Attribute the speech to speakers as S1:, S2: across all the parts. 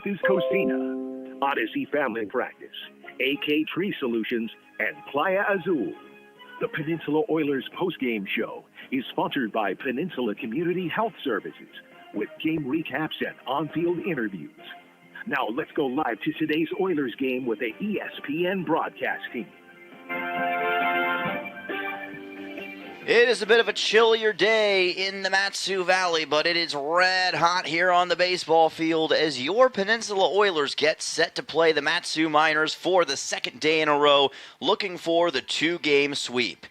S1: Matthews Cocina, Odyssey Family Practice, AK Tree Solutions, and Playa Azul. The Peninsula Oilers postgame show is sponsored by Peninsula Community Health Services with game recaps and on-field interviews. Now let's go live to today's Oilers game with the ESPN broadcast team.
S2: It is a bit of a chillier day in the Mat-Su Valley, but it is red hot here on the baseball field as your Peninsula Oilers get set to play the Mat-Su Miners for the second day in a row, looking for the two-game sweep.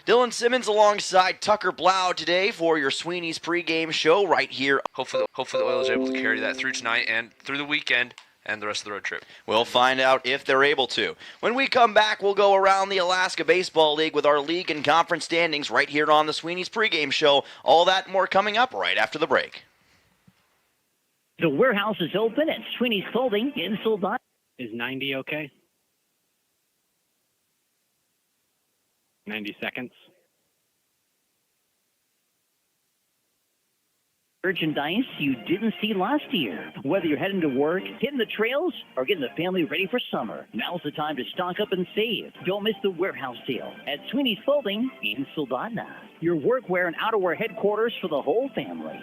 S2: Dylan Simmons alongside Tucker Blau today for your Sweeney's pregame show right here.
S3: Hopefully the Oilers are able to carry that through tonight and through the weekend and the rest of the road trip.
S2: We'll find out if they're able to. When we come back, we'll go around the Alaska Baseball League with our league and conference standings right here on the Sweeney's pregame show. All that and more coming up right after the break.
S4: The warehouse is open at Sweeney's Clothing in Sylvania.
S5: Is 90 okay? 90 seconds.
S4: Merchandise you didn't see last year. Whether you're heading to work, hitting the trails, or getting the family ready for summer, now's the time to stock up and save. Don't miss the warehouse sale at Sweeney's Clothing in Soldotna. Your workwear and outerwear headquarters for the whole family.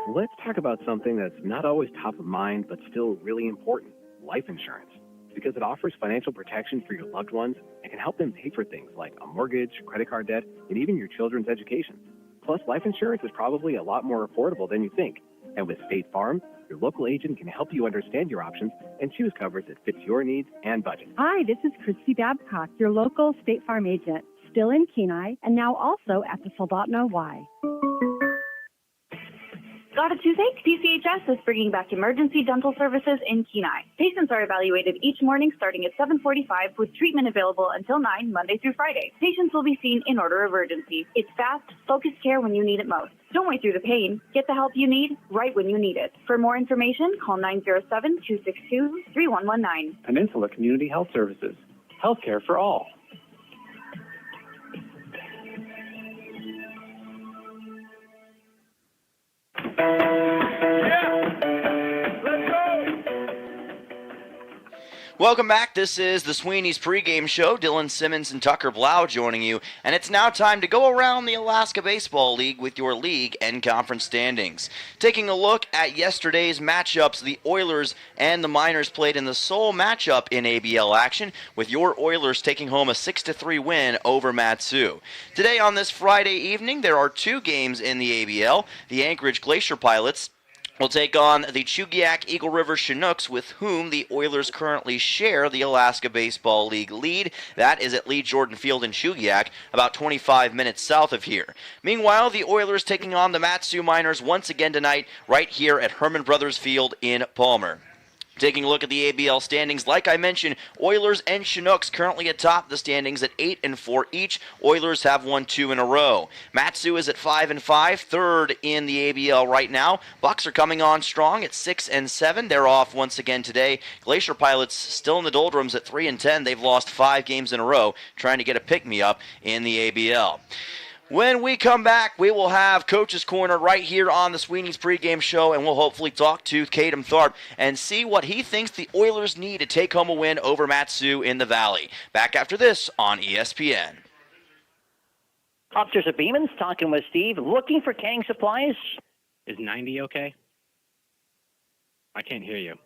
S6: Let's talk about something that's not always top of mind, but still really important: life insurance. Because it offers financial protection for your loved ones and can help them pay for things like a mortgage, credit card debt, and even your children's education. Plus, life insurance is probably a lot more affordable than you think. And with State Farm, your local agent can help you understand your options and choose coverage that fits your needs and budget.
S7: Hi, this is Christy Babcock, your local State Farm agent, still in Kenai, and now also at the Soldotna Y.
S8: Got a toothache? PCHS is bringing back emergency dental services in Kenai. Patients are evaluated each morning starting at 7:45 with treatment available until 9 Monday through Friday. Patients will be seen in order of urgency. It's fast, focused care when you need it most. Don't wait through the pain. Get the help you need right when you need it. For more information, call 907-262-3119.
S5: Peninsula Community Health Services. Healthcare for all.
S2: Welcome back. This is the Sweeney's pregame show. Dylan Simmons and Tucker Blau joining you. And it's now time to go around the Alaska Baseball League with your league and conference standings. Taking a look at yesterday's matchups, the Oilers and the Miners played in the sole matchup in ABL action, with your Oilers taking home a 6-3 win over Mat-Su. Today on this Friday evening, there are two games in the ABL. The Anchorage Glacier Pilots will take on the Chugiak Eagle River Chinooks, with whom the Oilers currently share the Alaska Baseball League lead. That is at Lee Jordan Field in Chugiak, about 25 minutes south of here. Meanwhile, the Oilers taking on the Mat-Su Miners once again tonight right here at Herman Brothers Field in Palmer. Taking a look at the ABL standings, like I mentioned, Oilers and Chinooks currently atop the standings at 8-4 each. Oilers have won 2 in a row. Mat-Su is at 5-5, third in the ABL right now. Bucks are coming on strong at 6-7. They're off once again today. Glacier Pilots still in the doldrums at 3-10. They've lost 5 games in a row, trying to get a pick-me-up in the ABL. When we come back, we will have Coach's Corner right here on the Sweeney's pregame show, and we'll hopefully talk to Caden Tharp and see what he thinks the Oilers need to take home a win over Mat-Su in the Valley. Back after this on ESPN.
S4: Officers of Beeman's talking with Steve, looking for canning supplies.
S5: Is 90 okay? I can't hear you.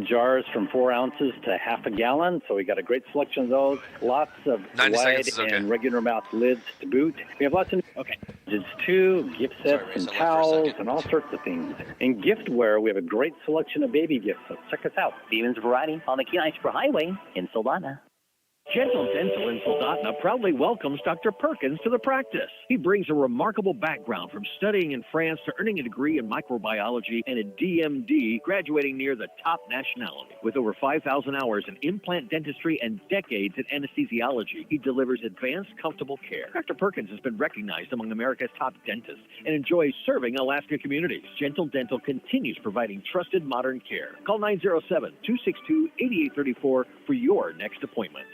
S9: Jars from 4 ounces to half a gallon, so we got a great selection of those. Lots of wide and regular mouth lids to boot. We have lots of packages too, gift sets and towels and all sorts of things. In giftware, we have a great selection of baby gifts, so check us out.
S4: Beeman's Variety on the Kenai Spur Highway in Soldotna.
S1: Gentle Dental in Soldotna proudly welcomes Dr. Perkins to the practice. He brings a remarkable background from studying in France to earning a degree in microbiology and a DMD, graduating near the top nationality. With over 5,000 hours in implant dentistry and decades in anesthesiology, he delivers advanced, comfortable care. Dr. Perkins has been recognized among America's top dentists and enjoys serving Alaska communities. Gentle Dental continues providing trusted modern care. Call 907-262-8834 for your next appointment.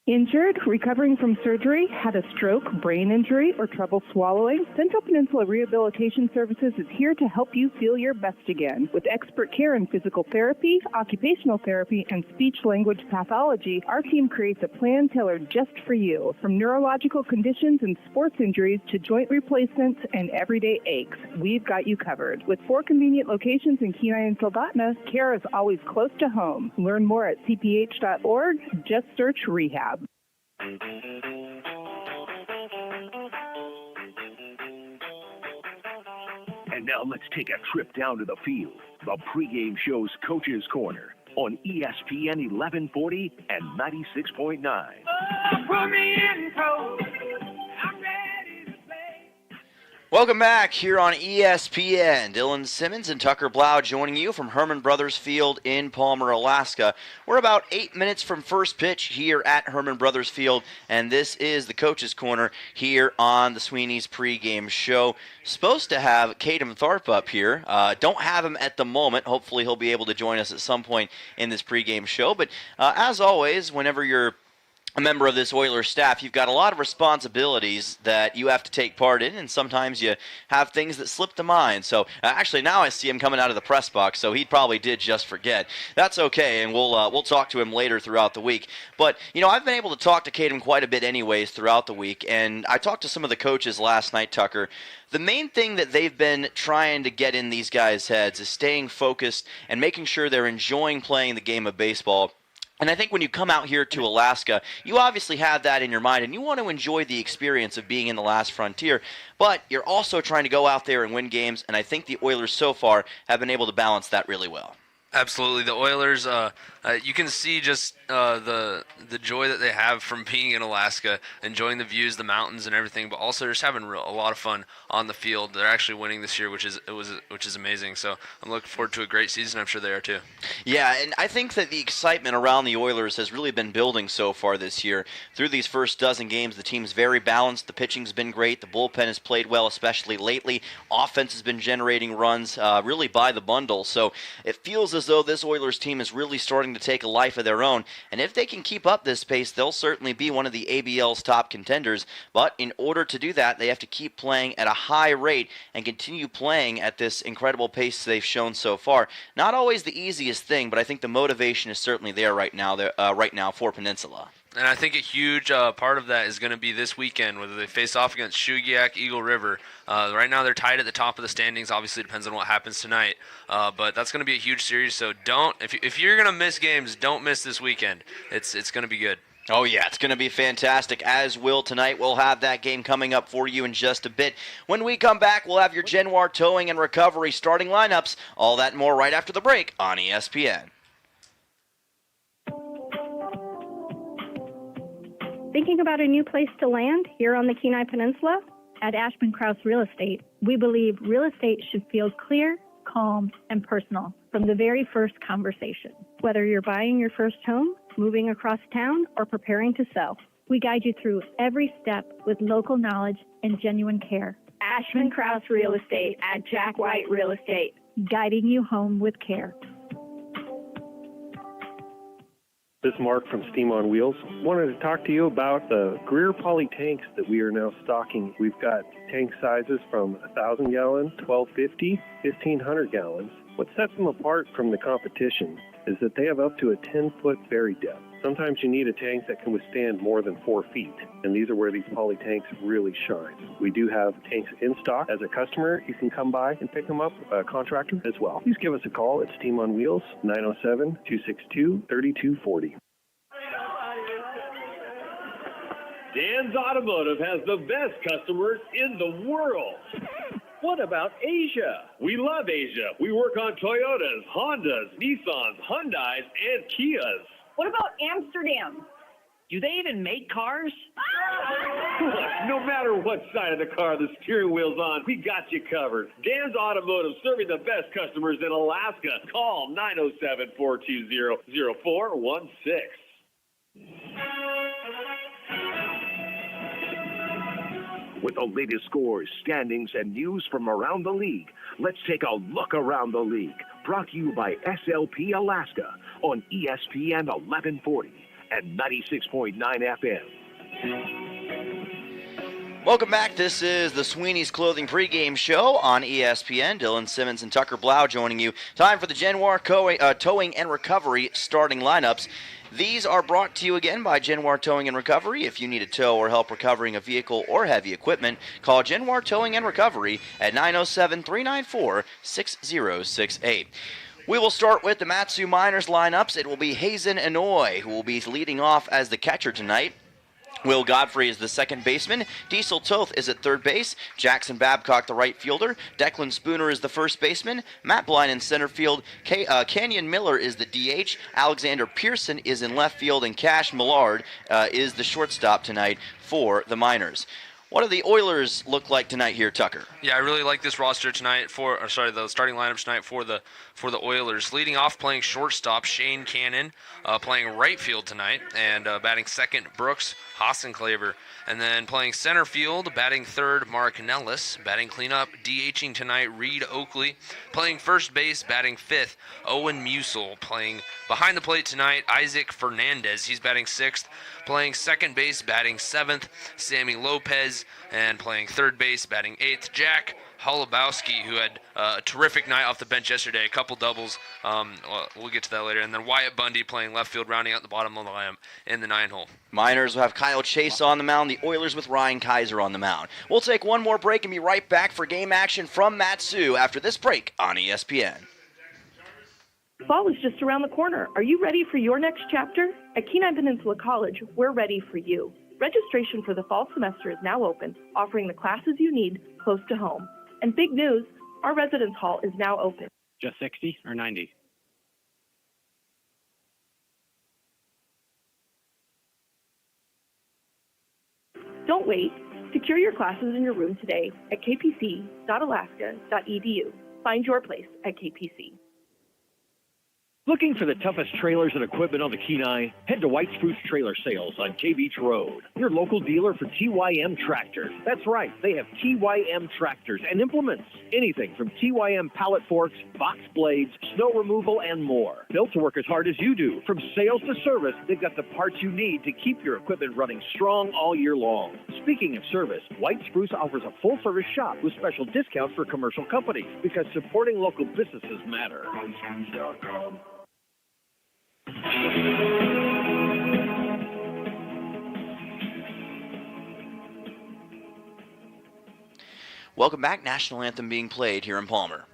S10: Injured, recovering from surgery, had a stroke, brain injury, or trouble swallowing? Central Peninsula Rehabilitation Services is here to help you feel your best again. With expert care in physical therapy, occupational therapy, and speech-language pathology, our team creates a plan tailored just for you. From neurological conditions and sports injuries to joint replacements and everyday aches, we've got you covered. With 4 convenient locations in Kenai and Soldotna, care is always close to home. Learn more at cph.org. Just search rehab.
S11: And now let's take a trip down to the field. The pregame show's Coach's Corner on ESPN 1140 and 96.9.
S12: Put me in, coach. I'm ready to play.
S2: Welcome back here on ESPN. Dylan Simmons and Tucker Blau joining you from Herman Brothers Field in Palmer, Alaska. We're about 8 minutes from first pitch here at Herman Brothers Field, and this is the Coach's Corner here on the Sweeney's pregame show. Supposed to have Caden Tharp up here. Don't have him at the moment. Hopefully he'll be able to join us at some point in this pregame show. But as always, whenever you're a member of this Oilers staff, you've got a lot of responsibilities that you have to take part in, and sometimes you have things that slip the mind. So actually now I see him coming out of the press box, so he probably did just forget. That's okay, and we'll talk to him later throughout the week. But, you know, I've been able to talk to Caden quite a bit anyways throughout the week, and I talked to some of the coaches last night, Tucker. The main thing that they've been trying to get in these guys' heads is staying focused and making sure they're enjoying playing the game of baseball. And I think when you come out here to Alaska, you obviously have that in your mind, and you want to enjoy the experience of being in the last frontier, but you're also trying to go out there and win games, and I think the Oilers so far have been able to balance that really well.
S3: Absolutely. The Oilers, you can see just the joy that they have from being in Alaska, enjoying the views, the mountains and everything, but also just having a lot of fun on the field. They're actually winning this year, which is amazing. So I'm looking forward to a great season. I'm sure they are too.
S2: Yeah, and I think that the excitement around the Oilers has really been building so far this year. Through these first dozen games, the team's very balanced. The pitching's been great. The bullpen has played well, especially lately. Offense has been generating runs really by the bundle. So it feels as though this Oilers team is really starting to take a life of their own, and if they can keep up this pace, they'll certainly be one of the ABL's top contenders. But in order to do that, they have to keep playing at a high rate and continue playing at this incredible pace they've shown so far. Not always the easiest thing, but I think the motivation is certainly there right now for Peninsula.
S3: And I think a huge part of that is going to be this weekend, whether they face off against Shugiak, Eagle River. Right now they're tied at the top of the standings. Obviously, it depends on what happens tonight. But that's going to be a huge series. So if you're going to miss games, don't miss this weekend. It's going to be good.
S2: Oh, yeah, it's going to be fantastic, as will tonight. We'll have that game coming up for you in just a bit. When we come back, we'll have your Genoir Towing and Recovery starting lineups. All that and more right after the break on ESPN.
S7: Thinking about a new place to land here on the Kenai Peninsula? At Ashman Krause Real Estate, we believe real estate should feel clear, calm, and personal from the very first conversation. Whether you're buying your first home, moving across town, or preparing to sell, we guide you through every step with local knowledge and genuine care. Ashman Krause Real Estate at Jack White Real Estate, guiding you home with care.
S13: This is Mark from Steam on Wheels. Wanted to talk to you about the Greer poly tanks that we are now stocking. We've got tank sizes from 1,000 gallons, 1,250, 1,500 gallons. What sets them apart from the competition is that they have up to a 10-foot bury depth. Sometimes you need a tank that can withstand more than 4 feet, and these are where these poly tanks really shine. We do have tanks in stock. As a customer, you can come by and pick them up, a contractor as well. Please give us a call at Steam on Wheels, 907-262-3240.
S1: Dan's Automotive has the best customers in the world. What about Asia? We love Asia. We work on Toyotas, Hondas, Nissans, Hyundais, and Kias.
S8: What about Amsterdam?
S4: Do they even make cars?
S1: Look, no matter what side of the car the steering wheel's on, we got you covered. Dan's Automotive, serving the best customers in Alaska. Call 907-420-0416.
S11: With the latest scores, standings, and news from around the league, let's take a look around the league. Brought to you by SLP Alaska on ESPN 1140 and 96.9 FM.
S2: Welcome back. This is the Sweeney's Clothing pregame show on ESPN. Dylan Simmons and Tucker Blau joining you. Time for the Genoir Towing and Recovery starting lineups. These are brought to you again by Genoir Towing and Recovery. If you need a tow or help recovering a vehicle or heavy equipment, call Genoir Towing and Recovery at 907-394-6068. We will start with the Matsu Miners lineups. It will be Hazen Inouye who will be leading off as the catcher tonight. Will Godfrey is the second baseman. Diesel Toth is at third base. Jackson Babcock, the right fielder. Declan Spooner is the first baseman. Matt Blind in center field. Kenyon Miller is the DH. Alexander Pearson is in left field. And Cash Millard is the shortstop tonight for the Miners. What do the Oilers look like tonight here, Tucker?
S3: Yeah, I really like this roster tonight the starting lineup tonight for the Oilers. Leading off, playing shortstop, Shane Cannon, playing right field tonight, and batting second, Brooks Hassenclaver. And then playing center field, batting third, Mark Nellis. Batting cleanup, DHing tonight, Reed Oakley. Playing first base, batting fifth, Owen Musel. Playing behind the plate tonight, Isaac Fernandez. He's batting sixth. Playing second base, batting seventh, Sammy Lopez. And playing third base, batting eighth, Jack Holubowski, who had a terrific night off the bench yesterday, a couple doubles. We'll get to that later. And then Wyatt Bundy playing left field, rounding out the bottom of the lineup in the 9-hole.
S2: Miners will have Kyle Chase on the mound. The Oilers with Ryan Kaiser on the mound. We'll take one more break and be right back for game action from Matsu after this break on ESPN.
S14: Fall is just around the corner. Are you ready for your next chapter? At Kenai Peninsula College, we're ready for you. Registration for the fall semester is now open, offering the classes you need close to home. And big news, our residence hall is now open.
S5: Just 60 or 90?
S14: Don't wait. Secure your classes in your room today at kpc.alaska.edu. Find your place at KPC.
S1: Looking for the toughest trailers and equipment on the Kenai? Head to White Spruce Trailer Sales on K Beach Road, your local dealer for TYM tractors. That's right, they have TYM tractors and implements. Anything from TYM pallet forks, box blades, snow removal, and more. Built to work as hard as you do. From sales to service, they've got the parts you need to keep your equipment running strong all year long. Speaking of service, White Spruce offers a full-service shop with special discounts for commercial companies because supporting local businesses matter.
S2: Welcome back. National Anthem being played here in Palmer.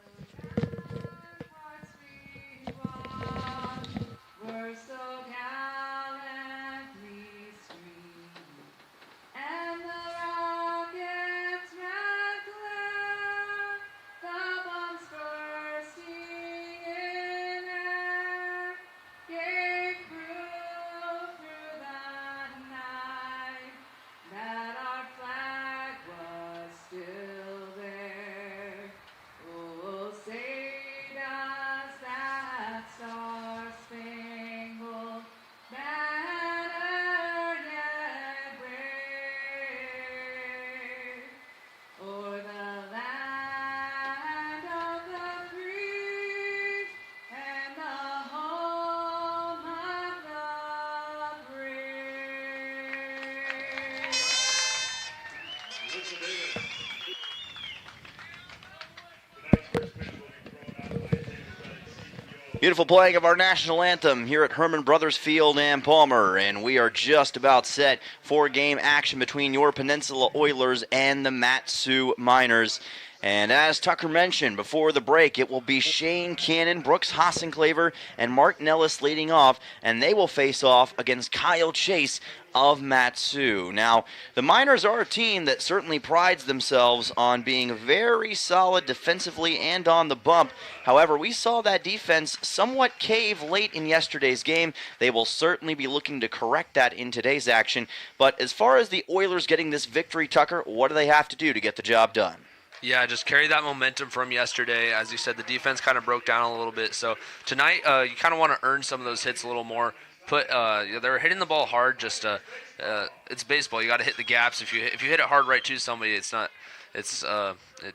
S2: Beautiful playing of our national anthem here at Herman Brothers Field and Palmer, and we are just about set for game action between your Peninsula Oilers and the Matsu Miners. And as Tucker mentioned before the break, it will be Shane Cannon, Brooks Hassenclaver, and Mark Nellis leading off, and they will face off against Kyle Chase of Matsu. Now, the Miners are a team that certainly prides themselves on being very solid defensively and on the bump. However, we saw that defense somewhat cave late in yesterday's game. They will certainly be looking to correct that in today's action. But as far as the Oilers getting this victory, Tucker, what do they have to do to get the job done?
S3: Yeah, just carry that momentum from yesterday. As you said, the defense kind of broke down a little bit. So tonight, you kind of want to earn some of those hits a little more. They're hitting the ball hard. It's baseball. You got to hit the gaps. If you hit it hard right to somebody, it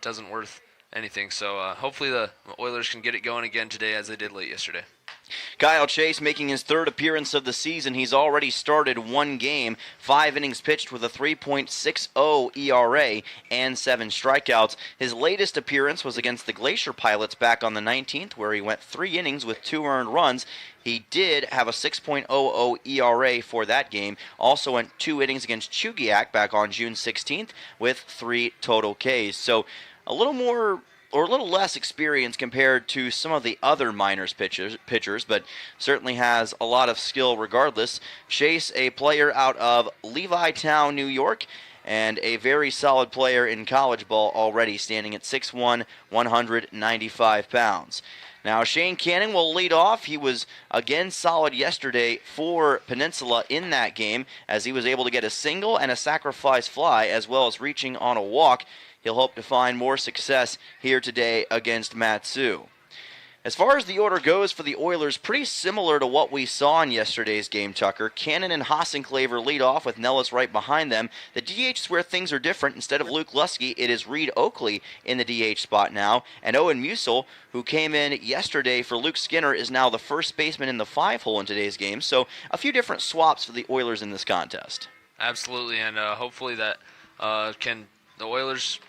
S3: doesn't worth anything. So hopefully the Oilers can get it going again today as they did late yesterday.
S2: Kyle Chase making his third appearance of the season. He's already started one game, 5 innings pitched with a 3.60 ERA and 7 strikeouts. His latest appearance was against the Glacier Pilots back on the 19th, where he went 3 innings with 2 earned runs. He did have a 6.00 ERA for that game. Also went 2 innings against Chugiak back on June 16th with 3 total Ks. So a little more or a little less experience compared to some of the other minors pitchers, but certainly has a lot of skill regardless. Chase, a player out of Levittown, New York, and a very solid player in college ball already, standing at 6'1", 195 pounds. Now, Shane Cannon will lead off. He was again solid yesterday for Peninsula in that game, as he was able to get a single and a sacrifice fly, as well as reaching on a walk. He'll hope to find more success here today against Matsu. As far as the order goes for the Oilers, pretty similar to what we saw in yesterday's game, Tucker. Cannon and Hassenclaver lead off with Nellis right behind them. The DH is where things are different. Instead of Luke Lusky, it is Reed Oakley in the DH spot now. And Owen Musil, who came in yesterday for Luke Skinner, is now the first baseman in the 5-hole in today's game. So a few different swaps for the Oilers in this contest.
S3: Absolutely, and hopefully that the Oilers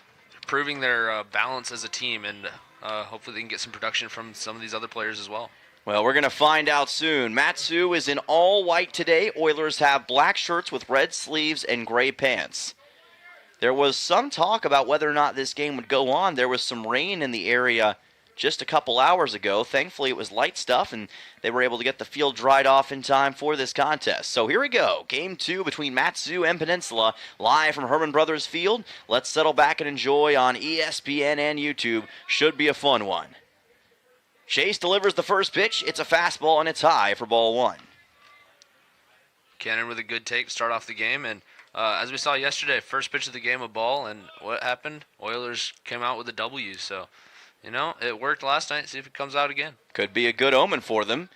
S3: proving their balance as a team, and hopefully they can get some production from some of these other players as well.
S2: Well, we're going to find out soon. Matsu is in all white today. Oilers have black shirts with red sleeves and gray pants. There was some talk about whether or not this game would go on. There was some rain in the area just a couple hours ago. Thankfully, it was light stuff, and they were able to get the field dried off in time for this contest. So here we go. Game 2 between Matsu and Peninsula, live from Herman Brothers Field. Let's settle back and enjoy on ESPN and YouTube. Should be a fun one. Chase delivers the first pitch. It's a fastball, and it's high for ball 1.
S3: Cannon with a good take to start off the game, and as we saw yesterday, first pitch of the game, a ball, and what happened? Oilers came out with a W, so you know, it worked last night. See if it comes out again.
S2: Could be a good omen for them.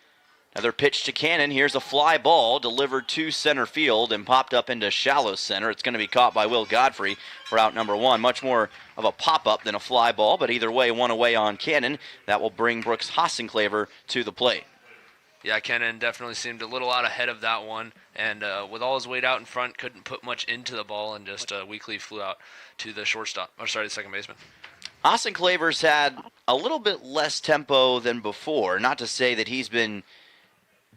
S2: Another pitch to Cannon. Here's a fly ball delivered to center field and popped up into shallow center. It's going to be caught by Will Godfrey for out number 1. Much more of a pop-up than a fly ball, but either way, 1 away on Cannon. That will bring Brooks Hassenclaver to the plate.
S3: Yeah, Cannon definitely seemed a little out ahead of that one, and with all his weight out in front, couldn't put much into the ball, and just weakly flew out to the shortstop. The second baseman.
S2: Hassenclaver's had a little bit less tempo than before. Not to say that he's been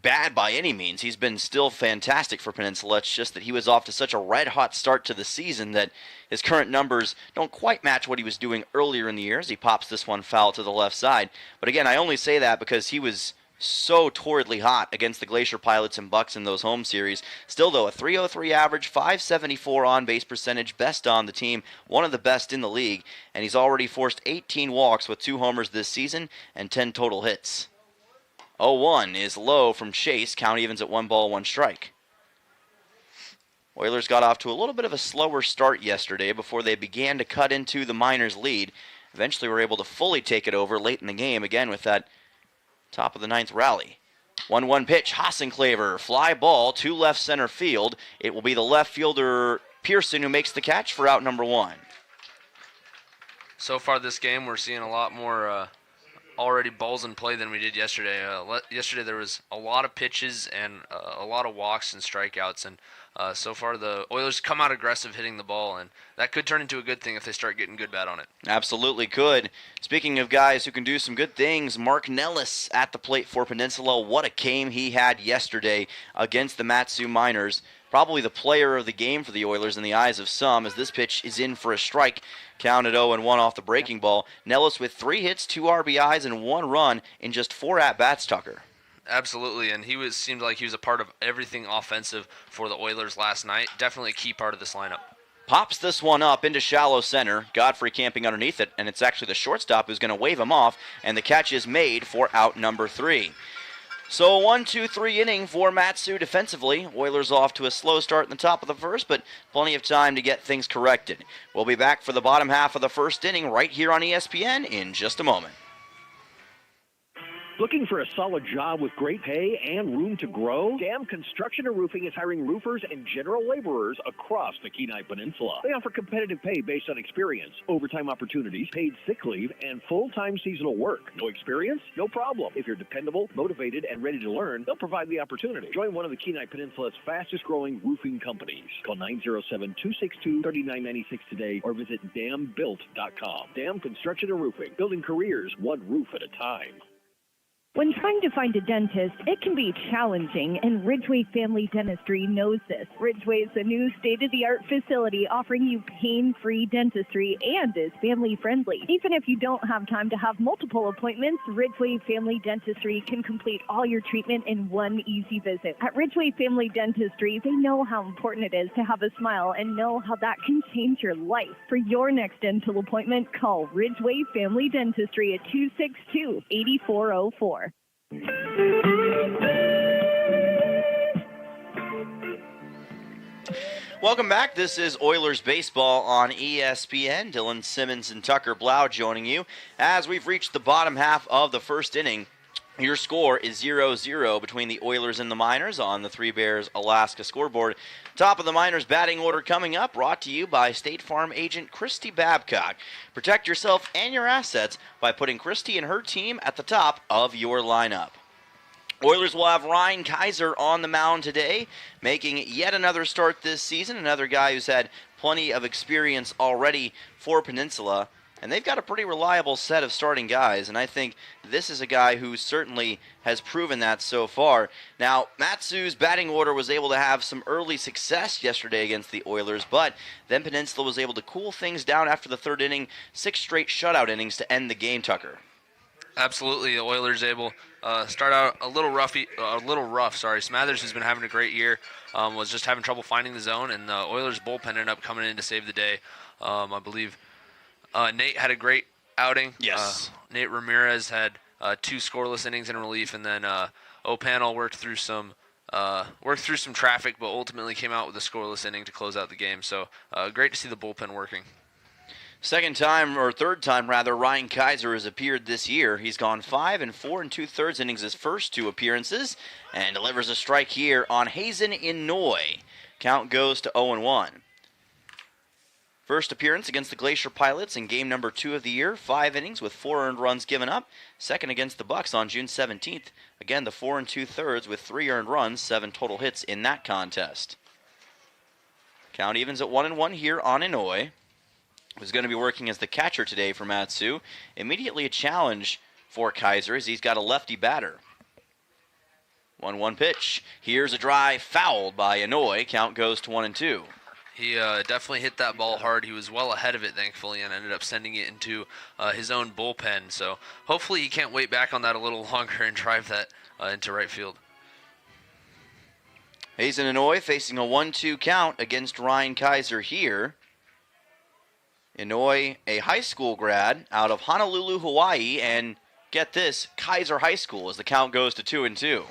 S2: bad by any means. He's been still fantastic for Peninsula. It's just that he was off to such a red-hot start to the season that his current numbers don't quite match what he was doing earlier in the year as he pops this one foul to the left side. But again, I only say that because he was so torridly hot against the Glacier Pilots and Bucks in those home series. Still, though, a .303 average, .574 on-base percentage, best on the team, one of the best in the league, and he's already forced 18 walks with 2 homers this season and 10 total hits. 0-1 is low from Chase. Count evens at 1 ball, 1 strike. Oilers got off to a little bit of a slower start yesterday before they began to cut into the Miners' lead. Eventually were able to fully take it over late in the game, again with that top of the 9th rally. 1-1 pitch, Hassenclaver, fly ball to left center field. It will be the left fielder Pearson who makes the catch for out number 1.
S3: So far this game, we're seeing a lot more already balls in play than we did yesterday. Yesterday there was a lot of pitches and a lot of walks and strikeouts, and so far the Oilers come out aggressive hitting the ball, and that could turn into a good thing if they start getting good bat on it.
S2: Absolutely could. Speaking of guys who can do some good things, Mark Nellis at the plate for Peninsula. What a game he had yesterday against the Matsu Miners. Probably the player of the game for the Oilers in the eyes of some, as this pitch is in for a strike. Counted 0-1 off the breaking ball. Nellis with 3 hits, 2 RBIs, and 1 run in just 4 at-bats, Tucker.
S3: Absolutely, and seemed like he was a part of everything offensive for the Oilers last night. Definitely a key part of this lineup.
S2: Pops this one up into shallow center. Godfrey camping underneath it, and it's actually the shortstop who's going to wave him off, and the catch is made for out number 3. So a 1-2-3 inning for Matsu defensively. Oilers off to a slow start in the top of the first, but plenty of time to get things corrected. We'll be back for the bottom half of the first inning right here on ESPN in just a moment.
S1: Looking for a solid job with great pay and room to grow? Dam Construction and Roofing is hiring roofers and general laborers across the Kenai Peninsula. They offer competitive pay based on experience, overtime opportunities, paid sick leave, and full-time seasonal work. No experience? No problem. If you're dependable, motivated, and ready to learn, they'll provide the opportunity. Join one of the Kenai Peninsula's fastest-growing roofing companies. Call 907-262-3996 today or visit dambuilt.com. Dam Construction and Roofing, building careers one roof at a time.
S10: When trying to find a dentist, it can be challenging, and Ridgeway Family Dentistry knows this. Ridgeway is a new state-of-the-art facility offering you pain-free dentistry and is family-friendly. Even if you don't have time to have multiple appointments, Ridgeway Family Dentistry can complete all your treatment in one easy visit. At Ridgeway Family Dentistry, they know how important it is to have a smile and know how that can change your life. For your next dental appointment, call Ridgeway Family Dentistry at 262-8404.
S2: Welcome back. This is Oilers Baseball on ESPN. Dylan Simmons and Tucker Blau joining you as we've reached the bottom half of the first inning. Your score is 0-0 between the Oilers and the Miners on the Three Bears Alaska scoreboard. Top of the Miners batting order coming up, brought to you by State Farm agent Christy Babcock. Protect yourself and your assets by putting Christy and her team at the top of your lineup. Oilers will have Ryan Kaiser on the mound today, making yet another start this season, another guy who's had plenty of experience already for Peninsula. And they've got a pretty reliable set of starting guys, and I think this is a guy who certainly has proven that so far. Now, Matsu's batting order was able to have some early success yesterday against the Oilers, but then Peninsula was able to cool things down after the third inning, 6 straight shutout innings to end the game, Tucker.
S3: Absolutely, the Oilers able start out a little rough. Smathers, who's been having a great year, was just having trouble finding the zone, and the Oilers bullpen ended up coming in to save the day. I believe Nate had a great outing.
S2: Yes.
S3: Nate Ramirez had 2 scoreless innings in relief, and then O'Panel worked through some traffic, but ultimately came out with a scoreless inning to close out the game. So great to see the bullpen working.
S2: Third time, Ryan Kaiser has appeared this year. He's gone 5 4 2/3 innings his first 2 appearances and delivers a strike here on Hazen Inouye. Count goes to 0-1. First appearance against the Glacier Pilots in game number 2 of the year, 5 innings with 4 earned runs given up. Second against the Bucks on June 17th. Again, the 4 2/3 with 3 earned runs, 7 total hits in that contest. Count evens at 1-1 here on Inouye, who's going to be working as the catcher today for Matsu. Immediately a challenge for Kaiser as he's got a lefty batter. 1-1 pitch. Here's a drive fouled by Inouye. Count goes to 1-2.
S3: He definitely hit that ball hard. He was well ahead of it, thankfully, and ended up sending it into his own bullpen. So hopefully he can't wait back on that a little longer and drive that into right field.
S2: Hazen Inouye facing a 1-2 count against Ryan Kaiser here. Inouye, a high school grad out of Honolulu, Hawaii, and get this, Kaiser High School as the count goes to 2-2.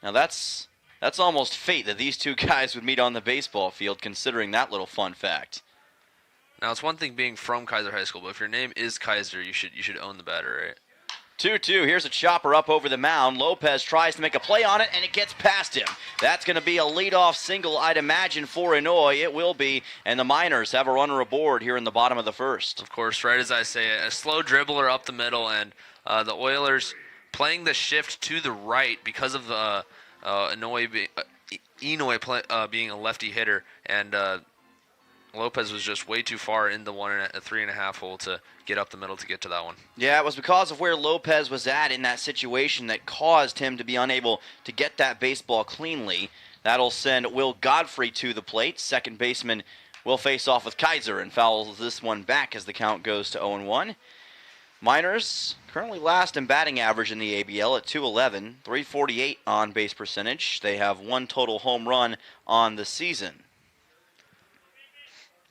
S2: Now that's almost fate that these two guys would meet on the baseball field, considering that little fun fact.
S3: Now, it's one thing being from Kaiser High School, but if your name is Kaiser, you should own the batter, right?
S2: 2-2. Here's a chopper up over the mound. Lopez tries to make a play on it, and it gets past him. That's going to be a leadoff single, I'd imagine, for Inouye. It will be, and the Miners have a runner aboard here in the bottom of the first.
S3: Of course, right as I say it, a slow dribbler up the middle, and the Oilers playing the shift to the right because of Inouye being a lefty hitter, and Lopez was just way too far in the 3.5 hole to get up the middle to get to that one.
S2: Yeah, it was because of where Lopez was at in that situation that caused him to be unable to get that baseball cleanly. That'll send Will Godfrey to the plate. Second baseman will face off with Kaiser and fouls this one back as the count goes to 0-1. Miners currently last in batting average in the ABL at .211, .348 on base percentage. They have 1 total home run on the season.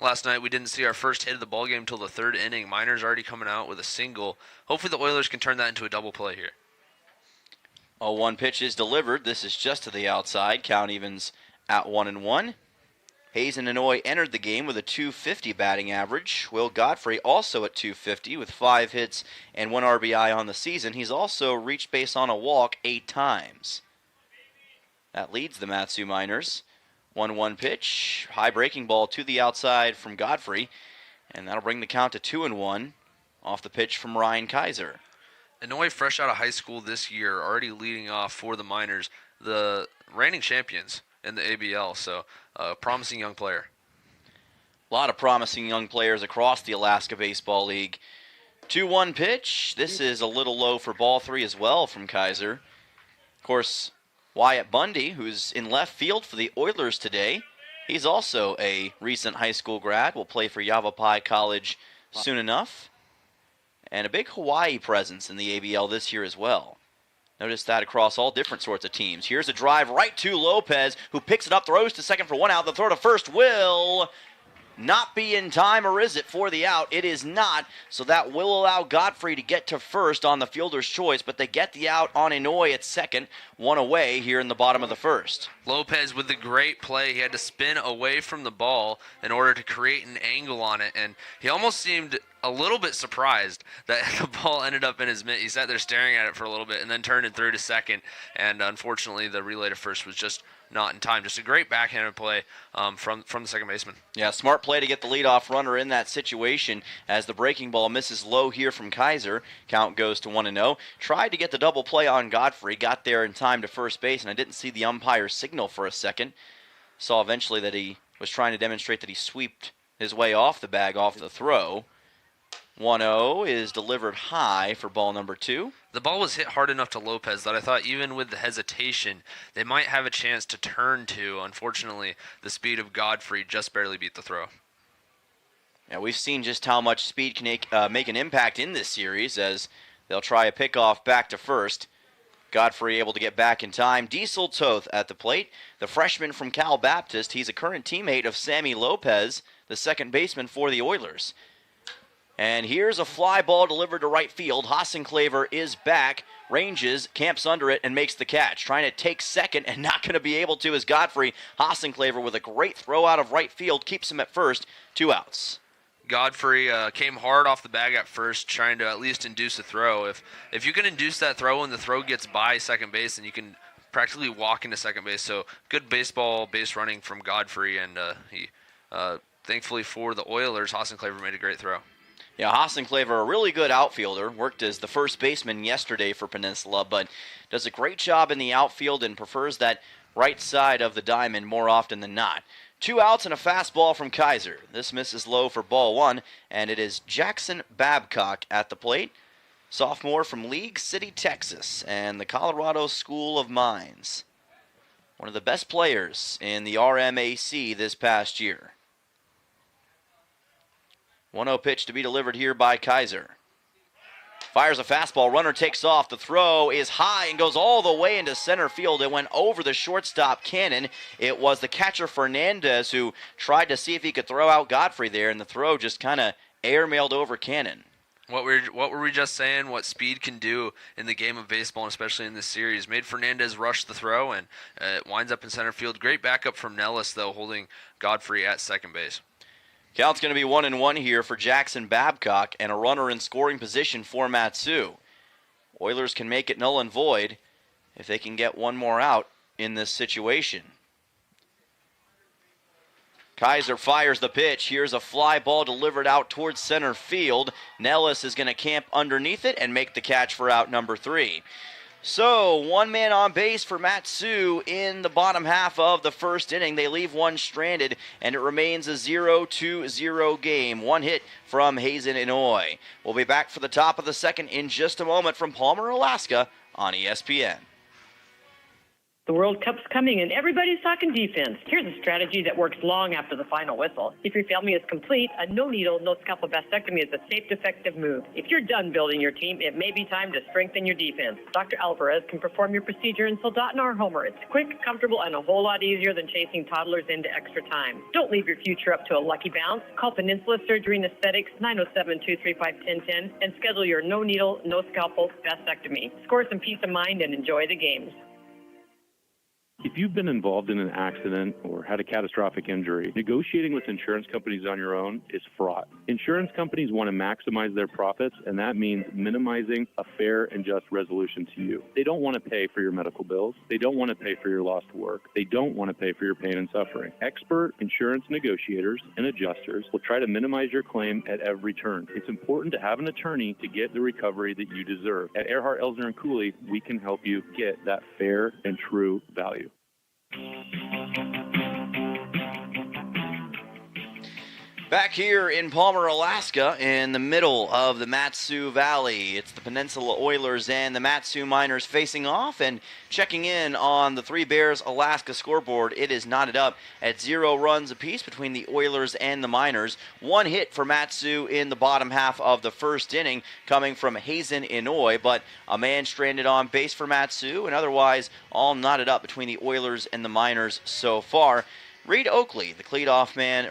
S3: Last night we didn't see our first hit of the ballgame until the 3rd inning. Miners already coming out with a single. Hopefully the Oilers can turn that into a double play here.
S2: 0-1 pitch is delivered. This is just to the outside. Count evens at 1-1. Hazen Inouye entered the game with a .250 batting average. Will Godfrey also at .250 with 5 hits and 1 RBI on the season. He's also reached base on a walk 8 times. That leads the Mat-Su Miners. 1-1 pitch, high breaking ball to the outside from Godfrey, and that'll bring the count to 2-1 off the pitch from Ryan Kaiser.
S3: Inouye, fresh out of high school this year, already leading off for the Miners, the reigning champions in the ABL, so promising young player.
S2: A lot of promising young players across the Alaska Baseball League. 2-1 pitch. This is a little low for ball 3 as well from Kaiser. Of course, Wyatt Bundy, who's in left field for the Oilers today. He's also a recent high school grad. Will play for Yavapai College soon enough. And a big Hawaii presence in the ABL this year as well. Notice that across all different sorts of teams. Here's a drive right to Lopez, who picks it up, throws to second for 1 out. The throw to first will not be in time, or is it for the out? It is not, so that will allow Godfrey to get to first on the fielder's choice, but they get the out on Inouye at second, 1 away here in the bottom of the first.
S3: Lopez with the great play. He had to spin away from the ball in order to create an angle on it, and he almost seemed a little bit surprised that the ball ended up in his mitt. He sat there staring at it for a little bit and then turned and threw to second, and unfortunately the relay to first was just not in time. Just a great backhanded play from the second baseman.
S2: Yeah, smart play to get the leadoff runner in that situation as the breaking ball misses low here from Kaiser. Count goes to 1-0. Tried to get the double play on Godfrey, got there in time to first base, and I didn't see the umpire's signal for a second. Saw eventually that he was trying to demonstrate that he sweeped his way off the bag off the throw. 1-0 is delivered high for ball number 2.
S3: The ball was hit hard enough to Lopez that I thought even with the hesitation, they might have a chance to turn to. Unfortunately, the speed of Godfrey just barely beat the throw.
S2: Yeah, we've seen just how much speed can make an impact in this series as they'll try a pickoff back to first. Godfrey able to get back in time. Diesel Toth at the plate, the freshman from Cal Baptist. He's a current teammate of Sammy Lopez, the second baseman for the Oilers. And here's a fly ball delivered to right field. Hassenclaver is back, ranges, camps under it, and makes the catch. Trying to take second and not going to be able to is Godfrey. Hassenclaver with a great throw out of right field keeps him at first. 2 outs.
S3: Godfrey came hard off the bag at first, trying to at least induce a throw. If you can induce that throw and the throw gets by second base, then you can practically walk into second base. So good baseball base running from Godfrey, and he thankfully for the Oilers, Hassenclaver made a great throw.
S2: Yeah, Hassenclaver, a really good outfielder, worked as the first baseman yesterday for Peninsula, but does a great job in the outfield and prefers that right side of the diamond more often than not. 2 outs and a fastball from Kaiser. This misses low for ball 1, and it is Jackson Babcock at the plate, sophomore from League City, Texas, and the Colorado School of Mines. One of the best players in the RMAC this past year. 1-0 pitch to be delivered here by Kaiser. Fires a fastball, runner takes off. The throw is high and goes all the way into center field. It went over the shortstop Cannon. It was the catcher Fernandez who tried to see if he could throw out Godfrey there, and the throw just kind of airmailed over Cannon.
S3: What were we just saying? What speed can do in the game of baseball, and especially in this series. Made Fernandez rush the throw, and it winds up in center field. Great backup from Nellis, though, holding Godfrey at second base.
S2: Count's going to be 1-1 here for Jackson Babcock and a runner in scoring position for Mat-Su. Oilers can make it null and void if they can get one more out in this situation. Kaiser fires the pitch. Here's a fly ball delivered out towards center field. Nellis is going to camp underneath it and make the catch for out number 3. So, 1 man on base for Mat-Su in the bottom half of the first inning. They leave one stranded, and it remains a 0-0 game. 1 hit from Hazen Inouye. We'll be back for the top of the second in just a moment from Palmer, Alaska on ESPN.
S15: The World Cup's coming and everybody's talking defense. Here's a strategy that works long after the final whistle. If your family is complete, a no-needle, no-scalpel vasectomy is a safe, effective move. If you're done building your team, it may be time to strengthen your defense. Dr. Alvarez can perform your procedure in Soldotna or Homer. It's quick, comfortable, and a whole lot easier than chasing toddlers into extra time. Don't leave your future up to a lucky bounce. Call Peninsula Surgery and Aesthetics 907-235-1010 and schedule your no-needle, no-scalpel vasectomy. Score some peace of mind and enjoy the games.
S16: If you've been involved in an accident or had a catastrophic injury, negotiating with insurance companies on your own is fraught. Insurance companies want to maximize their profits, and that means minimizing a fair and just resolution to you. They don't want to pay for your medical bills. They don't want to pay for your lost work. They don't want to pay for your pain and suffering. Expert insurance negotiators and adjusters will try to minimize your claim at every turn. It's important to have an attorney to get the recovery that you deserve. At Earhart, Elsner and Cooley, we can help you get that fair and true value.
S2: Back here in Palmer, Alaska, in the middle of the Mat-Su Valley, it's the Peninsula Oilers and the Mat-Su Miners facing off, and checking in on the Three Bears Alaska scoreboard, it is knotted up at 0 runs apiece between the Oilers and the Miners. One hit for Mat-Su in the bottom half of the first inning, coming from Hazen Inouye, but a man stranded on base for Mat-Su, and otherwise all knotted up between the Oilers and the Miners so far. Reed Oakley, the cleanup man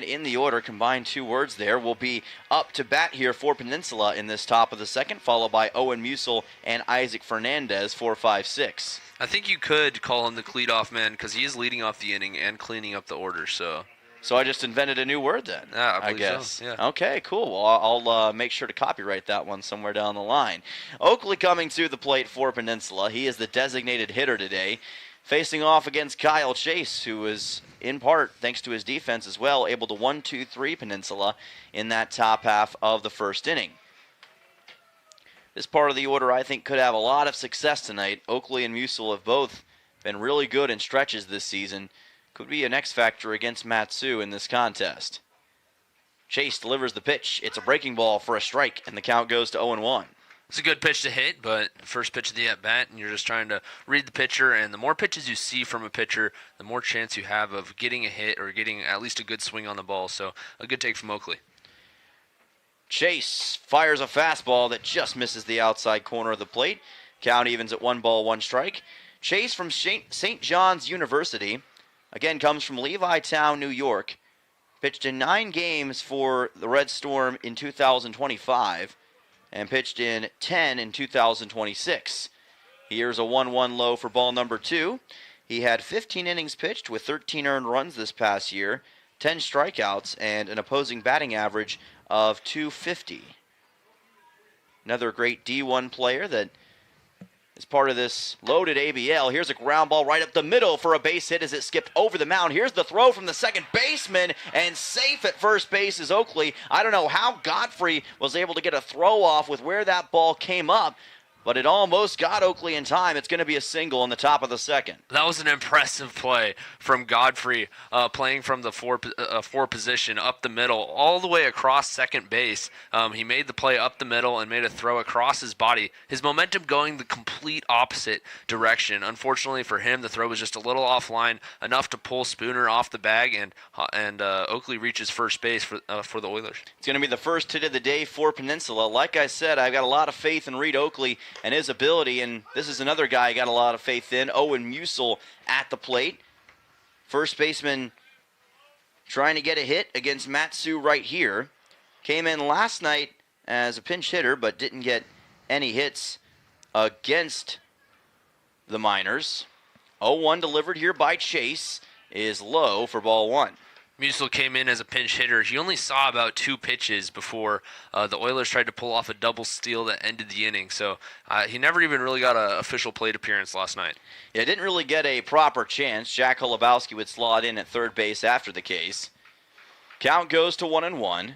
S2: in the order, combined 2 words there, will be up to bat here for Peninsula in this top of the second, followed by Owen Musil and Isaac Fernandez, 4, 5, 6.
S3: I think you could call him the cleadoff man because he is leading off the inning and cleaning up the order. So
S2: I just invented a new word then.
S3: Yeah, I
S2: guess.
S3: So. Yeah.
S2: Okay, cool. Well, I'll make sure to copyright that one somewhere down the line. Oakley coming to the plate for Peninsula. He is the designated hitter today, facing off against Kyle Chase, who is, in part, thanks to his defense as well, able to 1-2-3 Peninsula in that top half of the first inning. This part of the order, I think, could have a lot of success tonight. Oakley and Musil have both been really good in stretches this season. Could be an X factor against Mat-Su in this contest. Chase delivers the pitch. It's a breaking ball for a strike, and the count goes to 0-1.
S3: It's a good pitch to hit, but first pitch of the at-bat, and you're just trying to read the pitcher, and the more pitches you see from a pitcher, the more chance you have of getting a hit or getting at least a good swing on the ball. So a good take from Oakley.
S2: Chase fires a fastball that just misses the outside corner of the plate. Count evens at 1 ball, 1 strike. Chase from St. John's University, again comes from Levittown, New York. Pitched in 9 games for the Red Storm in 2025. And pitched in 10 in 2026. Here's a 1-1 low for ball number 2. He had 15 innings pitched with 13 earned runs this past year, 10 strikeouts, and an opposing batting average of .250. Another great D1 player that is part of this loaded ABL. Here's a ground ball right up the middle for a base hit as it skipped over the mound. Here's the throw from the second baseman, and safe at first base is Oakley. I don't know how Godfrey was able to get a throw off with where that ball came up, but it almost got Oakley in time. It's going to be a single in the top of the second.
S3: That was an impressive play from Godfrey, playing from the four position up the middle, all the way across second base. He made the play up the middle and made a throw across his body. His momentum going the complete opposite direction. Unfortunately for him, the throw was just a little offline, enough to pull Spooner off the bag, and Oakley reaches first base for the Oilers.
S2: It's going to be the first hit of the day for Peninsula. Like I said, I've got a lot of faith in Reed Oakley and his ability, and this is another guy I got a lot of faith in, Owen Musil at the plate. First baseman trying to get a hit against Mat-Su right here. Came in last night as a pinch hitter, but didn't get any hits against the Miners. 0-1 delivered here by Chase is low for ball 1.
S3: Musil came in as a pinch hitter. He only saw about 2 pitches before the Oilers tried to pull off a double steal that ended the inning. So he never even really got an official plate appearance last night.
S2: Yeah, didn't really get a proper chance. Jack Holubowski would slot in at third base after the case. Count goes to 1-1.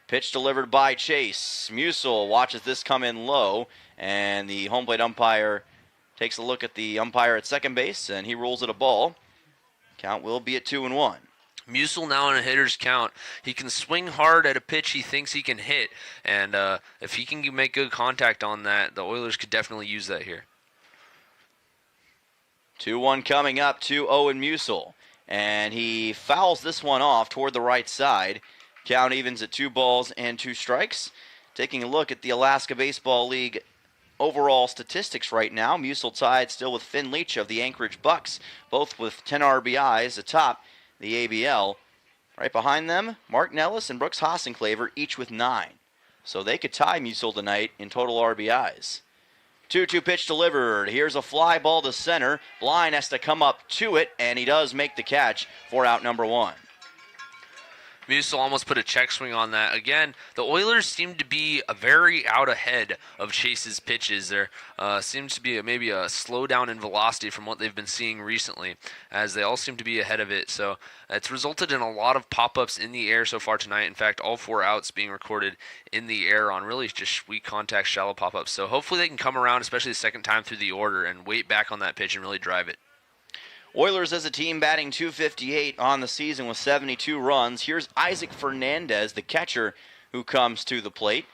S2: Pitch delivered by Chase. Musil watches this come in low, and the home plate umpire takes a look at the umpire at second base, and he rules it a ball. Count will be at 2-1.
S3: Musil now on a hitter's count. He can swing hard at a pitch he thinks he can hit, and if he can make good contact on that, the Oilers could definitely use that here.
S2: 2-1 coming up to Owen Musil, and he fouls this one off toward the right side. Count evens at 2 balls and 2 strikes. Taking a look at the Alaska Baseball League overall statistics right now, Musil tied still with Finn Leach of the Anchorage Bucks, both with 10 RBIs atop the ABL. Right behind them, Mark Nellis and Brooks Hassenclaver, each with 9. So they could tie Musil tonight in total RBIs. 2-2 pitch delivered. Here's a fly ball to center. Blind has to come up to it, and he does make the catch for out number 1.
S3: Musil almost put a check swing on that. Again, the Oilers seem to be very out ahead of Chase's pitches. There seems to be maybe a slowdown in velocity from what they've been seeing recently, as they all seem to be ahead of it. So it's resulted in a lot of pop-ups in the air so far tonight. In fact, all 4 outs being recorded in the air on really just weak contact, shallow pop-ups. So hopefully they can come around, especially the second time through the order, and wait back on that pitch and really drive it.
S2: Oilers as a team batting .258 on the season with 72 runs. Here's Isaac Fernandez, the catcher, who comes to the plate.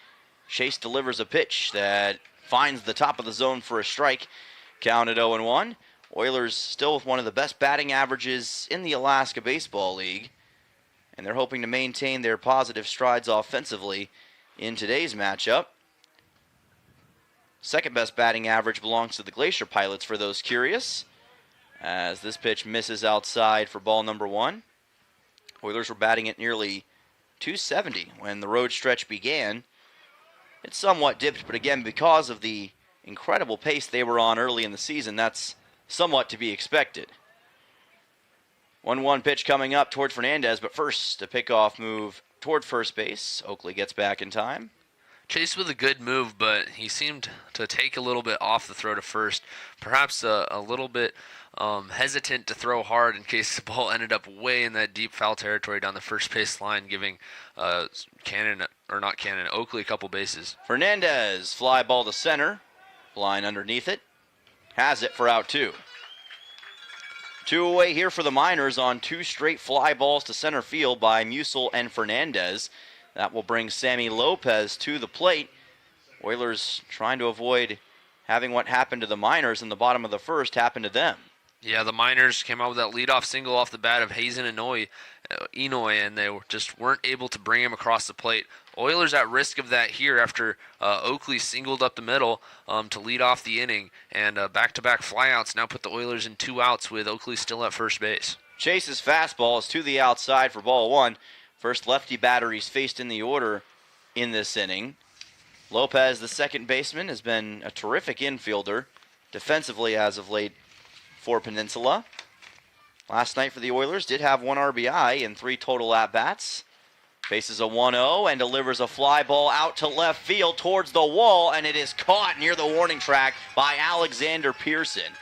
S2: Chase delivers a pitch that finds the top of the zone for a strike. Counted 0-1. Oilers still with one of the best batting averages in the Alaska Baseball League. And they're hoping to maintain their positive strides offensively in today's matchup. Second best batting average belongs to the Glacier Pilots for those curious, as this pitch misses outside for ball number 1. Oilers were batting at nearly .270 when the road stretch began. It somewhat dipped, but again, because of the incredible pace they were on early in the season, that's somewhat to be expected. 1-1 pitch coming up toward Fernandez, but first a pickoff move toward first base. Oakley gets back in time.
S3: Chase with a good move, but he seemed to take a little bit off the throw to first. Perhaps a little bit hesitant to throw hard in case the ball ended up way in that deep foul territory down the first base line, giving Oakley a couple bases.
S2: Fernandez, fly ball to center. Line underneath it. Has it for out 2. 2 away here for the Miners on 2 straight fly balls to center field by Musil and Fernandez. That will bring Sammy Lopez to the plate. Oilers trying to avoid having what happened to the Miners in the bottom of the first happen to them.
S3: Yeah, the Miners came out with that leadoff single off the bat of Hazen Inoue, and they just weren't able to bring him across the plate. Oilers at risk of that here after Oakley singled up the middle to lead off the inning, and back-to-back flyouts now put the Oilers in 2 outs with Oakley still at first base.
S2: Chase's fastball is to the outside for ball 1. First lefty batter he's faced in the order in this inning. Lopez, the second baseman, has been a terrific infielder defensively as of late for Peninsula. Last night for the Oilers, did have 1 RBI in 3 total at-bats. Faces a 1-0 and delivers a fly ball out to left field towards the wall, and it is caught near the warning track by Alexander Pearson.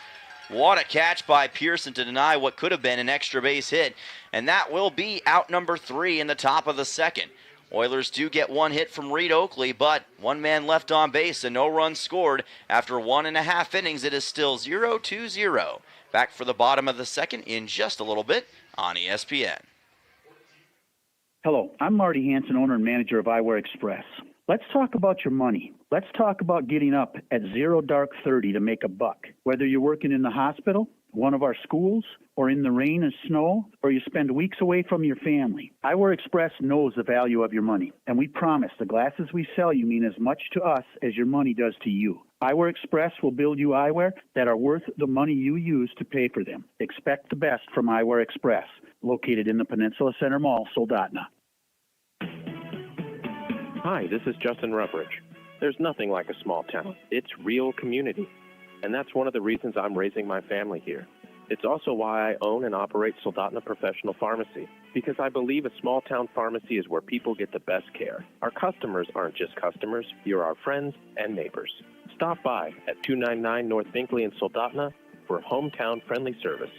S2: What a catch by Pearson to deny what could have been an extra base hit, and that will be out number 3 in the top of the second. Oilers do get 1 hit from Reed Oakley, but 1 man left on base and no runs scored. After 1.5 innings, it is still 0-2-0. Back for the bottom of the second in just a little bit on ESPN.
S17: Hello, I'm Marty Hansen, owner and manager of Eyewear Express. Let's talk about your money. Let's talk about getting up at 0:30 to make a buck. Whether you're working in the hospital, one of our schools, or in the rain and snow, or you spend weeks away from your family, Eyewear Express knows the value of your money, and we promise the glasses we sell you mean as much to us as your money does to you. Eyewear Express will build you eyewear that are worth the money you use to pay for them. Expect the best from Eyewear Express, located in the Peninsula Center Mall, Soldotna.
S13: Hi, this is Justin Rutledge. There's nothing like a small town. It's real community. And that's one of the reasons I'm raising my family here. It's also why I own and operate Soldotna Professional Pharmacy, because I believe a small town pharmacy is where people get the best care. Our customers aren't just customers, you're our friends and neighbors. Stop by at 299 North Binkley in Soldotna for hometown friendly service.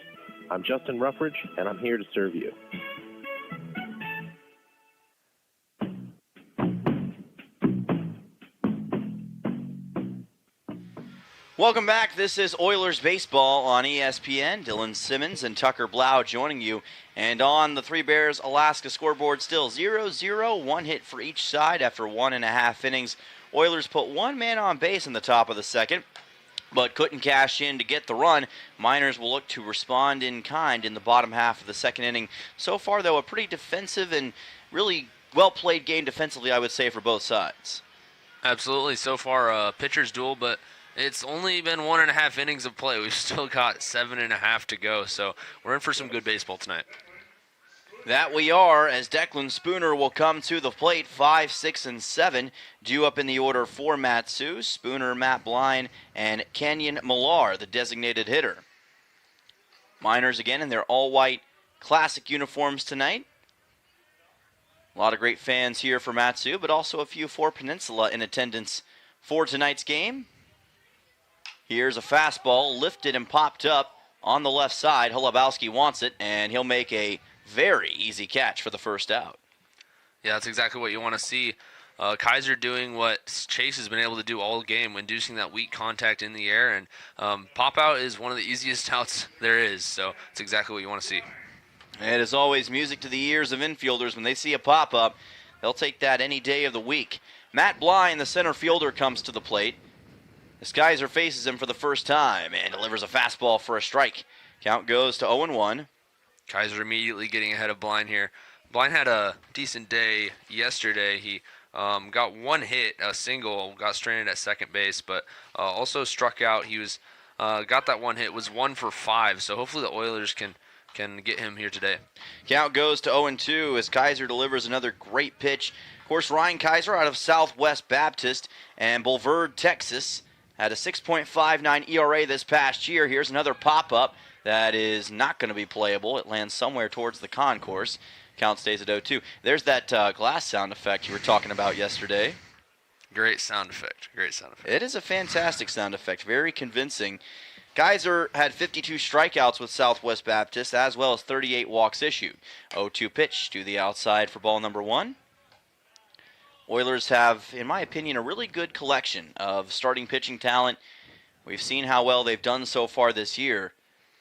S13: I'm Justin Ruffridge, and I'm here to serve you.
S2: Welcome back. This is Oilers Baseball on ESPN. Dylan Simmons and Tucker Blau joining you. And on the Three Bears Alaska scoreboard, still 0-0, 1 hit for each side after 1.5 innings. Oilers put 1 man on base in the top of the second, but couldn't cash in to get the run. Miners will look to respond in kind in the bottom half of the second inning. So far, though, a pretty defensive and really well-played game defensively, I would say, for both sides.
S3: Absolutely. So far, pitcher's duel, but it's only been 1.5 innings of play. We've still got 7.5 to go, so we're in for some good baseball tonight.
S2: That we are, as Declan Spooner will come to the plate. 5, 6, and 7 due up in the order for Mat-Su. Spooner, Matt Blind, and Kenyon Millar, the designated hitter. Miners again in their all-white classic uniforms tonight. A lot of great fans here for Mat-Su, but also a few for Peninsula in attendance for tonight's game. Here's a fastball lifted and popped up on the left side. Holubowski wants it, and he'll make a very easy catch for the first out.
S3: Yeah, that's exactly what you want to see. Kaiser doing what Chase has been able to do all game, inducing that weak contact in the air, and pop out is one of the easiest outs there is, so it's exactly what you want to see.
S2: And as always, music to the ears of infielders. When they see a pop-up, they'll take that any day of the week. Matt Blind, the center fielder, comes to the plate. As Kaiser faces him for the first time and delivers a fastball for a strike. Count goes to 0-1.
S3: Kaiser immediately getting ahead of Blind here. Blind had a decent day yesterday. He got one hit, a single, got stranded at second base, but also struck out. He was got that one hit, was 1 for 5, so hopefully the Oilers can get him here today.
S2: Count goes to 0-2 as Kaiser delivers another great pitch. Of course, Ryan Kaiser out of Southwest Baptist and Bulverde, Texas, had a 6.59 ERA this past year. Here's another pop-up that is not going to be playable. It lands somewhere towards the concourse. Count stays at 0-2. There's that glass sound effect you were talking about yesterday.
S3: Great sound effect. Great sound effect.
S2: It is a fantastic sound effect. Very convincing. Kaiser had 52 strikeouts with Southwest Baptist, as well as 38 walks issued. 0-2 pitch to the outside for ball number 1. Oilers have, in my opinion, a really good collection of starting pitching talent. We've seen how well they've done so far this year.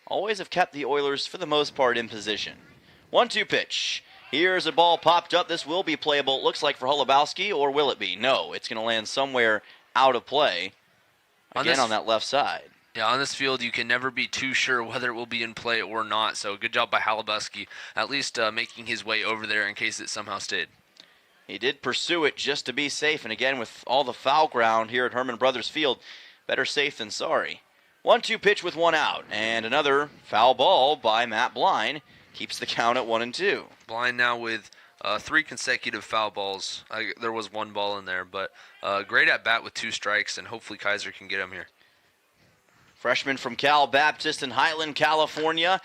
S2: Always have kept the Oilers, for the most part, in position. 1-2 pitch. Here's a ball popped up. This will be playable, it looks like, for Holubowski, or will it be? No, it's going to land somewhere out of play. Again, on that left side.
S3: Yeah, on this field, you can never be too sure whether it will be in play or not. So good job by Holubowski, at least making his way over there in case it somehow stayed.
S2: He did pursue it just to be safe. And again, with all the foul ground here at Herman Brothers Field, better safe than sorry. 1-2 pitch with 1 out. And another foul ball by Matt Blind keeps the count at 1-2.
S3: Blind now with 3 consecutive foul balls. There was 1 ball in there, but great at bat with 2 strikes, and hopefully Kaiser can get him here.
S2: Freshman from Cal Baptist in Highland, California.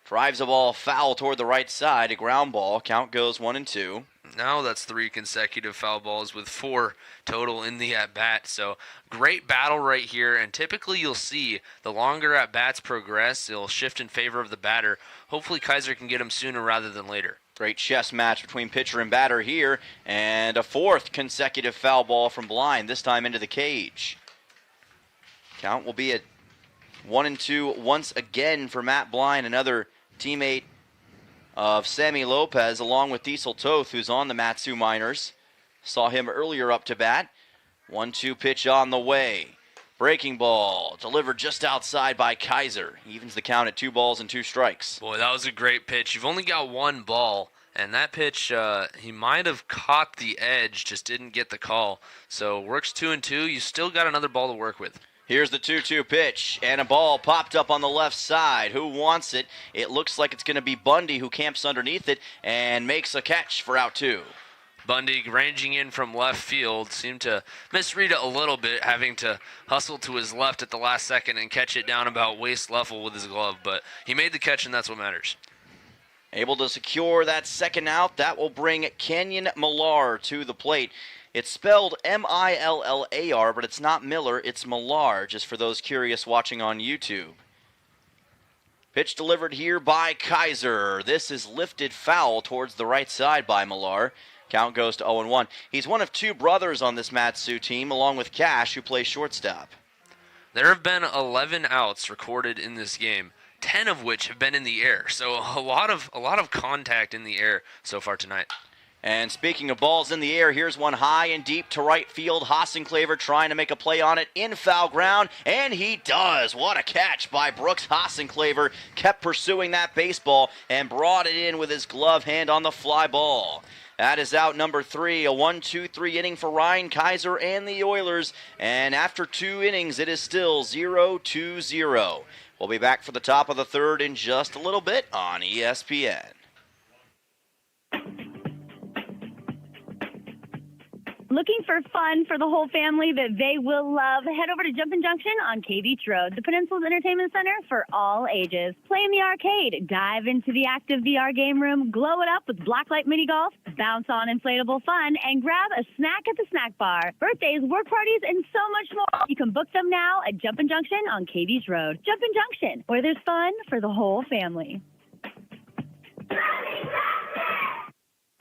S2: Drives a ball foul toward the right side. A ground ball. Count goes 1-2.
S3: Now that's 3 consecutive foul balls with 4 total in the at-bat. So great battle right here. And typically you'll see the longer at-bats progress, it'll shift in favor of the batter. Hopefully Kaiser can get him sooner rather than later.
S2: Great chess match between pitcher and batter here. And a 4th consecutive foul ball from Blind, this time into the cage. Count will be at 1-2 once again for Matt Blind, another teammate of Sammy Lopez, along with Diesel Toth, who's on the Mat-Su Miners. Saw him earlier up to bat. 1-2 pitch on the way. Breaking ball delivered just outside by Kaiser. Evens the count at 2 balls and 2 strikes.
S3: Boy, that was a great pitch. You've only got 1 ball, and that pitch, he might have caught the edge, just didn't get the call. So works 2-2. You still got another ball to work with.
S2: Here's the 2-2 pitch, and a ball popped up on the left side. Who wants it? It looks like it's going to be Bundy, who camps underneath it and makes a catch for out 2.
S3: Bundy ranging in from left field seemed to misread it a little bit, having to hustle to his left at the last second and catch it down about waist level with his glove. But he made the catch, and that's what matters.
S2: Able to secure that second out. That will bring Kenyon Millar to the plate. It's spelled M-I-L-L-A-R, but it's not Miller, it's Millar, just for those curious watching on YouTube. Pitch delivered here by Kaiser. This is lifted foul towards the right side by Millar. Count goes to 0-1. He's one of 2 brothers on this Mat-Su team, along with Cash, who plays shortstop.
S3: There have been 11 outs recorded in this game, 10 of which have been in the air. So a lot of contact in the air so far tonight.
S2: And speaking of balls in the air, here's one high and deep to right field. Hassenclaver trying to make a play on it in foul ground, and he does. What a catch by Brooks Hassenclaver. Kept pursuing that baseball and brought it in with his glove hand on the fly ball. That is out number 3, a 1-2-3 inning for Ryan Kaiser and the Oilers. And after 2 innings, it is still 0-2-0. We'll be back for the top of the 3rd in just a little bit on ESPN.
S18: Looking for fun for the whole family that they will love? Head over to Jumpin' Junction on K Beach Road, the Peninsula's entertainment center for all ages. Play in the arcade, dive into the active VR game room, glow it up with blacklight mini golf, bounce on inflatable fun, and grab a snack at the snack bar. Birthdays, work parties, and so much more. You can book them now at Jumpin' Junction on K Beach Road. Jumpin' Junction, where there's fun for the whole family.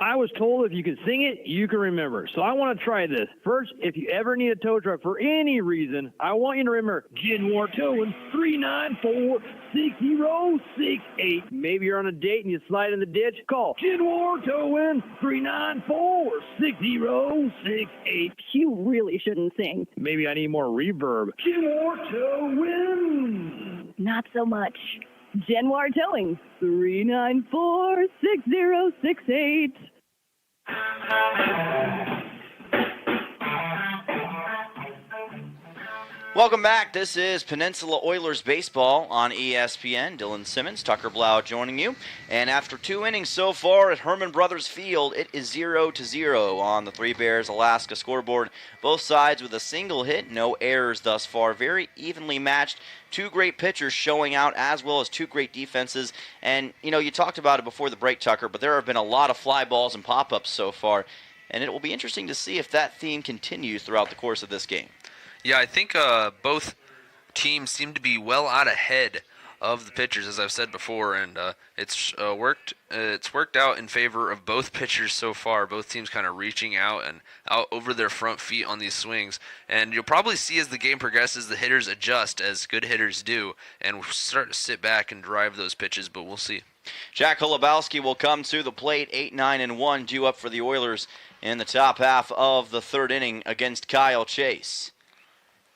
S1: I was told if you can sing it, you can remember. So I want to try this. First, if you ever need a tow truck for any reason, I want you to remember Genwar Towing 394-6068. Maybe you're on a date and you slide in the ditch. Call Genwar Towing 394-6068.
S18: You really shouldn't sing.
S1: Maybe I need more reverb. Genwar Towing.
S18: Not so much. Genwar Towing, 394-6068.
S2: Welcome back. This is Peninsula Oilers baseball on ESPN. Dylan Simmons, Tucker Blau joining you. And after 2 innings so far at Herman Brothers Field, it is 0-0 on the Three Bears Alaska scoreboard. Both sides with a single hit, no errors thus far. Very evenly matched. Two great pitchers showing out, as well as two great defenses. And, you talked about it before the break, Tucker, but there have been a lot of fly balls and pop-ups so far. And it will be interesting to see if that theme continues throughout the course of this game.
S3: Yeah, I think both teams seem to be well out ahead of the pitchers, as I've said before, and it's worked out in favor of both pitchers so far. Both teams kind of reaching out and out over their front feet on these swings. And you'll probably see as the game progresses, the hitters adjust, as good hitters do, and start to sit back and drive those pitches, but we'll see.
S2: Jack Holubowski will come to the plate, 8-9-1, due up for the Oilers in the top half of the third inning against Kyle Chase.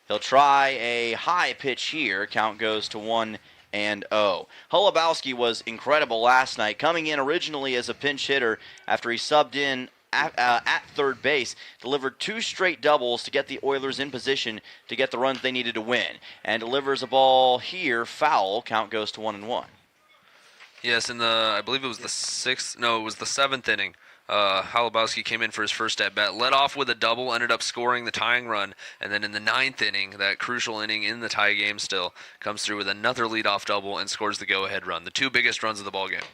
S2: He'll try a high pitch here. Count goes to 1-0. Holubowski was incredible last night, coming in originally as a pinch hitter after he subbed in at third base, delivered 2 straight doubles to get the Oilers in position to get the runs they needed to win, and delivers a ball here, foul. Count goes to 1-1.
S3: Yes, I believe it was the 7th inning. Holubowski came in for his first at-bat, led off with a double, ended up scoring the tying run, and then in the 9th inning, that crucial inning in the tie game still, comes through with another leadoff double and scores the go-ahead run, the 2 biggest runs of the ballgame.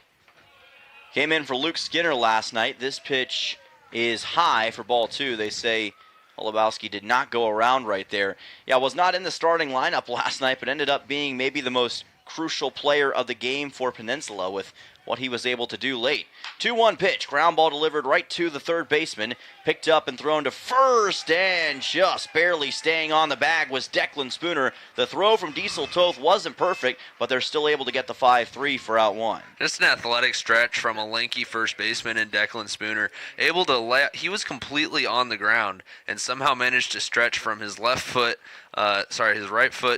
S2: Came in for Luke Skinner last night. This pitch is high for ball 2. They say Holubowski did not go around right there. Yeah, was not in the starting lineup last night, but ended up being maybe the most crucial player of the game for Peninsula with what he was able to do late. 2-1 pitch, ground ball delivered right to the third baseman, picked up and thrown to first, and just barely staying on the bag was Declan Spooner. The throw from Diesel Toth wasn't perfect, but they're still able to get the 5-3 for out 1.
S3: Just an athletic stretch from a lanky first baseman in Declan Spooner, able to he was completely on the ground and somehow managed to stretch from his right foot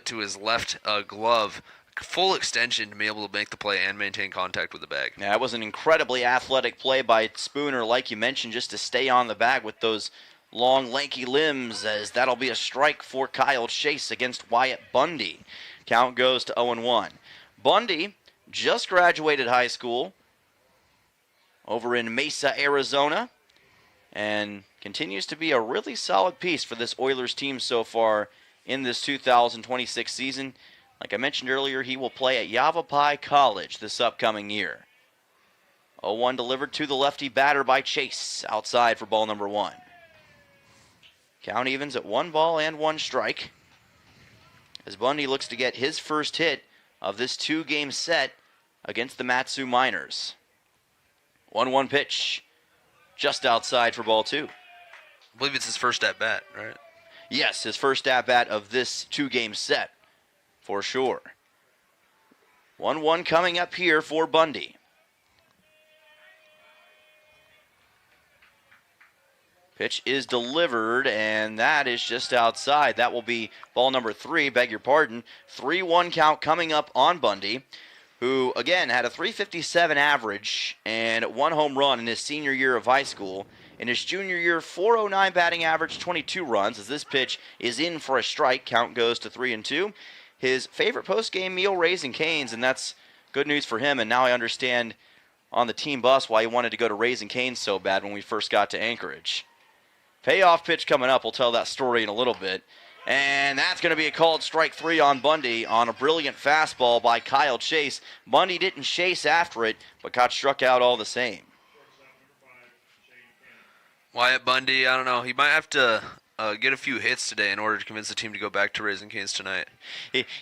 S3: to his left glove. Full extension to be able to make the play and maintain contact with the bag.
S2: Yeah, it was an incredibly athletic play by Spooner, like you mentioned, just to stay on the bag with those long, lanky limbs, as that'll be a strike for Kyle Chase against Wyatt Bundy. Count goes to 0-1. Bundy just graduated high school over in Mesa, Arizona, and continues to be a really solid piece for this Oilers team so far in this 2026 season. Like I mentioned earlier, he will play at Yavapai College this upcoming year. 0-1 delivered to the lefty batter by Chase, outside for ball number 1. Count evens at 1 ball and 1 strike, as Bundy looks to get his first hit of this 2-game set against the Matsu Miners. 1-1 pitch, just outside for ball 2.
S3: I believe it's his first at-bat, right?
S2: Yes, his first at-bat of this 2-game set. For sure. 1-1 coming up here for Bundy. Pitch is delivered, and that is just outside. That will be ball number 3, beg your pardon. 3-1 count coming up on Bundy, who, again, had a .357 average and 1 home run in his senior year of high school. In his junior year, .409 batting average, 22 runs, as this pitch is in for a strike. Count goes to 3-2. His favorite post-game meal, Raising Cane's, and that's good news for him. And now I understand on the team bus why he wanted to go to Raising Cane's so bad when we first got to Anchorage. Payoff pitch coming up. We'll tell that story in a little bit. And that's going to be a called strike 3 on Bundy on a brilliant fastball by Kyle Chase. Bundy didn't chase after it, but got struck out all the same.
S3: Wyatt Bundy, I don't know. He might have to get a few hits today in order to convince the team to go back to Raising Cane's tonight.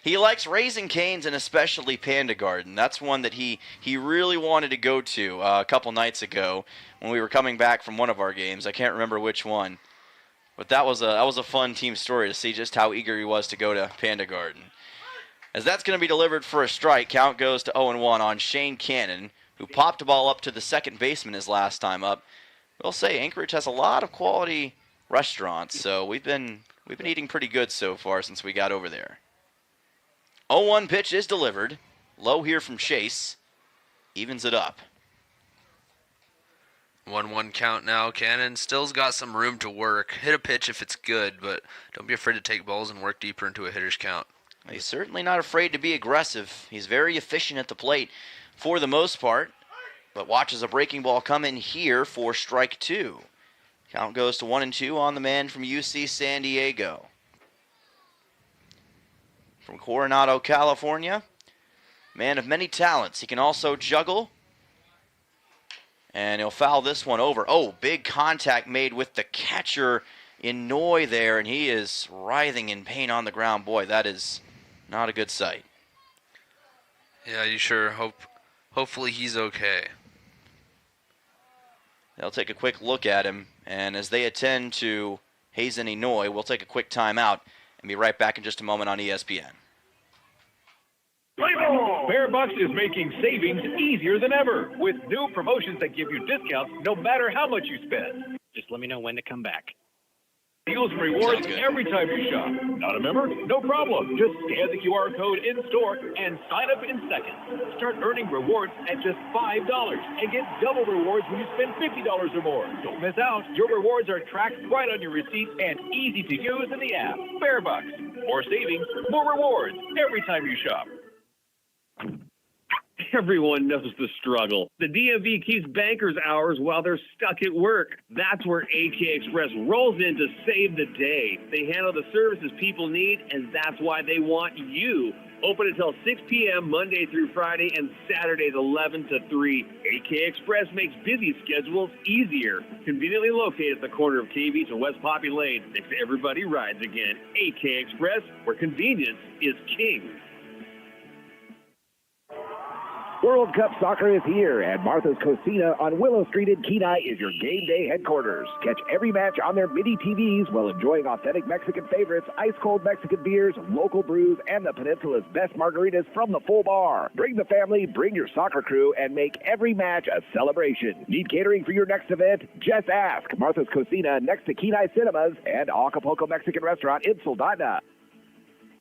S2: He likes Raising Cane's and especially Panda Garden. That's one that he really wanted to go to a couple nights ago when we were coming back from one of our games. I can't remember which one. But that was a fun team story to see just how eager he was to go to Panda Garden. As that's going to be delivered for a strike, count goes to 0-1 on Shane Cannon, who popped the ball up to the second baseman his last time up. We'll say Anchorage has a lot of quality restaurants, so we've been eating pretty good so far since we got over there. 0-1 pitch is delivered. Low here from Chase. Evens it up.
S3: 1-1 count now. Cannon still's got some room to work. Hit a pitch if it's good, but don't be afraid to take balls and work deeper into a hitter's count.
S2: He's certainly not afraid to be aggressive. He's very efficient at the plate for the most part, but watches a breaking ball come in here for strike 2. Count goes to 1-2 on the man from UC San Diego. From Coronado, California, man of many talents. He can also juggle. And he'll foul this one over. Oh, big contact made with the catcher in Noy there, and he is writhing in pain on the ground. Boy, that is not a good sight.
S3: Yeah, you sure hopefully he's okay.
S2: They'll take a quick look at him, and as they attend to Hazen Inoue, we'll take a quick timeout and be right back in just a moment on ESPN.
S19: Bear Bucks is making savings easier than ever with new promotions that give you discounts no matter how much you spend.
S5: Just let me know when to come back.
S19: Deals and rewards every time you shop. Not a member? No problem. Just scan the QR code in store and sign up in seconds. Start earning rewards at just $5 and get double rewards when you spend $50 or more. Don't miss out. Your rewards are tracked right on your receipt and easy to use in the app. Bear Bucks. More savings, more rewards every time you shop.
S1: Everyone knows the struggle. The DMV keeps bankers hours while they're stuck at work. That's where AK Express rolls in to save the day. They handle the services people need, and that's why they want you. Open until 6 p.m. Monday through Friday and Saturdays 11 to 3. AK Express makes busy schedules easier. Conveniently located at the corner of K Beach and West Poppy Lane. Next to Everybody Rides Again. AK Express, where convenience is king.
S20: World Cup Soccer is here, and Martha's Cocina on Willow Street in Kenai is your game day headquarters. Catch every match on their mini TVs while enjoying authentic Mexican favorites, ice-cold Mexican beers, local brews, and the Peninsula's best margaritas from the full bar. Bring the family, bring your soccer crew, and make every match a celebration. Need catering for your next event? Just ask. Martha's Cocina next to Kenai Cinemas and Acapulco Mexican Restaurant in Soldotna.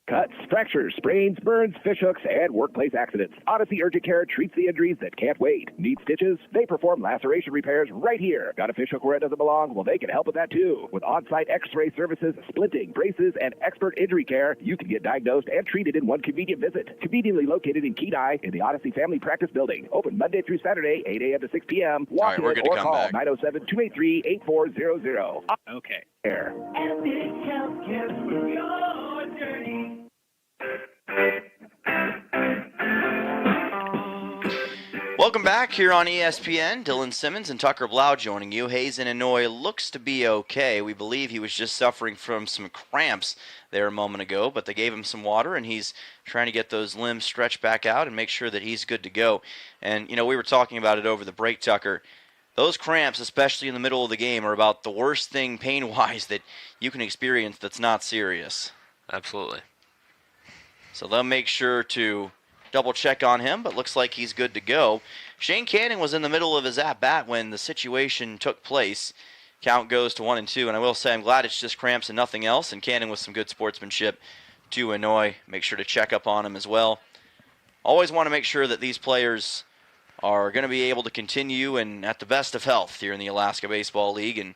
S20: Cuts, fractures, sprains, burns, fishhooks, and workplace accidents. Odyssey Urgent Care treats the injuries that can't wait. Need stitches? They perform laceration repairs right here. Got a fishhook where it doesn't belong? Well, they can help with that too. With on-site x-ray services, splinting, braces, and expert injury care, you can get diagnosed and treated in one convenient visit. Conveniently located in Kenai in the Odyssey Family Practice Building. Open Monday through Saturday, 8 a.m. to 6 p.m. Walk in or call 907-283-8400.
S5: Okay.
S20: Air.
S12: Epic Healthcare for your journey.
S2: Welcome back here on ESPN. Dylan Simmons and Tucker Blau joining you. Hazen Inoue looks to be okay. We believe he was just suffering from some cramps there a moment ago, but they gave him some water, and he's trying to get those limbs stretched back out and make sure that he's good to go. And, you know, we were talking about it over the break, Tucker. Those cramps, especially in the middle of the game, are about the worst thing pain-wise that you can experience that's not serious.
S3: Absolutely.
S2: So they'll make sure to double check on him, but looks like he's good to go. Shane Cannon was in the middle of his at-bat when the situation took place. Count goes to 1-2, and I will say I'm glad it's just cramps and nothing else, and Cannon with some good sportsmanship to Inoue. Make sure to check up on him as well. Always want to make sure that these players are going to be able to continue and at the best of health here in the Alaska Baseball League, and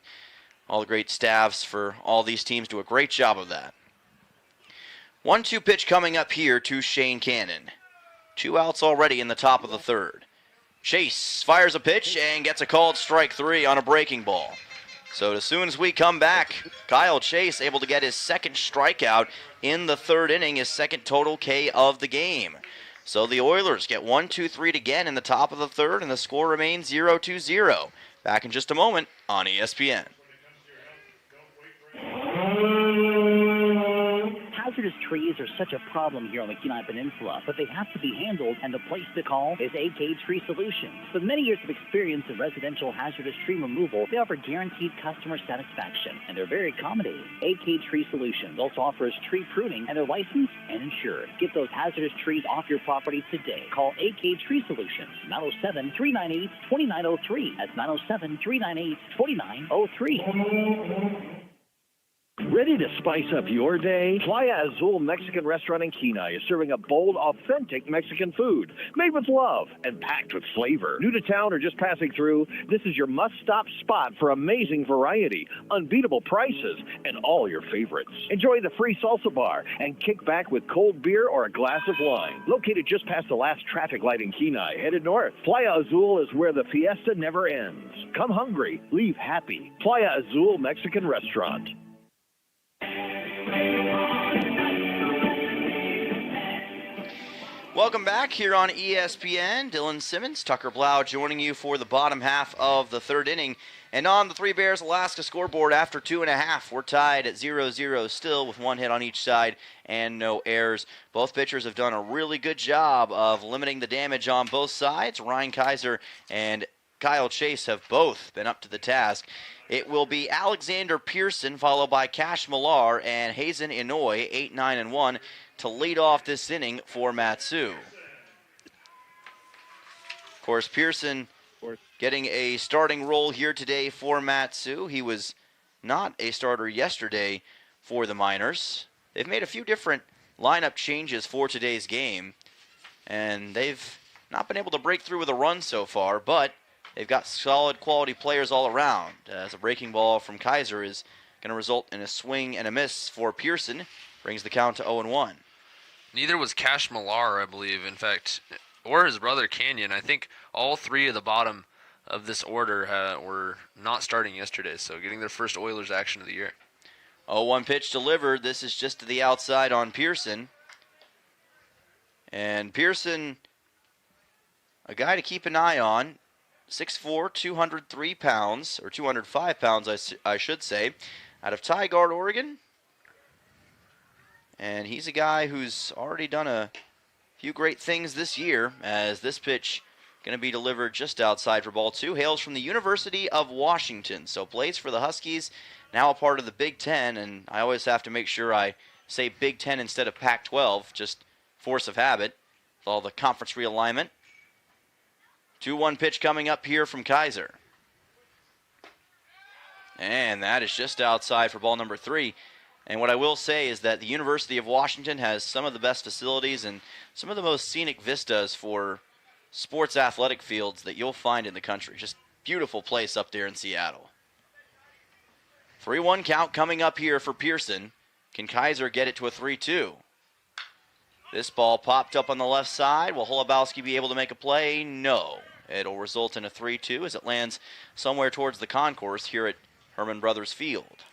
S2: all the great staffs for all these teams do a great job of that. 1-2 pitch coming up here to Shane Cannon. 2 outs already in the top of the third. Chase fires a pitch and gets a called strike 3 on a breaking ball. So as soon as we come back, Kyle Chase able to get his second strikeout in the third inning, his second total K of the game. So the Oilers get 1-2-3 again in the top of the third, and the score remains 0-0. Back in just a moment on ESPN.
S4: Hazardous trees are such a problem here on the Kenai Peninsula, but they have to be handled, and the place to call is AK Tree Solutions. With many years of experience in residential hazardous tree removal, they offer guaranteed customer satisfaction, and they're very accommodating. AK Tree Solutions also offers tree pruning, and they're licensed and insured. Get those hazardous trees off your property today. Call AK Tree Solutions, 907-398-2903. That's 907-398-2903.
S1: Ready to spice up your day? Playa Azul Mexican Restaurant in Kenai is serving a bold, authentic Mexican food made with love and packed with flavor. New to town or just passing through, this is your must-stop spot for amazing variety, unbeatable prices, and all your favorites. Enjoy the free salsa bar and kick back with cold beer or a glass of wine. Located just past the last traffic light in Kenai, headed north, Playa Azul is where the fiesta never ends. Come hungry, leave happy. Playa Azul Mexican Restaurant.
S2: Welcome back here on ESPN. Dylan Simmons, Tucker Blau joining you for the bottom half of the third inning. And on the Three Bears Alaska scoreboard after 2.5, we're tied at 0-0 still with one hit on each side and no errors. Both pitchers have done a really good job of limiting the damage on both sides. Ryan Kaiser and Kyle Chase have both been up to the task. It will be Alexander Pearson, followed by Cash Millar and Hazen Inouye, 8-9-1, to lead off this inning for Matsu. Of course, Pearson getting a starting role here today for Matsu. He was not a starter yesterday for the Miners. They've made a few different lineup changes for today's game, and they've not been able to break through with a run so far, but they've got solid quality players all around, as a breaking ball from Kaiser is going to result in a swing and a miss for Pearson. Brings the count to 0-1.
S3: Neither was Cash Millar, I believe, in fact, or his brother Canyon. I think all three of the bottom of this order were not starting yesterday, so getting their first Oilers action of the year.
S2: 0-1 pitch delivered. This is just to the outside on Pearson. And Pearson, a guy to keep an eye on. 6'4", 203 pounds, or 205 pounds, I should say, out of Tigard, Oregon. And he's a guy who's already done a few great things this year, as this pitch going to be delivered just outside for ball two. Hails from the University of Washington, so plays for the Huskies, now a part of the Big Ten, and I always have to make sure I say Big Ten instead of Pac-12, just force of habit, with all the conference realignment. 2-1 pitch coming up here from Kaiser. And that is just outside for ball number 3. And what I will say is that the University of Washington has some of the best facilities and some of the most scenic vistas for sports athletic fields that you'll find in the country. Just beautiful place up there in Seattle. 3-1 count coming up here for Pearson. Can Kaiser get it to a 3-2? This ball popped up on the left side. Will Holubowski be able to make a play? No. It'll result in a 3-2 as it lands somewhere towards the concourse here at Herman Brothers Field.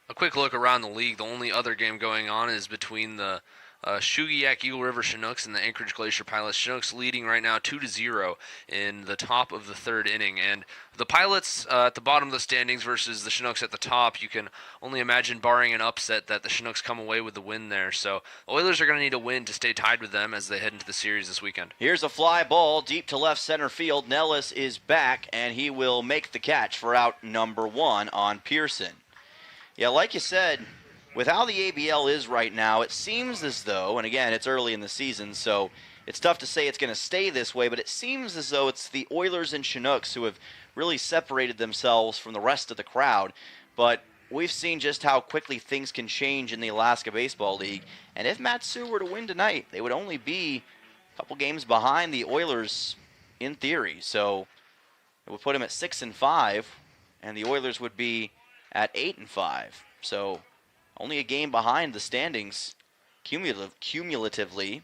S3: A quick look around the league. The only other game going on is between the Shugiak Eagle River Chinooks and the Anchorage Glacier Pilots. Chinooks leading right now 2-0 in the top of the third inning. And the Pilots at the bottom of the standings versus the Chinooks at the top, you can only imagine, barring an upset, that the Chinooks come away with the win there. So the Oilers are going to need a win to stay tied with them as they head into the series this weekend.
S2: Here's a fly ball deep to left center field. Nellis is back, and he will make the catch for out number 1 on Pearson. Yeah, like you said, with how the ABL is right now, it seems as though, and again, it's early in the season, so it's tough to say it's going to stay this way, but it seems as though it's the Oilers and Chinooks who have really separated themselves from the rest of the crowd. But we've seen just how quickly things can change in the Alaska Baseball League, and if Matsu were to win tonight, they would only be a couple games behind the Oilers in theory. So it would put them at 6-5, and the Oilers would be at 8-5. So only a game behind the standings cumulatively.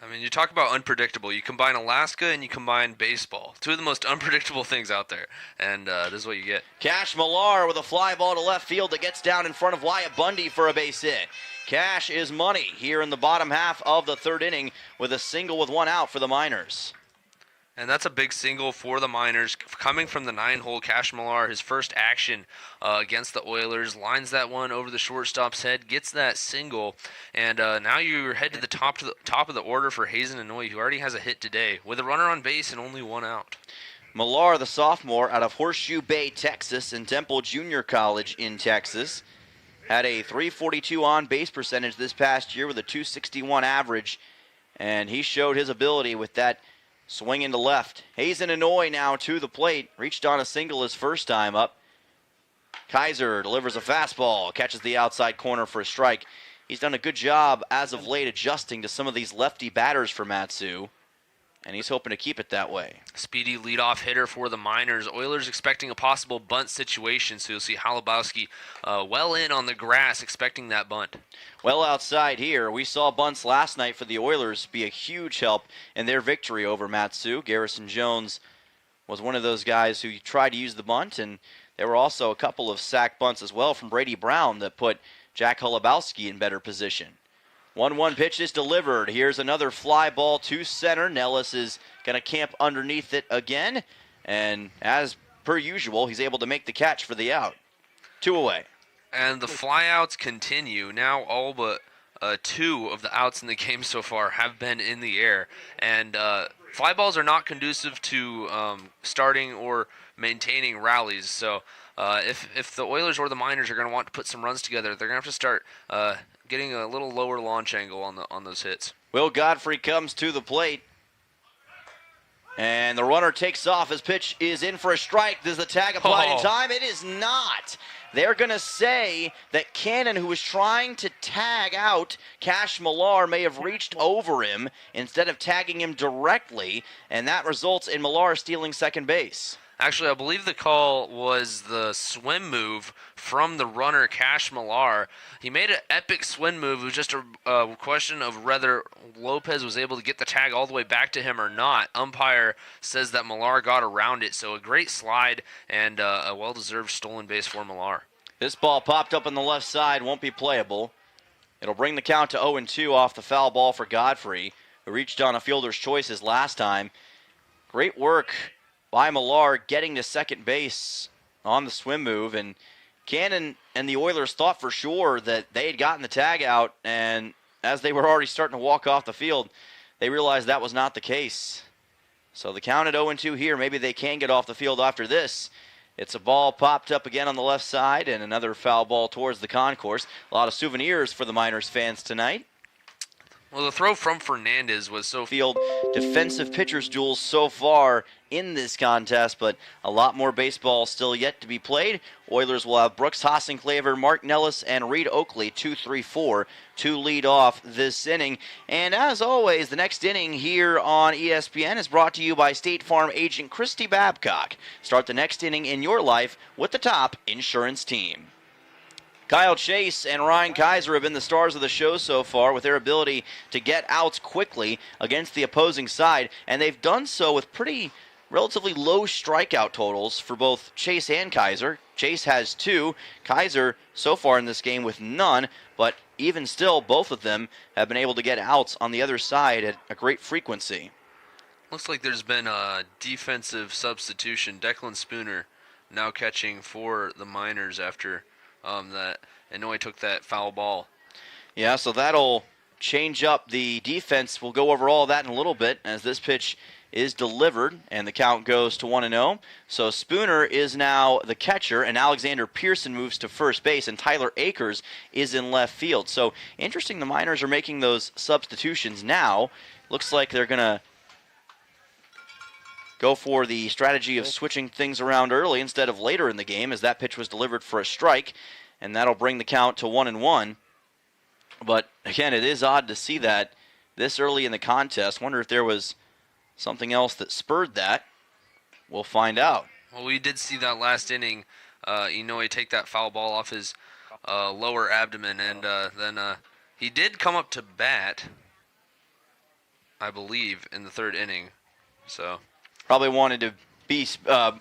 S3: I mean, you talk about unpredictable. You combine Alaska and you combine baseball. Two of the most unpredictable things out there. And this is what you get.
S2: Cash Millar with a fly ball to left field that gets down in front of Wyatt Bundy for a base hit. Cash is money here in the bottom half of the third inning with a single with one out for the Miners.
S3: And that's a big single for the Miners. Coming from the 9-hole, Cash Millar, his first action against the Oilers, lines that one over the shortstop's head, gets that single, and now you're head to the top of the order for Hazen Inouye, who already has a hit today, with a runner on base and only one out.
S2: Millar, the sophomore out of Horseshoe Bay, Texas, and Temple Junior College in Texas, had a .342 on-base percentage this past year with a .261 average, and he showed his ability with that swing into left. Hazen Inouye now to the plate. Reached on a single his first time up. Kaiser delivers a fastball, catches the outside corner for a strike. He's done a good job as of late adjusting to some of these lefty batters for Matsu, and he's hoping to keep it that way.
S3: Speedy leadoff hitter for the Miners. Oilers expecting a possible bunt situation, so you'll see Halabowski well in on the grass, expecting that bunt.
S2: Well outside here, we saw bunts last night for the Oilers be a huge help in their victory over Matsu. Garrison Jones was one of those guys who tried to use the bunt, and there were also a couple of sack bunts as well from Brady Brown that put Jack Halabowski in better position. 1-1 pitch is delivered. Here's another fly ball to center. Nellis is going to camp underneath it again. And as per usual, he's able to make the catch for the out. 2 away.
S3: And the flyouts continue. Now all but 2 of the outs in the game so far have been in the air. And fly balls are not conducive to starting or maintaining rallies. So if the Oilers or the Miners are going to want to put some runs together, they're going to have to start getting a little lower launch angle on those hits.
S2: Will Godfrey comes to the plate. And the runner takes off. His pitch is in for a strike. Does the tag apply in time? It is not. They're going to say that Cannon, who was trying to tag out Cash Millar, may have reached over him instead of tagging him directly, and that results in Millar stealing second base.
S3: Actually, I believe the call was the swim move from the runner, Cash Millar. He made an epic swim move. It was just a question of whether Lopez was able to get the tag all the way back to him or not. Umpire says that Millar got around it, so a great slide and a well-deserved stolen base for Millar.
S2: This ball popped up on the left side, won't be playable. It'll bring the count to 0-2 off the foul ball for Godfrey, who reached on a fielder's choice his last time. Great work by Millar getting to second base on the swim move, and Cannon and the Oilers thought for sure that they had gotten the tag out, and as they were already starting to walk off the field, they realized that was not the case. So the count at 0-2 here. Maybe they can get off the field after this. It's a ball popped up again on the left side, and another foul ball towards the concourse. A lot of souvenirs for the Miners fans tonight.
S3: Well, the throw from Fernandez was so
S2: field defensive pitchers duels so far in this contest, but a lot more baseball still yet to be played. Oilers will have Brooks Hassenclaver, Mark Nellis, and Reed Oakley, 2-3-4, to lead off this inning. And as always, the next inning here on ESPN is brought to you by State Farm agent Christy Babcock. Start the next inning in your life with the top insurance team. Kyle Chase and Ryan Kaiser have been the stars of the show so far with their ability to get outs quickly against the opposing side, and they've done so with relatively low strikeout totals for both Chase and Kaiser. Chase has 2, Kaiser so far in this game with none, but even still, both of them have been able to get outs on the other side at a great frequency.
S3: Looks like there's been a defensive substitution. Declan Spooner now catching for the Miners after that Inouye took that foul ball.
S2: Yeah, so that'll change up the defense. We'll go over all that in a little bit as this pitch is delivered and the count goes to 1-0. So Spooner is now the catcher, and Alexander Pearson moves to first base, and Tyler Akers is in left field. So interesting, the Miners are making those substitutions now. Looks like they're going to go for the strategy of switching things around early instead of later in the game, as that pitch was delivered for a strike, and that'll bring the count to 1-1. But again, it is odd to see that this early in the contest. Wonder if there was something else that spurred that. We'll find out.
S3: Well, we did see that last inning, Inouye take that foul ball off his lower abdomen, and then he did come up to bat. I believe, in the third inning. So
S2: probably wanted to be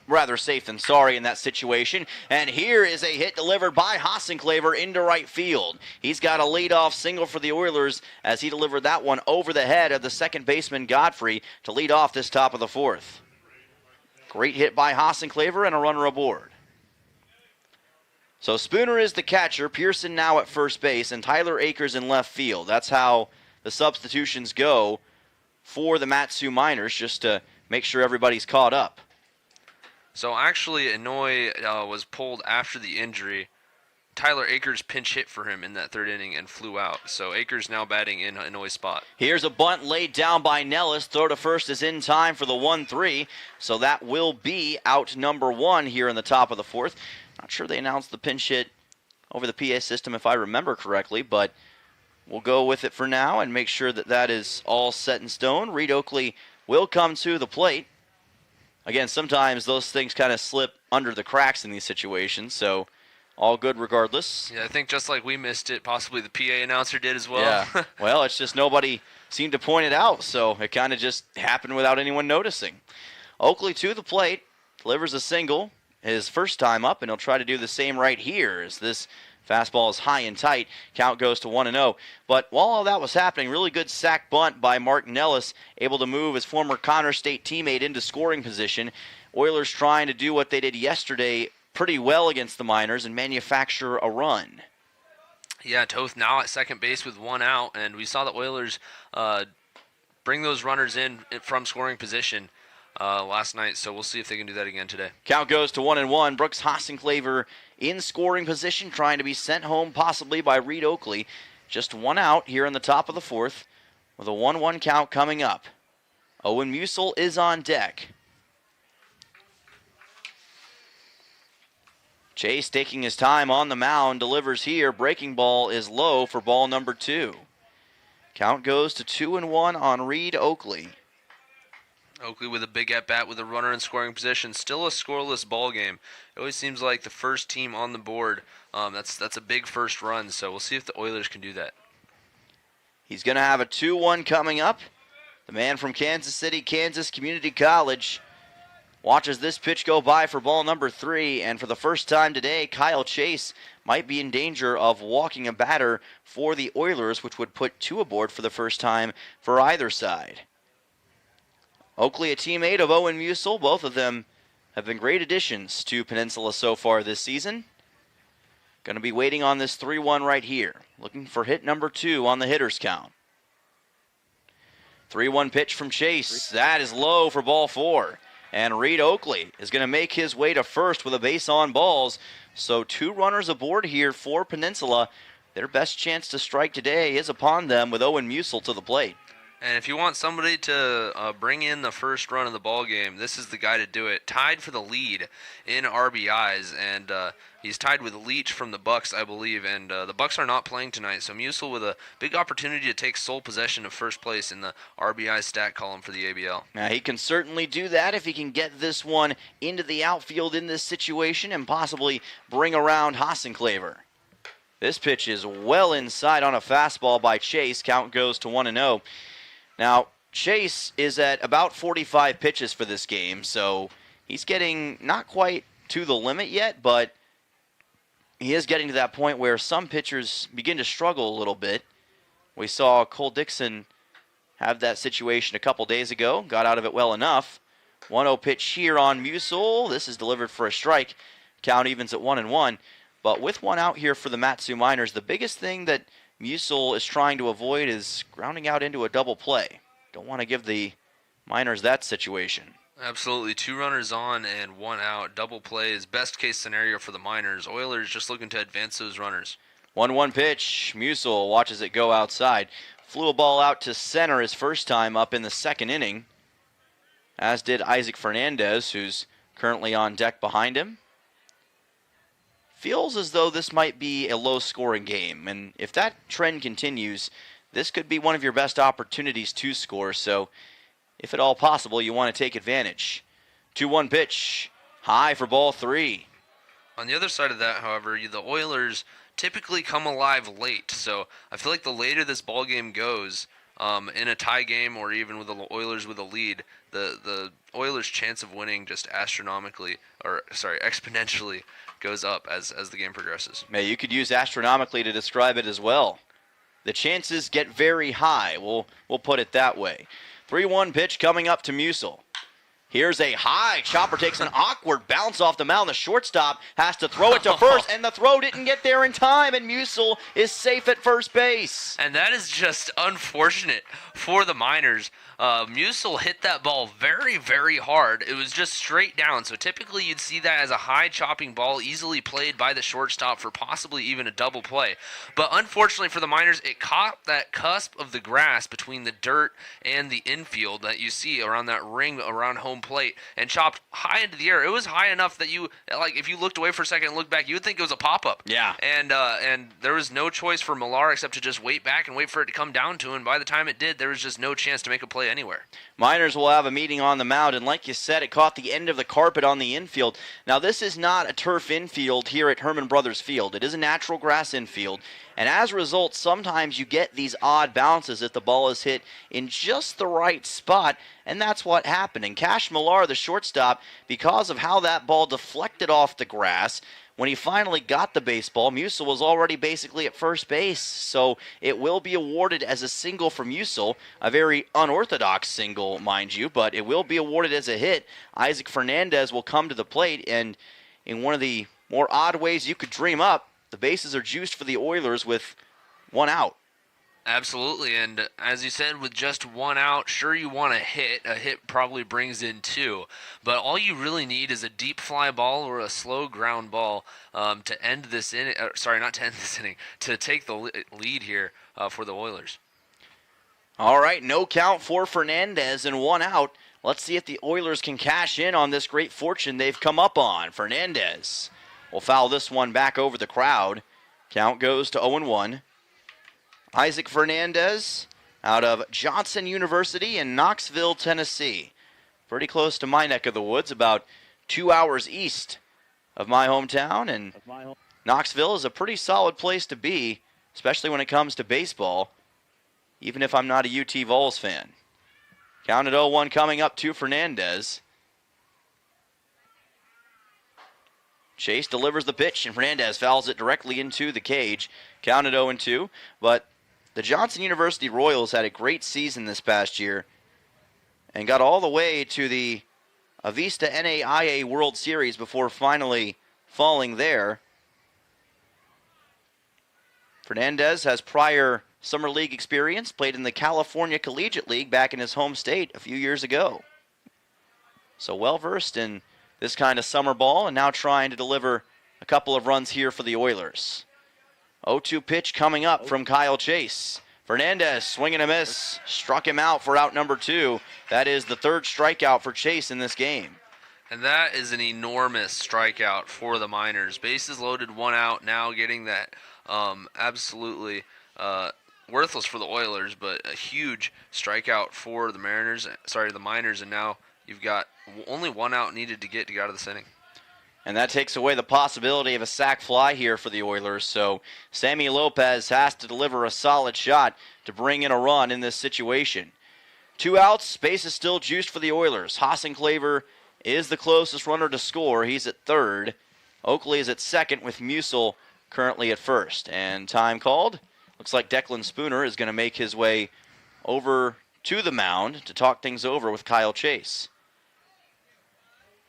S2: rather safe than sorry in that situation. And here is a hit delivered by Hassenclaver into right field. He's got a leadoff single for the Oilers as he delivered that one over the head of the second baseman Godfrey to lead off this top of the fourth. Great hit by Hassenclaver and a runner aboard. So Spooner is the catcher, Pearson now at first base, and Tyler Akers in left field. That's how the substitutions go for the Matsu Miners, just to make sure everybody's caught up.
S3: So actually, Inouye was pulled after the injury. Tyler Akers pinch hit for him in that third inning and flew out. So Akers now batting in Inouye's spot.
S2: Here's a bunt laid down by Nellis. Throw to first is in time for the 1-3. So that will be out number 1 here in the top of the fourth. Not sure they announced the pinch hit over the PA system if I remember correctly, but we'll go with it for now and make sure that that is all set in stone. Reed Oakley will come to the plate. Again, sometimes those things kind of slip under the cracks in these situations, so all good regardless.
S3: Yeah, I think just like we missed it, possibly the PA announcer did as well.
S2: Yeah, well, it's just nobody seemed to point it out, so it kind of just happened without anyone noticing. Oakley to the plate, delivers a single, his first time up, and he'll try to do the same right here as this fastball is high and tight. Count goes to 1-0. But while all that was happening, really good sack bunt by Mark Nellis, able to move his former Connor State teammate into scoring position. Oilers trying to do what they did yesterday pretty well against the Miners and manufacture a run.
S3: Yeah, Toth now at second base with 1 out, and we saw the Oilers bring those runners in from scoring position last night, so we'll see if they can do that again today.
S2: Count goes to 1-1. Brooks Hassenclaver in scoring position, trying to be sent home possibly by Reed Oakley. Just 1 out here in the top of the fourth with a 1-1 count coming up. Owen Musil is on deck. Chase taking his time on the mound, delivers here. Breaking ball is low for ball number 2. Count goes to 2-1 on Reed Oakley.
S3: Oakley with a big at-bat with a runner in scoring position. Still a scoreless ball game. It always seems like the first team on the board, that's a big first run, so we'll see if the Oilers can do that.
S2: He's going to have a 2-1 coming up. The man from Kansas City, Kansas Community College, watches this pitch go by for ball number 3, and for the first time today, Kyle Chase might be in danger of walking a batter for the Oilers, which would put 2 aboard for the first time for either side. Oakley, a teammate of Owen Musil. Both of them have been great additions to Peninsula so far this season. Going to be waiting on this 3-1 right here. Looking for hit number 2 on the hitter's count. 3-1 pitch from Chase. That is low for ball 4. And Reed Oakley is going to make his way to first with a base on balls. So 2 runners aboard here for Peninsula. Their best chance to strike today is upon them with Owen Musil to the plate.
S3: And if you want somebody to bring in the first run of the ball game, this is the guy to do it. Tied for the lead in RBIs, and he's tied with Leach from the Bucks, I believe. And the Bucks are not playing tonight, so Musil with a big opportunity to take sole possession of first place in the RBI stat column for the ABL.
S2: Now he can certainly do that if he can get this one into the outfield in this situation and possibly bring around Hassenclaver. This pitch is well inside on a fastball by Chase. Count goes to 1-0. Now, Chase is at about 45 pitches for this game, so he's getting not quite to the limit yet, but he is getting to that point where some pitchers begin to struggle a little bit. We saw Cole Dixon have that situation a couple days ago, got out of it well enough. 1-0 pitch here on Musil. This is delivered for a strike. Count evens at 1-1. But with 1 out here for the Matsu Miners, the biggest thing that Musil is trying to avoid is grounding out into a double play. Don't want to give the Miners that situation.
S3: Absolutely. 2 runners on and 1 out. Double play is best case scenario for the Miners. Oilers just looking to advance those runners.
S2: 1-1 pitch. Musil watches it go outside. Flew a ball out to center his first time up in the second inning, as did Isaac Fernandez, who's currently on deck behind him. Feels as though this might be a low-scoring game, and if that trend continues, this could be one of your best opportunities to score, so if at all possible, you want to take advantage. 2-1 pitch, high for ball 3.
S3: On the other side of that, however, the Oilers typically come alive late, so I feel like the later this ball game goes, in a tie game or even with the Oilers with a lead, the Oilers' chance of winning just exponentially goes up as the game progresses.
S2: May you could use astronomically to describe it as well. The chances get very high. We'll put it that way. 3-1 pitch coming up to Musil. Here's a high. Chopper takes an awkward bounce off the mound. The shortstop has to throw it to first, and the throw didn't get there in time, and Musil is safe at first base.
S3: And that is just unfortunate for the Miners. Musil hit that ball very, very hard. It was just straight down. So typically you'd see that as a high chopping ball easily played by the shortstop for possibly even a double play. But unfortunately for the Miners, it caught that cusp of the grass between the dirt and the infield that you see around that ring around home plate and chopped high into the air. It was high enough that if you looked away for a second and looked back, you would think it was a pop-up.
S2: Yeah.
S3: And there was no choice for Millar except to just wait back and wait for it to come down to him. And by the time it did, there was just no chance to make a play anywhere.
S2: Miners will have a meeting on the mound, and like you said, it caught the end of the carpet on the infield. Now, this is not a turf infield here at Herman Brothers Field. It is a natural grass infield, and as a result, sometimes you get these odd bounces if the ball is hit in just the right spot, and that's what happened. And Cash Millar, the shortstop, because of how that ball deflected off the grass, when he finally got the baseball, Musil was already basically at first base, so it will be awarded as a single for Musil, a very unorthodox single, mind you, but it will be awarded as a hit. Isaac Fernandez will come to the plate, and in one of the more odd ways you could dream up, the bases are juiced for the Oilers with one out.
S3: Absolutely, and as you said, with just one out, sure you want a hit. A hit probably brings in two, but all you really need is a deep fly ball or a slow ground ball to end this inning. Sorry, not to end this inning, to take the lead here for the Oilers.
S2: All right, no count for Fernandez and one out. Let's see if the Oilers can cash in on this great fortune they've come up on. Fernandez will foul this one back over the crowd. Count goes to 0-1. Isaac Fernandez out of Johnson University in Knoxville, Tennessee. Pretty close to my neck of the woods, about 2 hours east of my hometown. And Knoxville is a pretty solid place to be, especially when it comes to baseball, even if I'm not a UT Vols fan. Count at 0-1 coming up to Fernandez. Chase delivers the pitch, and Fernandez fouls it directly into the cage. Count at 0-2, but the Johnson University Royals had a great season this past year and got all the way to the Avista NAIA World Series before finally falling there. Fernandez has prior Summer League experience, played in the California Collegiate League back in his home state a few years ago. So well-versed in this kind of summer ball and now trying to deliver a couple of runs here for the Oilers. 0-2 pitch coming up from Kyle Chase. Fernandez, swing and a miss, struck him out for out number 2. That is the third strikeout for Chase in this game.
S3: And that is an enormous strikeout for the Miners. Bases loaded, one out, now getting that absolutely worthless for the Oilers, but a huge strikeout for the Miners, and now you've got only one out needed to get out of this inning.
S2: And that takes away the possibility of a sac fly here for the Oilers. So Sammy Lopez has to deliver a solid shot to bring in a run in this situation. 2 outs, space is still juiced for the Oilers. Hassenclaver is the closest runner to score. He's at third. Oakley is at second with Musil currently at first. And time called. Looks like Declan Spooner is going to make his way over to the mound to talk things over with Kyle Chase.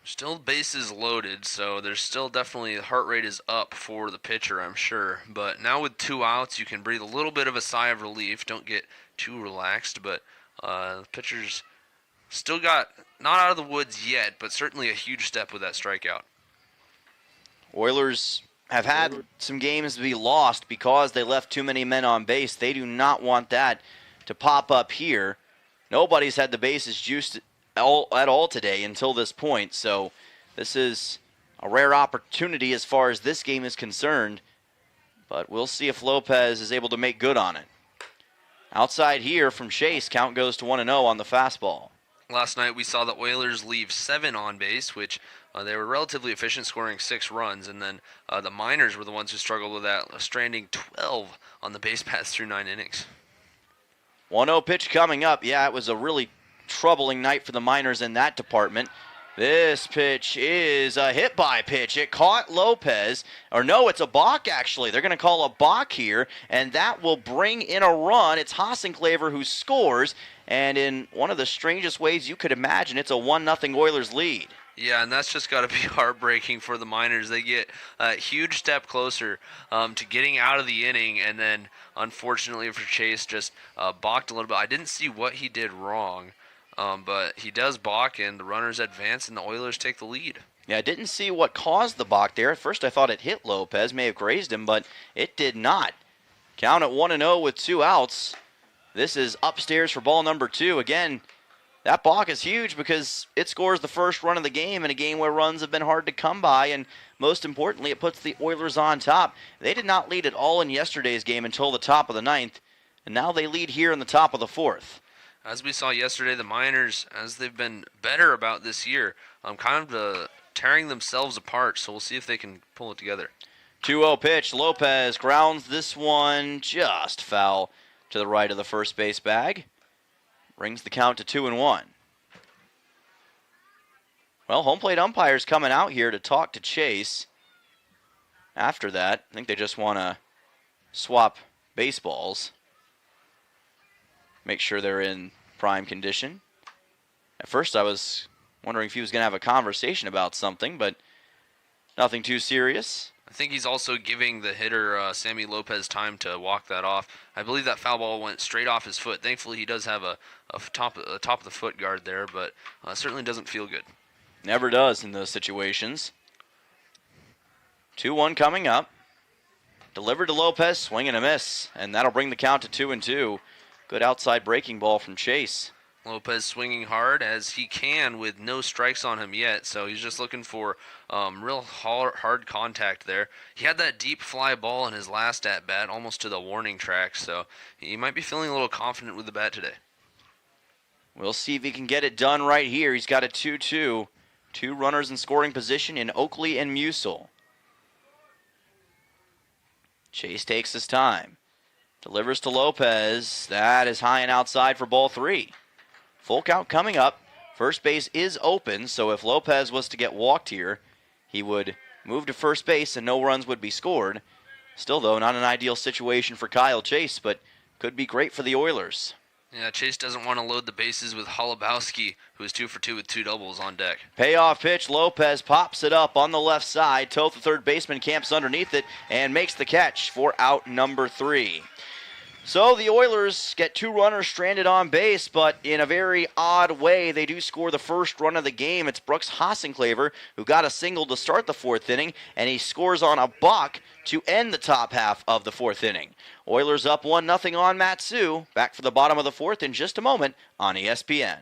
S3: Still bases loaded, so there's still definitely, the heart rate is up for the pitcher, I'm sure. But now with 2 outs, you can breathe a little bit of a sigh of relief. Don't get too relaxed, but the pitcher's still got, not out of the woods yet, but certainly a huge step with that strikeout.
S2: Oilers have had some games to be lost because they left too many men on base. They do not want that to pop up here. Nobody's had the bases juiced at all today until this point, so this is a rare opportunity as far as this game is concerned, but we'll see if Lopez is able to make good on it. Outside here from Chase, count goes to 1-0 on the fastball.
S3: Last night we saw the Oilers leave 7 on base, which they were relatively efficient, scoring 6 runs, and then the Miners were the ones who struggled with that, stranding 12 on the base paths through 9 innings.
S2: 1-0 pitch coming up. Yeah, it was a really troubling night for the Miners in that department. This pitch is a hit-by pitch. It caught Lopez. Or no, it's a balk, actually. They're going to call a balk here, and that will bring in a run. It's Hassenclaver who scores, and in one of the strangest ways you could imagine, it's a 1-0 Oilers lead.
S3: Yeah, and that's just got to be heartbreaking for the Miners. They get a huge step closer to getting out of the inning, and then unfortunately for Chase, just balked a little bit. I didn't see what he did wrong, but he does balk, and the runners advance, and the Oilers take the lead.
S2: Yeah, I didn't see what caused the balk there. At first I thought it hit Lopez, may have grazed him, but it did not. Count at 1-0 with 2 outs. This is upstairs for ball number 2. Again, that balk is huge because it scores the first run of the game in a game where runs have been hard to come by, and most importantly, it puts the Oilers on top. They did not lead at all in yesterday's game until the top of the 9th, and now they lead here in the top of the 4th.
S3: As we saw yesterday, the Miners, as they've been better about this year, kind of tearing themselves apart, so we'll see if they can pull it together.
S2: 2-0 pitch. Lopez grounds this one just foul to the right of the first base bag. Brings the count to 2-1. Well, home plate umpire's coming out here to talk to Chase. After that, I think they just want to swap baseballs. Make sure they're in prime condition. At first I was wondering if he was going to have a conversation about something, but nothing too serious.
S3: I think he's also giving the hitter, Sammy Lopez, time to walk that off. I believe that foul ball went straight off his foot. Thankfully, he does have a top of the foot guard there, but certainly doesn't feel good.
S2: Never does in those situations. 2-1 coming up. Delivered to Lopez, swing and a miss, and that'll bring the count to 2-2. Good outside breaking ball from Chase.
S3: Lopez swinging hard as he can with no strikes on him yet, so he's just looking for real hard contact there. He had that deep fly ball in his last at-bat, almost to the warning track, so he might be feeling a little confident with the bat today.
S2: We'll see if he can get it done right here. He's got a 2-2. 2 runners in scoring position in Oakley and Musil. Chase takes his time. Delivers to Lopez. That is high and outside for ball 3. Full count coming up. First base is open, so if Lopez was to get walked here, he would move to first base and no runs would be scored. Still, though, not an ideal situation for Kyle Chase, but could be great for the Oilers.
S3: Yeah, Chase doesn't want to load the bases with Holubowski, who is 2 for 2 with 2 doubles on deck.
S2: Payoff pitch. Lopez pops it up on the left side. Toth, the third baseman, camps underneath it and makes the catch for out number 3. So the Oilers get 2 runners stranded on base, but in a very odd way, they do score the first run of the game. It's Brooks Hassenclaver, who got a single to start the 4th inning, and he scores on a buck to end the top half of the 4th inning. Oilers up 1-0 on Matsu. Back for the bottom of the 4th in just a moment on ESPN.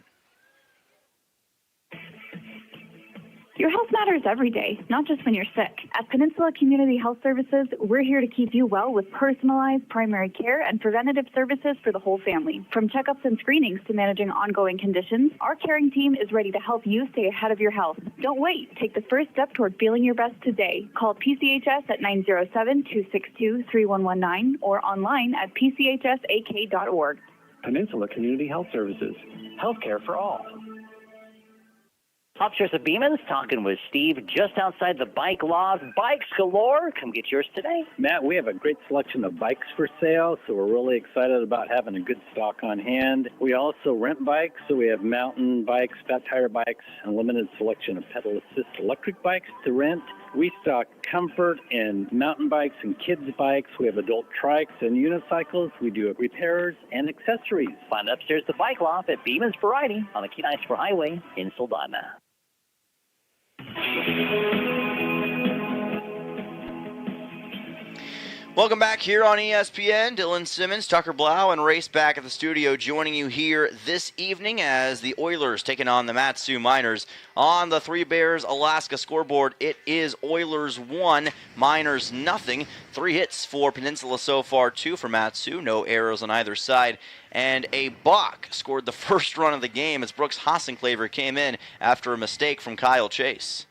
S8: Your health matters every day, not just when you're sick. At Peninsula Community Health Services, we're here to keep you well with personalized primary care and preventative services for the whole family. From checkups and screenings to managing ongoing conditions, our caring team is ready to help you stay ahead of your health. Don't wait. Take the first step toward feeling your best today. Call PCHS at 907-262-3119 or online at pchsak.org.
S6: Peninsula Community Health Services. Healthcare for all.
S4: Upstairs at Beeman's, talking with Steve just outside the bike loft. Bikes galore. Come get yours today.
S9: Matt, we have a great selection of bikes for sale, so we're really excited about having a good stock on hand. We also rent bikes, so we have mountain bikes, fat tire bikes, a limited selection of pedal assist electric bikes to rent. We stock comfort and mountain bikes and kids bikes. We have adult trikes and unicycles. We do repairs and accessories.
S4: Find upstairs the bike loft at Beeman's Variety on the Kenai Spur Highway in Soldotna.
S2: Welcome back here on ESPN. Dylan Simmons, Tucker Blau, and Race back at the studio joining you here this evening as the Oilers taking on the Matsu Miners. On the Three Bears Alaska scoreboard, it is Oilers 1, Miners nothing. 3 hits for Peninsula so far, 2 for Matsu. No arrows on either side. And a balk scored the first run of the game as Brooks Hassenclaver came in after a mistake from Kyle Chase.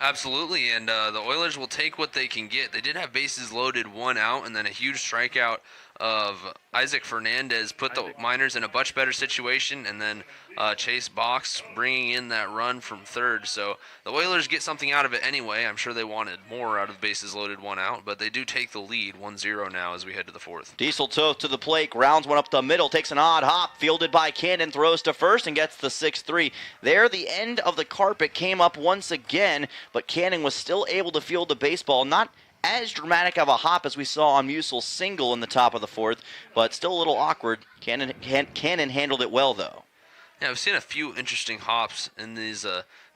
S3: Absolutely, and the Oilers will take what they can get. They did have bases loaded, 1 out, and then a huge strikeout of Isaac Fernandez put the Miners in a much better situation, and then Chase Box bringing in that run from third. So the Oilers get something out of it anyway. I'm sure they wanted more out of bases loaded, 1 out, but they do take the lead 1-0 now as we head to the fourth.
S2: Diesel Toth to the plate, grounds one up the middle, takes an odd hop, fielded by Cannon, throws to first and gets the 6-3. There, the end of the carpet came up once again, but Cannon was still able to field the baseball. Not as dramatic of a hop as we saw on Musil's single in the top of the fourth, but still a little awkward. Cannon handled it well, though.
S3: Yeah, I've seen a few interesting hops in this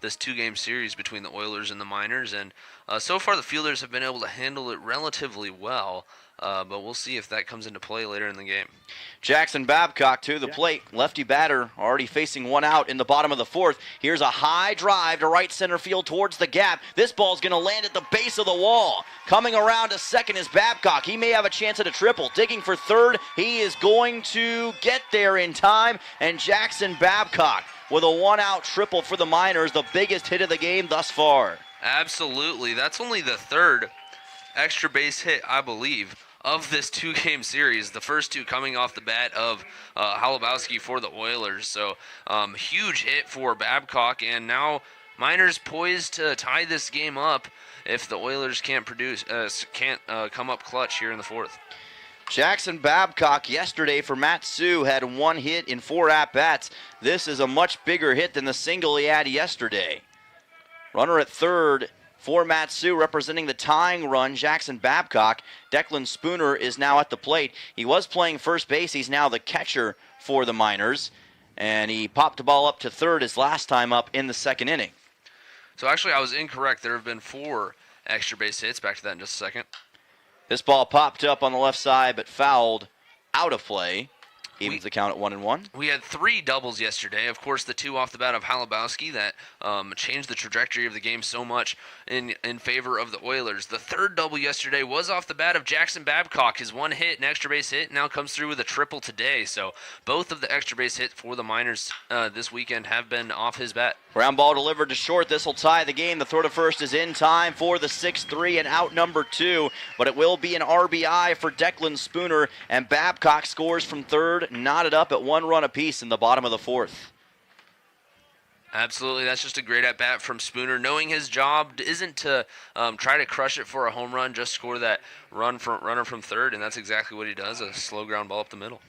S3: 2-game series between the Oilers and the Miners, and so far the fielders have been able to handle it relatively well, but we'll see if that comes into play later in the game.
S2: Jackson Babcock to the plate. Lefty batter already facing 1 out in the bottom of the fourth. Here's a high drive to right center field towards the gap. This ball's going to land at the base of the wall. Coming around to second is Babcock. He may have a chance at a triple. Digging for third. He is going to get there in time. And Jackson Babcock with a 1-out triple for the Miners, the biggest hit of the game thus far.
S3: Absolutely. That's only the third extra base hit, I believe, of this 2-game series. The first 2 coming off the bat of Halabowski for the Oilers. So huge hit for Babcock, and now Miners poised to tie this game up if the Oilers can't come up clutch here in the fourth.
S2: Jackson Babcock yesterday for Matt Sue had 1 hit in 4 at-bats. This is a much bigger hit than the single he had yesterday. Runner at third for Matt Sue, representing the tying run, Jackson Babcock. Declan Spooner is now at the plate. He was playing first base. He's now the catcher for the Miners. And he popped the ball up to third his last time up in the second inning.
S3: So actually, I was incorrect. There have been 4 extra base hits. Back to that in just a second.
S2: This ball popped up on the left side, but fouled out of play. Evens the count at 1-1.
S3: We had 3 doubles yesterday. Of course, the 2 off the bat of Halabowski that changed the trajectory of the game so much in favor of the Oilers. The 3rd double yesterday was off the bat of Jackson Babcock. His 1 hit, an extra base hit, now comes through with a triple today. So both of the extra base hits for the Miners this weekend have been off his bat.
S2: Ground ball delivered to short. This will tie the game. The throw to first is in time for the 6-3 and out number 2. But it will be an RBI for Declan Spooner, and Babcock scores from third, knotted up at 1 run apiece in the bottom of the fourth.
S3: Absolutely, that's just a great at-bat from Spooner, knowing his job isn't to try to crush it for a home run, just score that runner from third, and that's exactly what he does, a slow ground ball up the middle.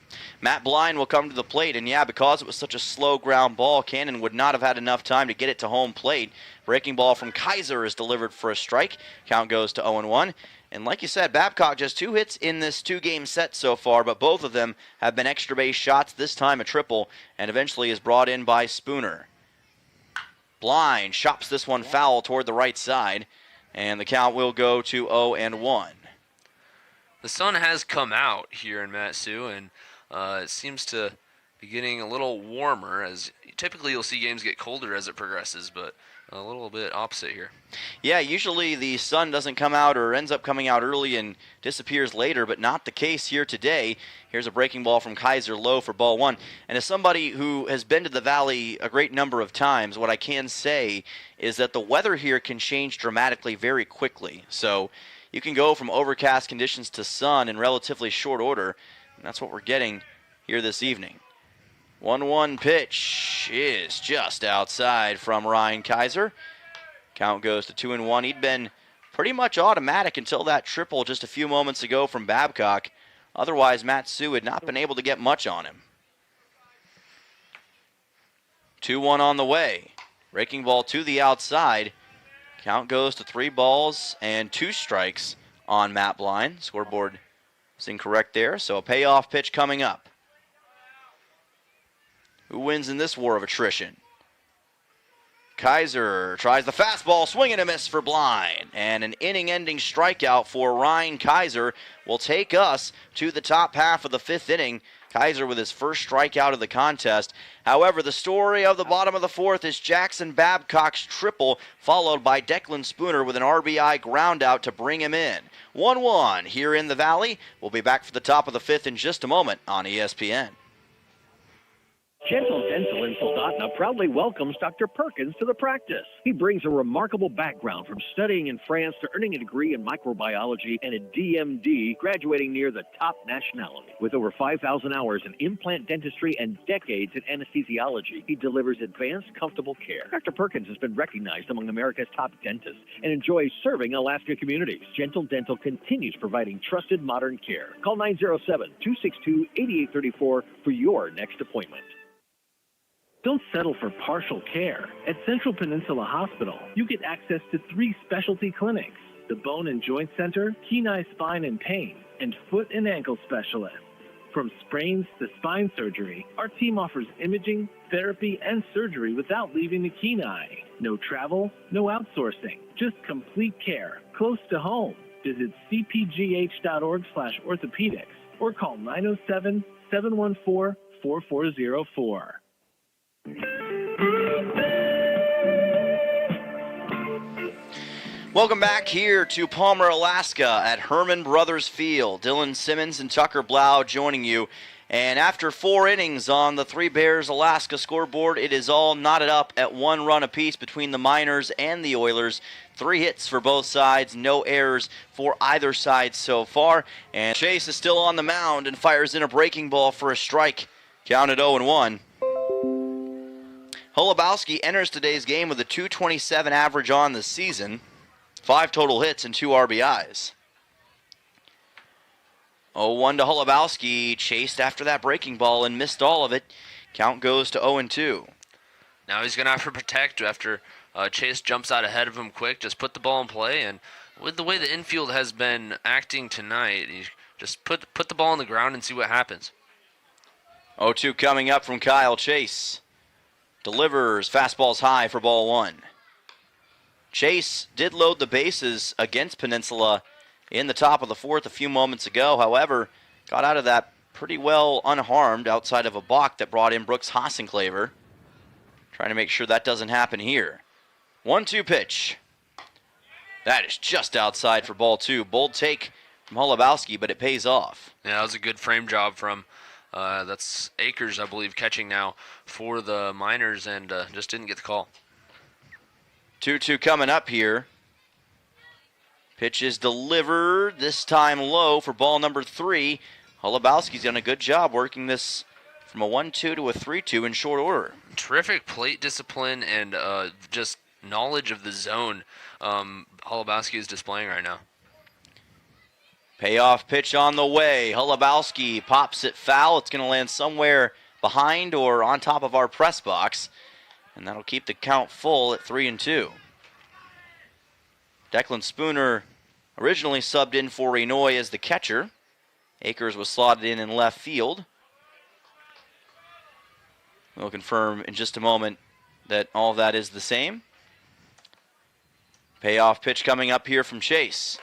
S2: Matt Blind will come to the plate, and yeah, because it was such a slow ground ball, Cannon would not have had enough time to get it to home plate. Breaking ball from Kaiser is delivered for a strike. Count goes to 0-1. And like you said, Babcock just 2 hits in this 2-game set so far, but both of them have been extra base shots, this time a triple, and eventually is brought in by Spooner. Blind chops this one foul toward the right side, and the count will go to 0-1.
S3: The sun has come out here in Mat-Su, and it seems to be getting a little warmer, as typically you'll see games get colder as it progresses, but a little bit opposite here.
S2: Yeah, usually the sun doesn't come out or ends up coming out early and disappears later, but not the case here today. Here's a breaking ball from Kaiser low for ball 1. And as somebody who has been to the Valley a great number of times, what I can say is that the weather here can change dramatically very quickly. So you can go from overcast conditions to sun in relatively short order, and that's what we're getting here this evening. 1-1 pitch is just outside from Ryan Kaiser. Count goes to 2-1. He'd been pretty much automatic until that triple just a few moments ago from Babcock. Otherwise, Mat-Su had not been able to get much on him. 2-1 on the way. Breaking ball to the outside. Count goes to 3 balls and 2 strikes on Matt Blind. Scoreboard is incorrect there, so a payoff pitch coming up. Who wins in this war of attrition? Kaiser tries the fastball, swing and a miss for Blind. And an inning-ending strikeout for Ryan Kaiser will take us to the top half of the 5th inning. Kaiser with his first strikeout of the contest. However, the story of the bottom of the 4th is Jackson Babcock's triple, followed by Declan Spooner with an RBI ground out to bring him in. 1-1 here in the Valley. We'll be back for the top of the 5th in just a moment on ESPN.
S1: Gentle Dental Insoldatna proudly welcomes Dr. Perkins to the practice. He brings a remarkable background from studying in France to earning a degree in microbiology and a DMD, graduating near the top nationality. With over 5,000 hours in implant dentistry and decades in anesthesiology, he delivers advanced, comfortable care. Dr. Perkins has been recognized among America's top dentists and enjoys serving Alaska communities. Gentle Dental continues providing trusted modern care. Call 907-262-8834 for your next appointment.
S21: Don't settle for partial care. At Central Peninsula Hospital, you get access to 3 specialty clinics: the Bone and Joint Center, Kenai Spine and Pain, and Foot and Ankle Specialists. From sprains to spine surgery, our team offers imaging, therapy, and surgery without leaving the Kenai. No travel, no outsourcing, just complete care, close to home. Visit cpgh.org/orthopedics or call 907-714-4404.
S2: Welcome back here to Palmer, Alaska at Herman Brothers Field. Dylan Simmons and Tucker Blau joining you. And after 4 innings on the Three Bears Alaska scoreboard, it is all knotted up at 1 run apiece between the Miners and the Oilers. 3 hits for both sides, no errors for either side so far. And Chase is still on the mound and fires in a breaking ball for a strike. Counted 0-1. Holubowski enters today's game with a .227 average on the season, 5 total hits and 2 RBIs. 0-1 to Holubowski, chased after that breaking ball and missed all of it. Count goes to 0-2.
S3: Now he's going to have to protect after Chase jumps out ahead of him quick. Just put the ball in play, and with the way the infield has been acting tonight, you just put the ball on the ground and see what happens.
S2: 0-2 coming up from Kyle Chase. Delivers, fastballs high for ball 1. Chase did load the bases against Peninsula in the top of the 4th a few moments ago. However, got out of that pretty well unharmed outside of a balk that brought in Brooks Hassenclaver. Trying to make sure that doesn't happen here. 1-2 pitch. That is just outside for ball 2. Bold take from Holubowski, but it pays off.
S3: Yeah, that was a good frame job from that's Akers, I believe, catching now for the Miners, and just didn't get the call.
S2: 2-2 coming up here. Pitch is delivered, this time low for ball number 3. Holubowski's done a good job working this from a 1-2 to a 3-2 in short order.
S3: Terrific plate discipline and just knowledge of the zone Holubowski is displaying right now.
S2: Payoff pitch on the way. Holubowski pops it foul. It's going to land somewhere behind or on top of our press box. And that'll keep the count full at 3-2. Declan Spooner originally subbed in for Renoy as the catcher. Akers was slotted in left field. We'll confirm in just a moment that all of that is the same. Payoff pitch coming up here from Chase.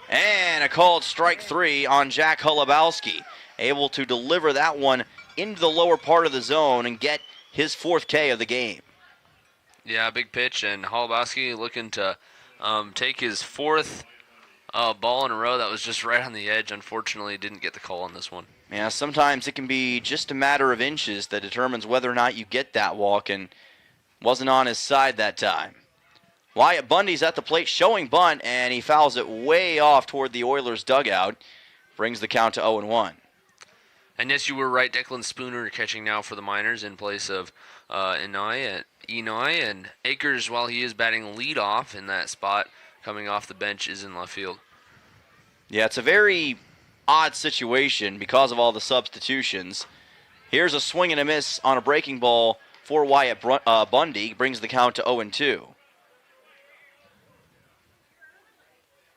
S2: And a called strike 3 on Jack Holubowski. Able to deliver that one into the lower part of the zone and get his 4th K of the game.
S3: Yeah, big pitch, and Holubowski looking to take his 4th ball in a row that was just right on the edge. Unfortunately, didn't get the call on this one.
S2: Yeah, sometimes it can be just a matter of inches that determines whether or not you get that walk, and wasn't on his side that time. Wyatt Bundy's at the plate showing bunt, and he fouls it way off toward the Oilers' dugout. Brings the count to 0-1.
S3: And yes, you were right. Declan Spooner catching now for the Miners in place of Enoy, and Akers, while he is batting leadoff in that spot, coming off the bench, is in left field.
S2: Yeah, it's a very odd situation because of all the substitutions. Here's a swing and a miss on a breaking ball for Wyatt Bundy. Brings the count to 0-2.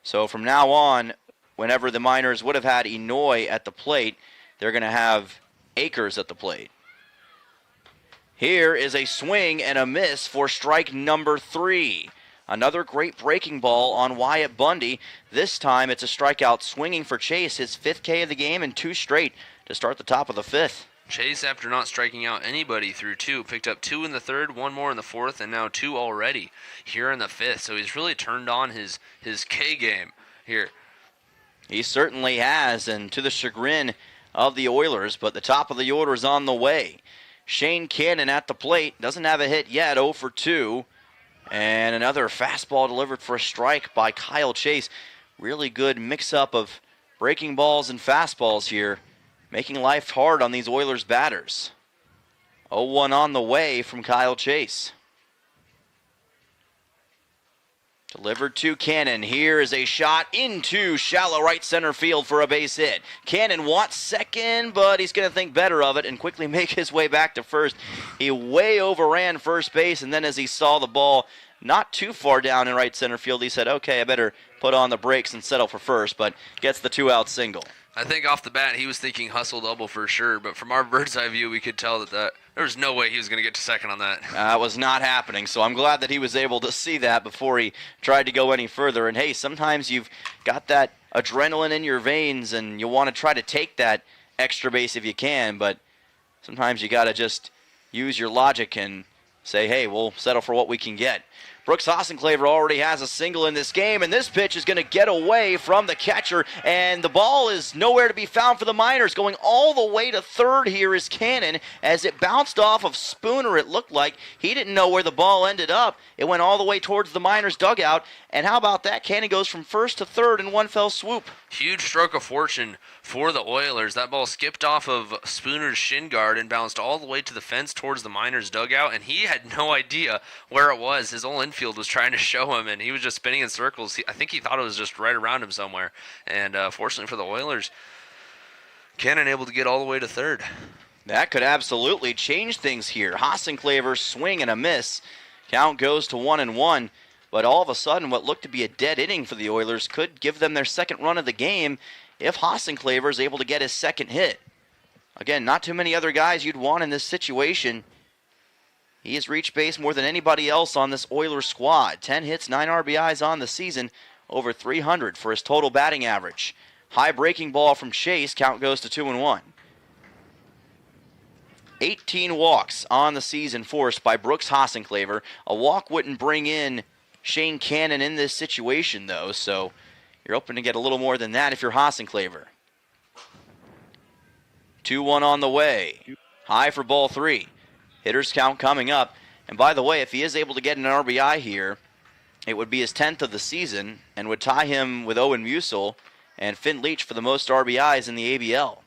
S2: So from now on, whenever the Miners would have had Enoy at the plate, they're going to have Akers at the plate. Here is a swing and a miss for strike number 3. Another great breaking ball on Wyatt Bundy. This time it's a strikeout swinging for Chase, his 5th K of the game and 2 straight to start the top of the 5th.
S3: Chase, after not striking out anybody through 2, picked up 2 in the 3rd, 1 more in the 4th, and now 2 already here in the 5th. So he's really turned on his K game here.
S2: He certainly has, and to the chagrin of the Oilers, but the top of the order is on the way. Shane Cannon at the plate. Doesn't have a hit yet, 0 for 2. And another fastball delivered for a strike by Kyle Chase. Really good mix-up of breaking balls and fastballs here, making life hard on these Oilers batters. 0-1 on the way from Kyle Chase. Delivered to Cannon. Here is a shot into shallow right center field for a base hit. Cannon wants second, but he's going to think better of it and quickly make his way back to first. He way overran first base, and then as he saw the ball not too far down in right center field, he said, okay, I better put on the brakes and settle for first, but gets the 2-out single.
S3: I think off the bat he was thinking hustle double for sure, but from our bird's eye view we could tell that there was no way he was going to get to second on that.
S2: It was not happening, so I'm glad that he was able to see that before he tried to go any further. And hey, sometimes you've got that adrenaline in your veins and you want to try to take that extra base if you can, but sometimes you got to just use your logic and say, hey, we'll settle for what we can get. Brooks Hossenclaver already has a single in this game, and this pitch is going to get away from the catcher, and the ball is nowhere to be found for the Miners. Going all the way to third here is Cannon. As it bounced off of Spooner, it looked like he didn't know where the ball ended up. It went all the way towards the Miners' dugout, and how about that? Cannon goes from first to third in one fell swoop.
S3: Huge stroke of fortune for the Oilers. That ball skipped off of Spooner's shin guard and bounced all the way to the fence towards the Miners' dugout, and he had no idea where it was. His whole infield was trying to show him, and he was just spinning in circles. I think he thought it was just right around him somewhere, and fortunately for the Oilers, Cannon able to get all the way to third.
S2: That could absolutely change things here. Hossenclaver swing and a miss. Count goes to 1-1. But all of a sudden, what looked to be a dead inning for the Oilers could give them their second run of the game if Hossenclaver is able to get his second hit. Again, not too many other guys you'd want in this situation. He has reached base more than anybody else on this Oilers squad. 10 hits, 9 RBIs on the season, over 300 for his total batting average. High breaking ball from Chase, count goes to 2-1. 18 walks on the season forced by Brooks Hossenclaver. A walk wouldn't bring in Shane Cannon in this situation, though, so you're hoping to get a little more than that if you're Hossenclaver. 2-1 on the way. High for ball 3. Hitters count coming up. And by the way, if he is able to get an RBI here, it would be his 10th of the season and would tie him with Owen Musil and Finn Leach for the most RBIs in the ABL.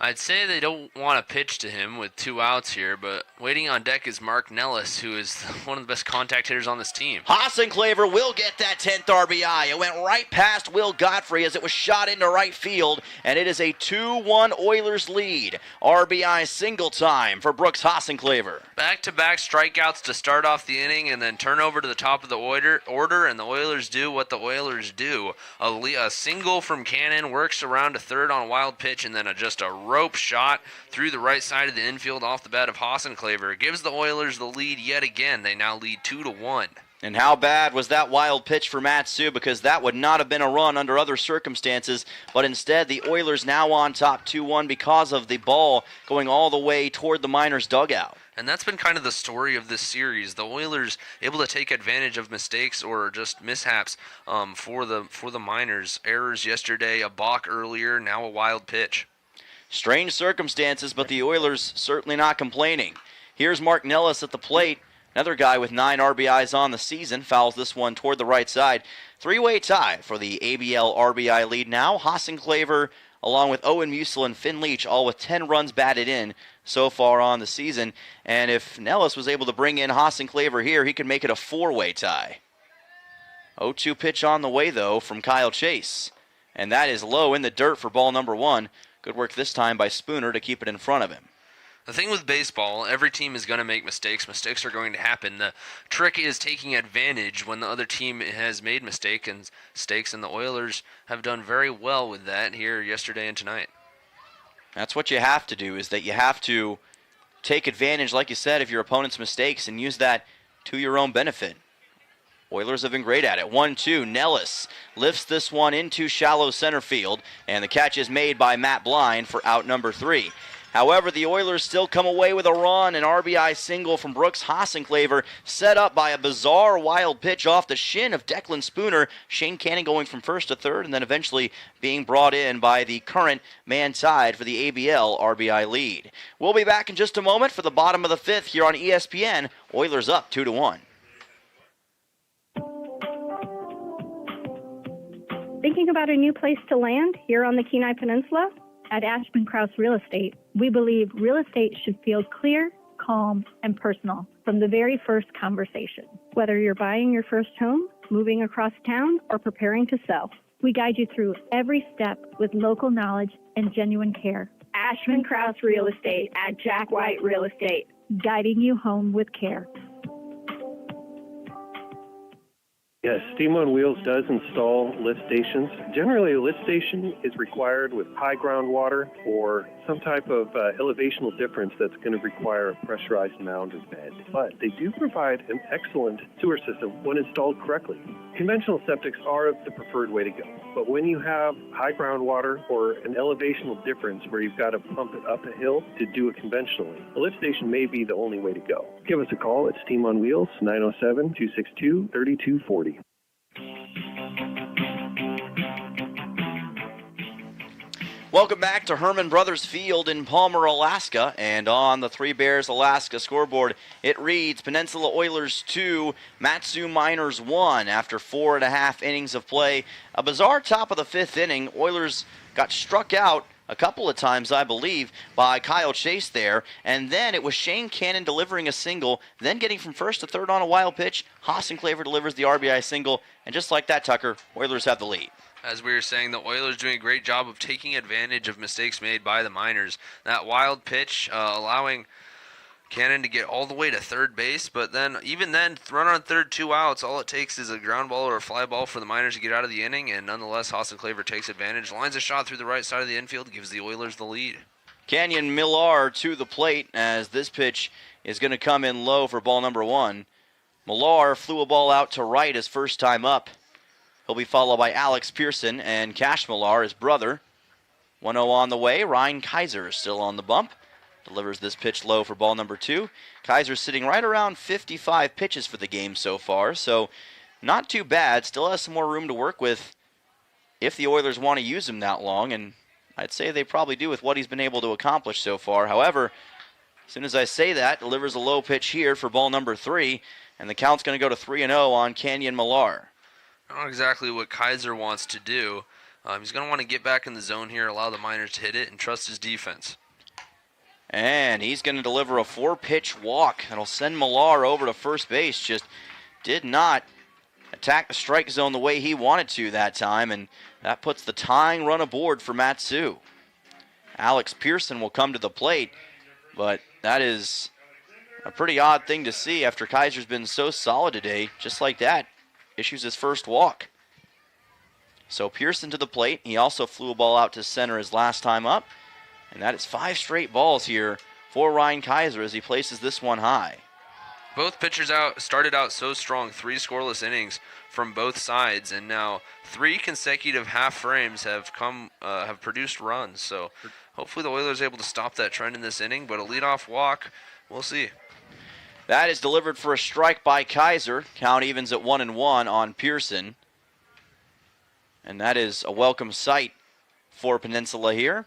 S3: I'd say they don't want to pitch to him with 2 outs here, but waiting on deck is Mark Nellis, who is one of the best contact hitters on this team.
S2: Hossenclaver will get that 10th RBI. It went right past Will Godfrey as it was shot into right field, and it is a 2-1 Oilers lead. RBI single time for Brooks Hossenclaver.
S3: Back-to-back strikeouts to start off the inning and then turn over to the top of the order, and the Oilers do what the Oilers do. A single from Cannon works around to third on a wild pitch, and then just a rope shot through the right side of the infield off the bat of Hossenclaver. It gives the Oilers the lead yet again. They now lead 2-1.
S2: And how bad was that wild pitch for Matsu, because that would not have been a run under other circumstances, but instead the Oilers now on top 2-1 because of the ball going all the way toward the Miners' dugout.
S3: And that's been kind of the story of this series. The Oilers able to take advantage of mistakes or just mishaps for the Miners. Errors yesterday, a balk earlier, now a wild pitch.
S2: Strange circumstances, but the Oilers certainly not complaining. Here's Mark Nellis at the plate. Another guy with 9 RBIs on the season. Fouls this one toward the right side. 3-way tie for the ABL RBI lead now. Hossenclaver, along with Owen Musil and Finn Leach, all with 10 runs batted in so far on the season. And if Nellis was able to bring in Hossenclaver here, he could make it a 4-way tie. 0-2 pitch on the way, though, from Kyle Chase. And that is low in the dirt for ball number 1. Good work this time by Spooner to keep it in front of him.
S3: The thing with baseball, every team is going to make mistakes. Mistakes are going to happen. The trick is taking advantage when the other team has made mistakes, and the Oilers have done very well with that here yesterday and tonight.
S2: That's what you have to do, is that you have to take advantage, like you said, of your opponent's mistakes and use that to your own benefit. Oilers have been great at it. 1-2. Nellis lifts this one into shallow center field, and the catch is made by Matt Blind for out number 3. However, the Oilers still come away with a run. An RBI single from Brooks Hassenclaver, set up by a bizarre wild pitch off the shin of Declan Spooner. Shane Cannon going from first to third, and then eventually being brought in by the current man tied for the ABL RBI lead. We'll be back in just a moment for the bottom of the fifth here on ESPN. Oilers up 2-1.
S7: Thinking about a new place to land here on the Kenai Peninsula? At Ashman Krause Real Estate, we believe real estate should feel clear, calm, and personal from the very first conversation. Whether you're buying your first home, moving across town, or preparing to sell, we guide you through every step with local knowledge and genuine care. Ashman Krause Real Estate at Jack White Real Estate, guiding you home with care.
S13: Yes, Steam on Wheels does install lift stations. Generally, a lift station is required with high groundwater or some type of elevational difference that's going to require a pressurized mound or bed. But they do provide an excellent sewer system when installed correctly. Conventional septics are the preferred way to go. But when you have high groundwater or an elevational difference where you've got to pump it up a hill to do it conventionally, a lift station may be the only way to go. Give us a call at Steam on Wheels, 907-262-3240.
S2: Welcome back to Herman Brothers Field in Palmer, Alaska. And on the Three Bears Alaska scoreboard, it reads Peninsula Oilers 2, Matsu Miners 1 after 4.5 innings of play. A bizarre top of the fifth inning. Oilers got struck out a couple of times, I believe, by Kyle Chase there. And then it was Shane Cannon delivering a single, then getting from first to third on a wild pitch. Hassenclaver delivers the RBI single. And just like that, Tucker, Oilers have the lead.
S3: As we were saying, the Oilers doing a great job of taking advantage of mistakes made by the Miners. That wild pitch allowing Cannon to get all the way to third base, but then even then, run on third, 2 outs. All it takes is a ground ball or a fly ball for the Miners to get out of the inning, and nonetheless, Hassenclaver takes advantage, lines a shot through the right side of the infield, gives the Oilers the lead.
S2: Canyon Millar to the plate as this pitch is going to come in low for ball number 1. Millar flew a ball out to right his first time up. He'll be followed by Alex Pearson and Cash Millar, his brother. 1-0 on the way. Ryan Kaiser is still on the bump. Delivers this pitch low for ball number 2. Kaiser's sitting right around 55 pitches for the game so far, so not too bad. Still has some more room to work with if the Oilers want to use him that long, and I'd say they probably do with what he's been able to accomplish so far. However, as soon as I say that, delivers a low pitch here for ball number 3, and the count's going to go to 3-0 on Canyon Millar.
S3: Not exactly what Kaiser wants to do. He's going to want to get back in the zone here, allow the Miners to hit it, and trust his defense.
S2: And he's going to deliver a 4-pitch walk. That'll send Millar over to first base. Just did not attack the strike zone the way he wanted to that time, and that puts the tying run aboard for Matsu. Alex Pearson will come to the plate, but that is a pretty odd thing to see after Kaiser's been so solid today. Just like that, issues his first walk. So Pearson to the plate. He also flew a ball out to center his last time up. And that is 5 straight balls here for Ryan Kaiser as he places this one high.
S3: Both pitchers started out so strong, 3 scoreless innings from both sides, and now 3 consecutive half frames have produced runs. So hopefully the Oilers are able to stop that trend in this inning, but a leadoff walk, we'll see.
S2: That is delivered for a strike by Kaiser. Count evens at 1-1 on Pearson. And that is a welcome sight for Peninsula here.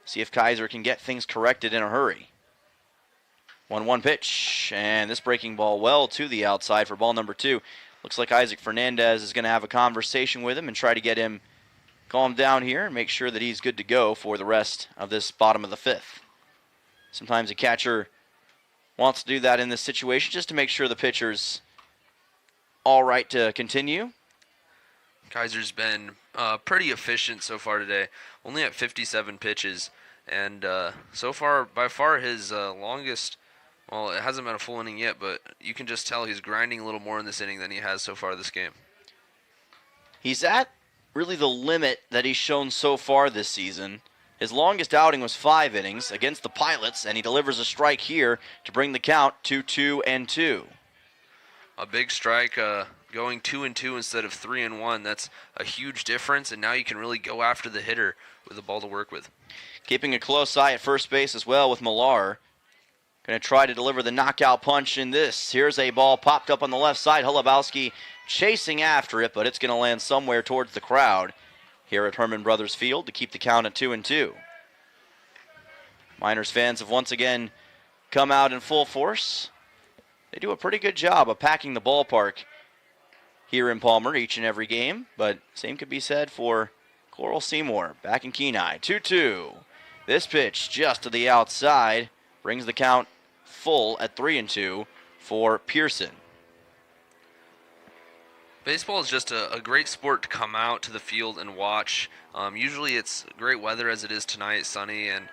S2: See if Kaiser can get things corrected in a hurry. 1-1 pitch, and this breaking ball well to the outside for ball number 2. Looks like Isaac Fernandez is going to have a conversation with him and try to get him calmed down here and make sure that he's good to go for the rest of this bottom of the 5th. Sometimes a catcher wants to do that in this situation just to make sure the pitcher's all right to continue.
S3: Kaiser's been pretty efficient so far today, only at 57 pitches, and so far, by far, his longest, well, it hasn't been a full inning yet, but you can just tell he's grinding a little more in this inning than he has so far this game.
S2: He's at really the limit that he's shown so far this season. His longest outing was 5 innings against the Pilots, and he delivers a strike here to bring the count to 2-2.
S3: A big strike going 2-2 instead of 3-1. That's a huge difference, and now you can really go after the hitter with the ball to work with.
S2: Keeping a close eye at first base as well with Millar. Going to try to deliver the knockout punch in this. Here's a ball popped up on the left side. Holubowski chasing after it, but it's going to land somewhere towards the crowd here at Herman Brothers Field to keep the count at 2-2. Miners fans have once again come out in full force. They do a pretty good job of packing the ballpark here in Palmer each and every game, but same could be said for Coral Seymour back in Kenai. 2-2. This pitch just to the outside brings the count full at 3-2 for Pearson.
S3: Baseball is just a great sport to come out to the field and watch. Usually it's great weather as it is tonight, sunny, and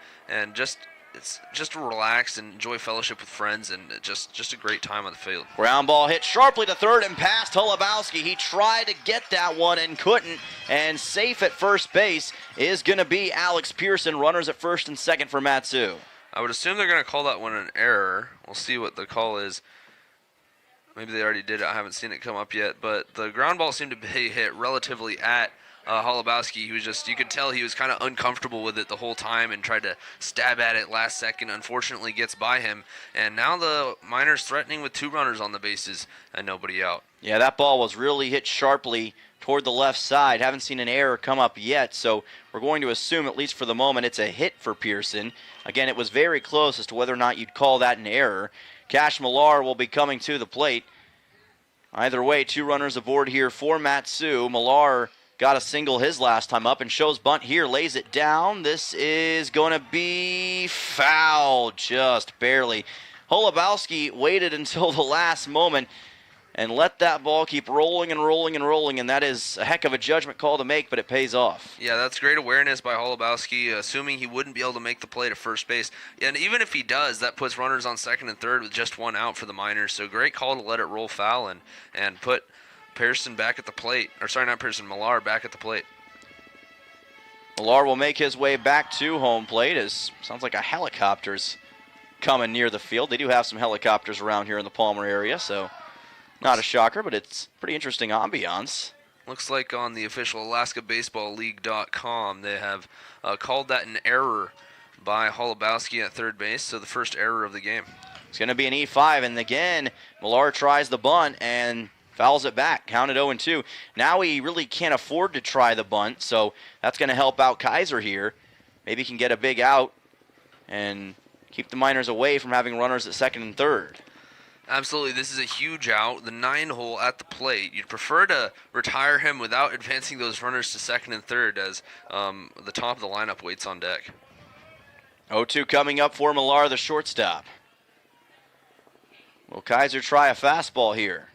S3: it's just to relax and enjoy fellowship with friends, and just a great time on the field.
S2: Ground ball hit sharply to third and past Holubowski. He tried to get that one and couldn't, and safe at first base is going to be Alex Pearson. Runners at first and second for Matsu.
S3: I would assume they're going to call that one an error. We'll see what the call is. Maybe they already did it. I haven't seen it come up yet, but the ground ball seemed to be hit relatively at Holubowski. He was you could tell he was kind of uncomfortable with it the whole time and tried to stab at it last second. Unfortunately gets by him, and now the Miners threatening with 2 runners on the bases and nobody out.
S2: Yeah, that ball was really hit sharply toward the left side. Haven't seen an error come up yet, so we're going to assume, at least for the moment, it's a hit for Pearson. Again, it was very close as to whether or not you'd call that an error. Cash Millar will be coming to the plate. Either way, 2 runners aboard here for Matsu. Millar got a single his last time up and shows bunt here, lays it down. This is going to be foul, just barely. Holubowski waited until the last moment and let that ball keep rolling and rolling and rolling, and that is a heck of a judgment call to make, but it pays off.
S3: Yeah, that's great awareness by Holubowski, assuming he wouldn't be able to make the play to first base. And even if he does, that puts runners on second and third with just 1 out for the Miners. So great call to let it roll foul and put Pearson back at the plate. Or sorry, not Pearson, Millar back at the plate.
S2: Millar will make his way back to home plate as sounds like a helicopter's coming near the field. They do have some helicopters around here in the Palmer area, so not a shocker, but it's pretty interesting ambiance.
S3: Looks like on the official AlaskaBaseballLeague.com they have called that an error by Holubowski at third base, so the first error of the game.
S2: It's going to be an E5, and again, Millar tries the bunt and fouls it back, counted 0-2. Now he really can't afford to try the bunt, so that's going to help out Kaiser here. Maybe he can get a big out and keep the Miners away from having runners at second and third.
S3: Absolutely, this is a huge out, the 9-hole at the plate. You'd prefer to retire him without advancing those runners to second and third as the top of the lineup waits on deck.
S2: 0-2 coming up for Millar, the shortstop. Will Kaiser try a fastball here?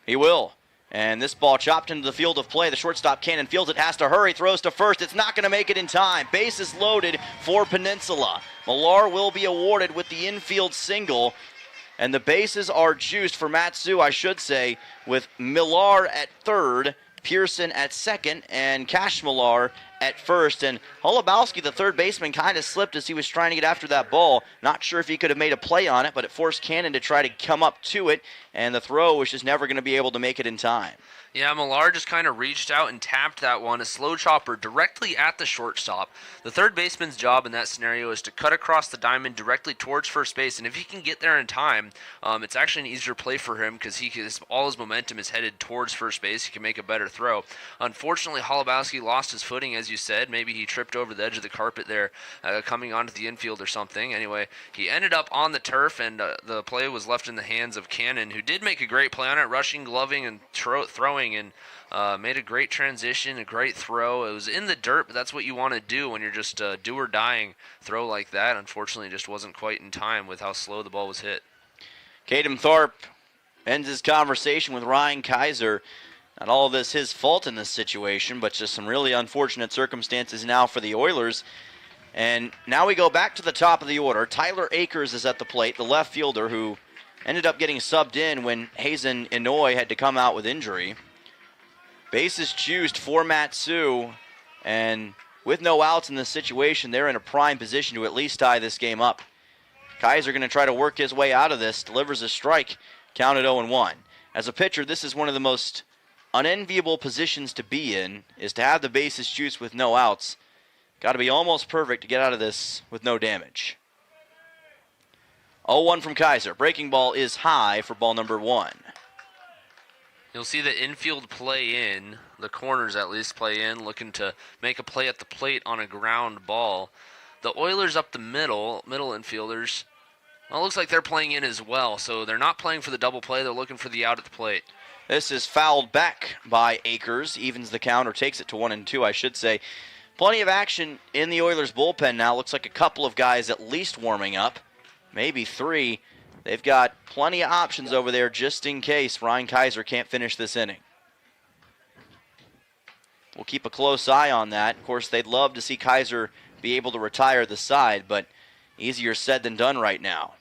S2: He will. And this ball chopped into the field of play. The shortstop Cannon fields it, has to hurry, throws to first. It's not going to make it in time. Bases loaded for Peninsula. Millar will be awarded with the infield single. And the bases are juiced for Matsu, I should say, with Millar at third, Pearson at second, and Cash Millar at first. And Holubowski, the third baseman, kind of slipped as he was trying to get after that ball. Not sure if he could have made a play on it, but it forced Cannon to try to come up to it, and the throw was just never going to be able to make it in time.
S3: Yeah, Millar just kind of reached out and tapped that one, a slow chopper directly at the shortstop. The third baseman's job in that scenario is to cut across the diamond directly towards first base, and if he can get there in time, it's actually an easier play for him because all his momentum is headed towards first base. He can make a better throw. Unfortunately, Holubowski lost his footing, as you said. Maybe he tripped over the edge of the carpet there coming onto the infield or something. Anyway, he ended up on the turf, and the play was left in the hands of Cannon, who did make a great play on it, rushing, gloving, and throwing, and made a great transition, a great throw. It was in the dirt, but that's what you want to do when you're just do or dying throw like that. Unfortunately, it just wasn't quite in time with how slow the ball was hit.
S2: Caden Thorpe ends his conversation with Ryan Kaiser. Not all of this his fault in this situation, but just some really unfortunate circumstances now for the Oilers. And now we go back to the top of the order. Tyler Akers is at the plate, the left fielder who ended up getting subbed in when Hazen Inouye had to come out with injury. Bases juiced for Matsu, and with no outs in this situation, they're in a prime position to at least tie this game up. Kaiser going to try to work his way out of this, delivers a strike, counted 0-1. as a pitcher, this is one of the most unenviable positions to be in, is to have the bases juiced with no outs. Got to be almost perfect to get out of this with no damage. 0-1 from Kaiser. Breaking ball is high for ball number 1.
S3: You'll see the infield play in, the corners at least play in, looking to make a play at the plate on a ground ball. The Oilers up the middle infielders, well, it looks like they're playing in as well, so they're not playing for the double play, they're looking for the out at the plate.
S2: This is fouled back by Akers, evens the count, or takes it to 1-2, I should say. Plenty of action in the Oilers bullpen now. Looks like a couple of guys at least warming up, maybe 3. They've got plenty of options over there just in case Ryan Kaiser can't finish this inning. We'll keep a close eye on that. Of course, they'd love to see Kaiser be able to retire the side, but easier said than done right now.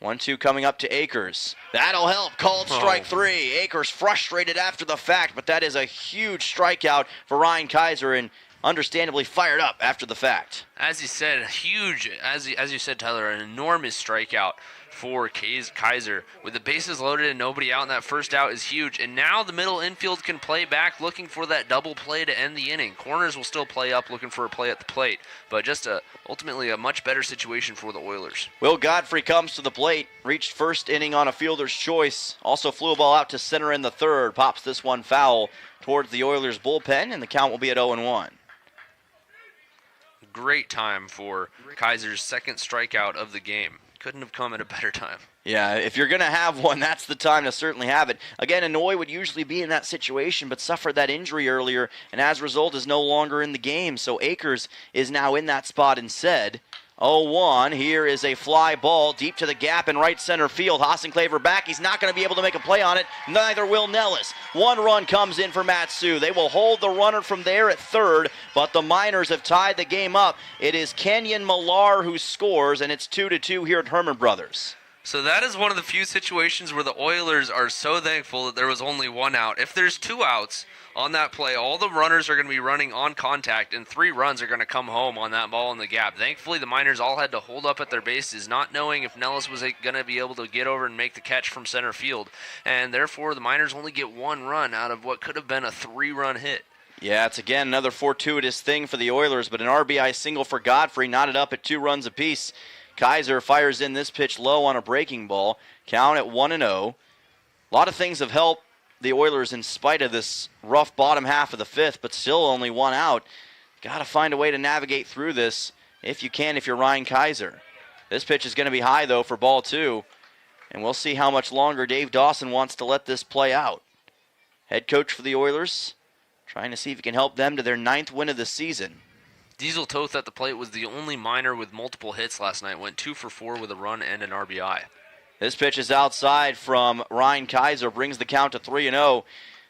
S2: 1-2 coming up to Akers. That'll help. Called strike 3. Akers frustrated after the fact, but that is a huge strikeout for Ryan Kaiser and understandably fired up after the fact.
S3: As you said, huge, as you said, Tyler, an enormous strikeout for Kaiser. With the bases loaded and nobody out, and that first out is huge. And now the middle infield can play back, looking for that double play to end the inning. Corners will still play up, looking for a play at the plate. But just ultimately a much better situation for the Oilers.
S2: Will Godfrey comes to the plate, reached first inning on a fielder's choice. Also flew a ball out to center in the third. Pops this one foul towards the Oilers bullpen, and the count will be at 0-1.
S3: Great time for Kaiser's second strikeout of the game. Couldn't have come at a better time.
S2: Yeah, if you're going to have one, that's the time to certainly have it. Again, Inouye would usually be in that situation, but suffered that injury earlier, and as a result is no longer in the game. So Akers is now in that spot instead. 0-1. Here is a fly ball deep to the gap in right center field. Hassenclaver back. He's not going to be able to make a play on it. Neither will Nellis. 1 run comes in for Matsu. They will hold the runner from there at third, but the Miners have tied the game up. It is Kenyon Millar who scores, and it's 2-2 here at Herman Brothers.
S3: So that is one of the few situations where the Oilers are so thankful that there was only 1 out. If there's 2 outs on that play, all the runners are going to be running on contact, and 3 runs are going to come home on that ball in the gap. Thankfully, the Miners all had to hold up at their bases, not knowing if Nellis was going to be able to get over and make the catch from center field. And therefore, the Miners only get 1 run out of what could have been a 3-run hit.
S2: Yeah, it's again another fortuitous thing for the Oilers, but an RBI single for Godfrey, knotted up at 2 runs apiece. Kaiser fires in this pitch low on a breaking ball. Count at 1-0. A lot of things have helped the Oilers in spite of this rough bottom half of the 5th, but still only 1 out. Got to find a way to navigate through this if you can, if you're Ryan Kaiser. This pitch is going to be high, though, for ball 2, and we'll see how much longer Dave Dawson wants to let this play out. Head coach for the Oilers, trying to see if he can help them to their 9th win of the season.
S3: Diesel Toth at the plate was the only Miner with multiple hits last night. Went 2 for 4 with a run and an RBI.
S2: This pitch is outside from Ryan Kaiser, brings the count to 3-0.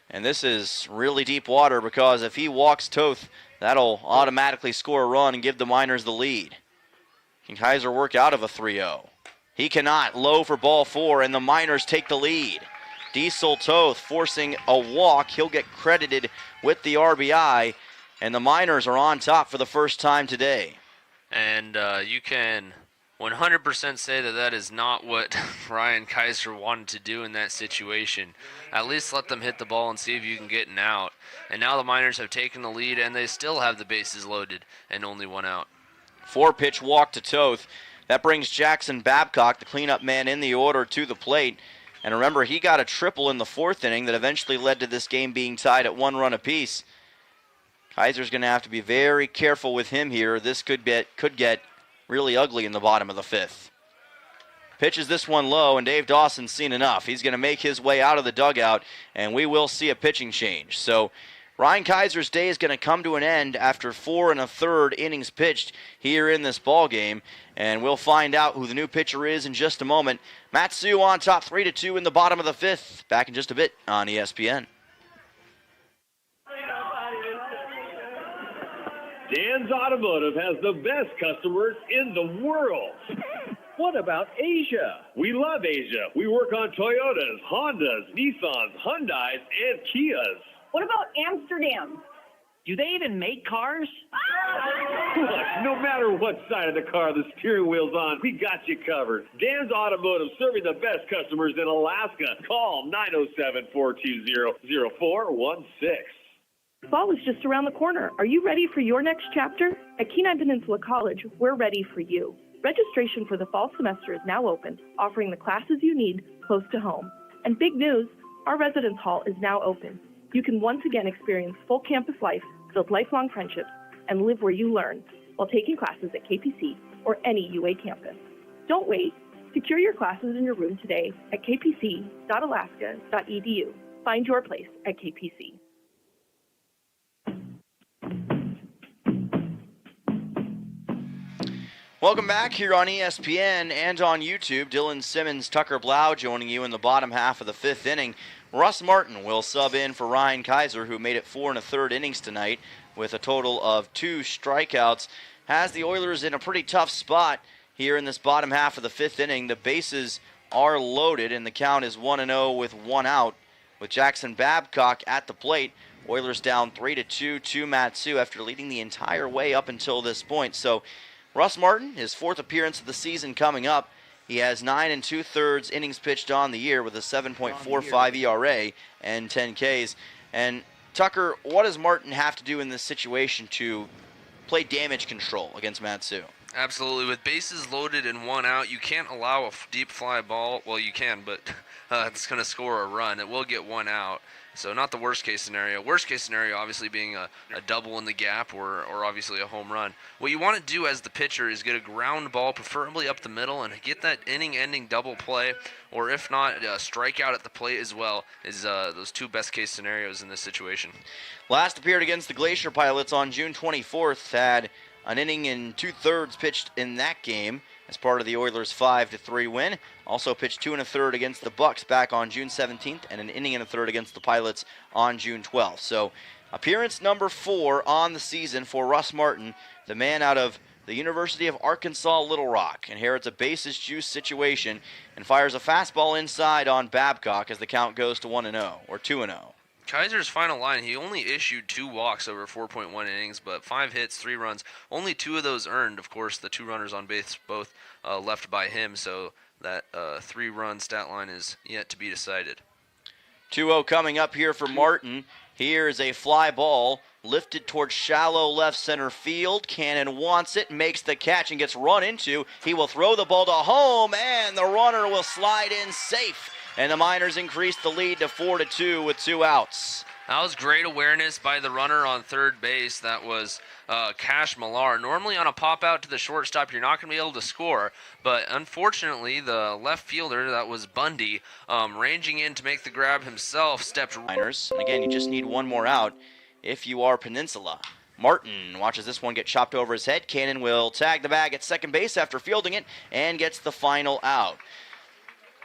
S2: And this is really deep water because if he walks Toth, that'll automatically score a run and give the Miners the lead. Can Kaiser work out of a 3-0? He cannot. Low for ball 4, and the Miners take the lead. Diesel Toth forcing a walk. He'll get credited with the RBI. And the Miners are on top for the first time today.
S3: And you can 100% say that that is not what Ryan Kaiser wanted to do in that situation. At least let them hit the ball and see if you can get an out. And now the Miners have taken the lead, and they still have the bases loaded and only 1 out.
S2: 4-pitch walk to Toth. That brings Jackson Babcock, the cleanup man in the order, to the plate. And remember, he got a triple in the 4th inning that eventually led to this game being tied at 1 run apiece. Kaiser's going to have to be very careful with him here. This could get really ugly in the bottom of the 5th. Pitches this one low, and Dave Dawson's seen enough. He's going to make his way out of the dugout, and we will see a pitching change. So Ryan Kaiser's day is going to come to an end after 4 1/3 innings pitched here in this ball game, and we'll find out who the new pitcher is in just a moment. Matsu on top 3-2 in the bottom of the 5th. Back in just a bit on ESPN.
S19: Dan's Automotive has the best customers in the world. What about Asia? We love Asia. We work on Toyotas, Hondas, Nissans, Hyundais, and Kias.
S8: What about Amsterdam?
S1: Do they even make cars?
S19: Look, no matter what side of the car the steering wheel's on, we got you covered. Dan's Automotive, serving the best customers in Alaska. Call 907-420-0416.
S14: Fall is just around the corner. Are you ready for your next chapter? At Kenai Peninsula College, we're ready for you. Registration for the fall semester is now open, offering the classes you need close to home. And big news, our residence hall is now open. You can once again experience full campus life, build lifelong friendships, and live where you learn while taking classes at KPC or any UA campus. Don't wait. Secure your classes in your room today at kpc.alaska.edu. Find your place at KPC.
S2: Welcome back here on ESPN and on YouTube. Dylan Simmons, Tucker Blau joining you in the bottom half of the fifth inning. Russ Martin will sub in for Ryan Kaiser, who made it 4 1/3 innings tonight with a total of 2 strikeouts. Has the Oilers in a pretty tough spot here in this bottom half of the fifth inning. The bases are loaded, and the count is 1-0 with 1 out. With Jackson Babcock at the plate, Oilers down 3-2 to Matsu after leading the entire way up until this point. So Russ Martin, his 4th appearance of the season coming up. He has 9 2/3 innings pitched on the year with a 7.45 ERA and 10 Ks. And Tucker, what does Martin have to do in this situation to play damage control against Matsu?
S3: Absolutely. With bases loaded and 1 out, you can't allow a deep fly ball. Well, you can, but it's going to score a run. It will get 1 out. So not the worst case scenario. Worst case scenario obviously being a double in the gap or obviously a home run. What you want to do as the pitcher is get a ground ball, preferably up the middle, and get that inning-ending double play, or if not, a strikeout at the plate as well, is those 2 best case scenarios in this situation.
S2: Last appeared against the Glacier Pilots on June 24th, had an inning and 2/3 pitched in that game as part of the Oilers' 5-3 win. Also pitched 2 1/3 against the Bucks back on June 17th and an inning and a third against the Pilots on June 12th. So appearance number 4 on the season for Russ Martin, the man out of the University of Arkansas Little Rock. Inherits a bases juice situation and fires a fastball inside on Babcock as the count goes to 1-0 or 2-0.
S3: Kaiser's final line, he only issued 2 walks over 4.1 innings, but 5 hits, 3 runs. Only 2 of those earned. Of course, the 2 runners on base both left by him, so that 3-run stat line is yet to be decided.
S2: 2-0 coming up here for Martin. Here is a fly ball lifted towards shallow left center field. Cannon wants it, makes the catch, and gets run into. He will throw the ball to home, and the runner will slide in safe. And the Miners increase the lead to 4-2 with 2 outs.
S3: That was great awareness by the runner on third base. That was Cash Millar. Normally on a pop out to the shortstop, you're not going to be able to score. But unfortunately, the left fielder, that was Bundy, ranging in to make the grab himself, stepped.
S2: Miners. And again, you just need 1 more out if you are Peninsula. Martin watches this one get chopped over his head. Cannon will tag the bag at second base after fielding it and gets the final out.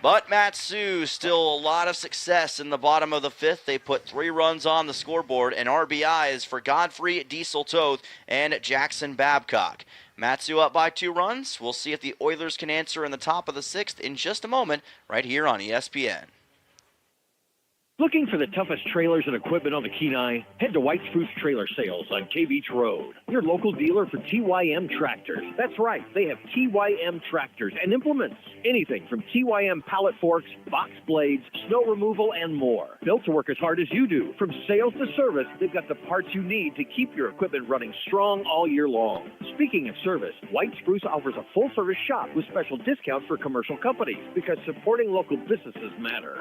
S2: But Matsu still a lot of success in the bottom of the 5th. They put 3 runs on the scoreboard and RBIs for Godfrey Diesel-Toth and Jackson Babcock. Matsu up by 2 runs. We'll see if the Oilers can answer in the top of the 6th in just a moment right here on ESPN.
S1: Looking for the toughest trailers and equipment on the Kenai? Head to White Spruce Trailer Sales on K Beach Road, your local dealer for TYM tractors. That's right, they have TYM tractors and implements. Anything from TYM pallet forks, box blades, snow removal, and more. Built to work as hard as you do. From sales to service, they've got the parts you need to keep your equipment running strong all year long. Speaking of service, White Spruce offers a full-service shop with special discounts for commercial companies because supporting local businesses matter.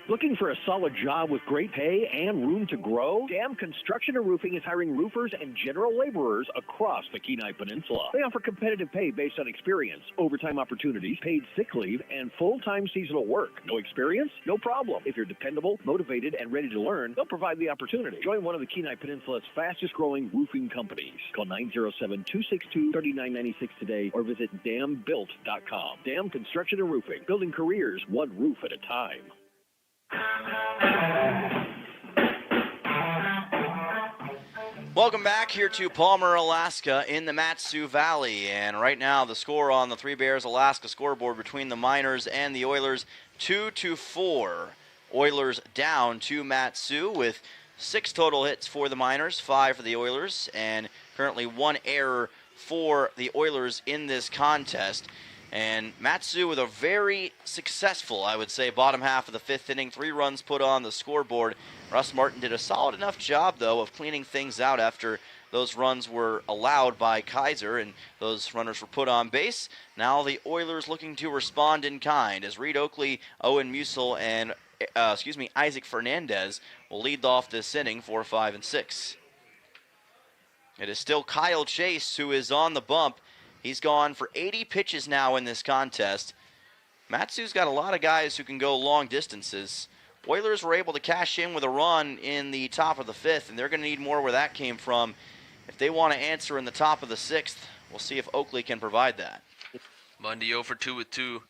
S1: Looking for a solid job with great pay and room to grow? Dam Construction and Roofing is hiring roofers and general laborers across the Kenai Peninsula. They offer competitive pay based on experience, overtime opportunities, paid sick leave, and full-time seasonal work. No experience? No problem. If you're dependable, motivated, and ready to learn, they'll provide the opportunity. Join one of the Kenai Peninsula's fastest-growing roofing companies. Call 907-262-3996 today or visit dambuilt.com. Dam Construction and Roofing, building careers one roof at a time.
S2: Welcome back here to Palmer, Alaska in the Matsu Valley. And right now the score on the Three Bears Alaska scoreboard between the Miners and the Oilers, 2-4. Oilers down to Matsu with 6 total hits for the Miners, 5 for the Oilers, and currently 1 error for the Oilers in this contest. And Matsu with a very successful, I would say, bottom half of the 5th inning. 3 runs put on the scoreboard. Russ Martin did a solid enough job, though, of cleaning things out after those runs were allowed by Kaiser, and those runners were put on base. Now the Oilers looking to respond in kind as Reed Oakley, Owen Musil, and Isaac Fernandez will lead off this inning, 4, 5, and 6. It is still Kyle Chase who is on the bump. He's gone for 80 pitches now in this contest. Matsu's got a lot of guys who can go long distances. Oilers were able to cash in with a run in the top of the 5th, and they're going to need more where that came from. If they want to answer in the top of the 6th, we'll see if Oakley can provide that.
S3: Bundy 0 for 2 with 2.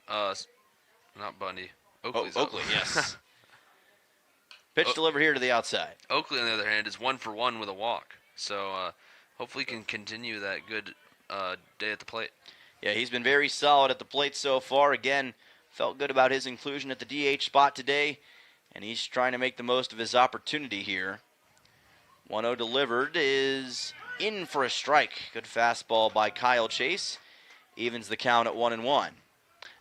S3: Not Bundy. Oakley's
S2: Oakley, yes. Pitch delivered here to the outside.
S3: Oakley, on the other hand, is 1 for 1 with a walk. So hopefully can continue that good day at the plate.
S2: Yeah, he's been very solid at the plate so far. Again, felt good about his inclusion at the DH spot today, and he's trying to make the most of his opportunity here. 1-0 delivered is in for a strike. Good fastball by Kyle Chase. Evens the count at 1-1.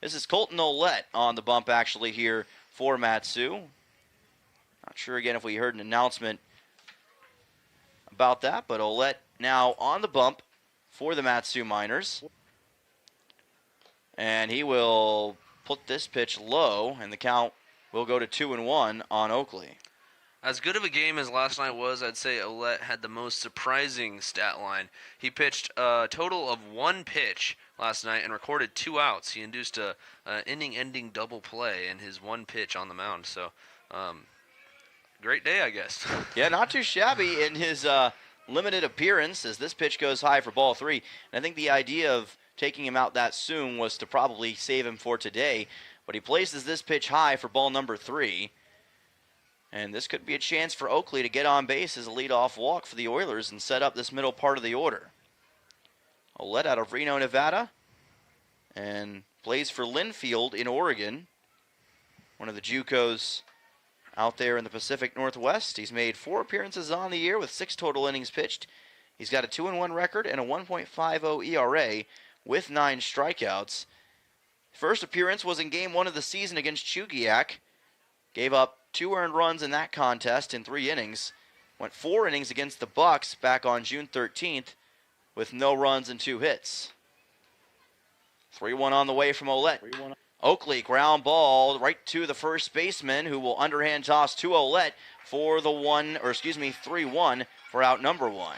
S2: This is Colton Ouellette on the bump actually here for Matsu. Not sure again if we heard an announcement about that, but Ouellette now on the bump for the Matsu Miners. And he will put this pitch low, and the count will go to 2-1 on Oakley.
S3: As good of a game as last night was, I'd say Ouellette had the most surprising stat line. He pitched a total of 1 pitch last night and recorded 2 outs. He induced a inning-ending double play in his 1 pitch on the mound. So, great day, I guess.
S2: Yeah, not too shabby in his limited appearance as this pitch goes high for ball 3. And I think the idea of taking him out that soon was to probably save him for today. But he places this pitch high for ball number 3. And this could be a chance for Oakley to get on base as a leadoff walk for the Oilers and set up this middle part of the order. Ouellette out of Reno, Nevada, and plays for Linfield in Oregon, one of the JUCOs out there in the Pacific Northwest. He's made 4 appearances on the year with 6 total innings pitched. He's got a 2-1 record and a 1.50 ERA with 9 strikeouts. First appearance was in Game 1 of the season against Chugiak. Gave up 2 earned runs in that contest in 3 innings. Went 4 innings against the Bucks back on June 13th with no runs and 2 hits. 3-1 on the way from Ouellette. Oakley ground ball right to the first baseman, who will underhand toss to Ouellette for the 3-1 for out number 1.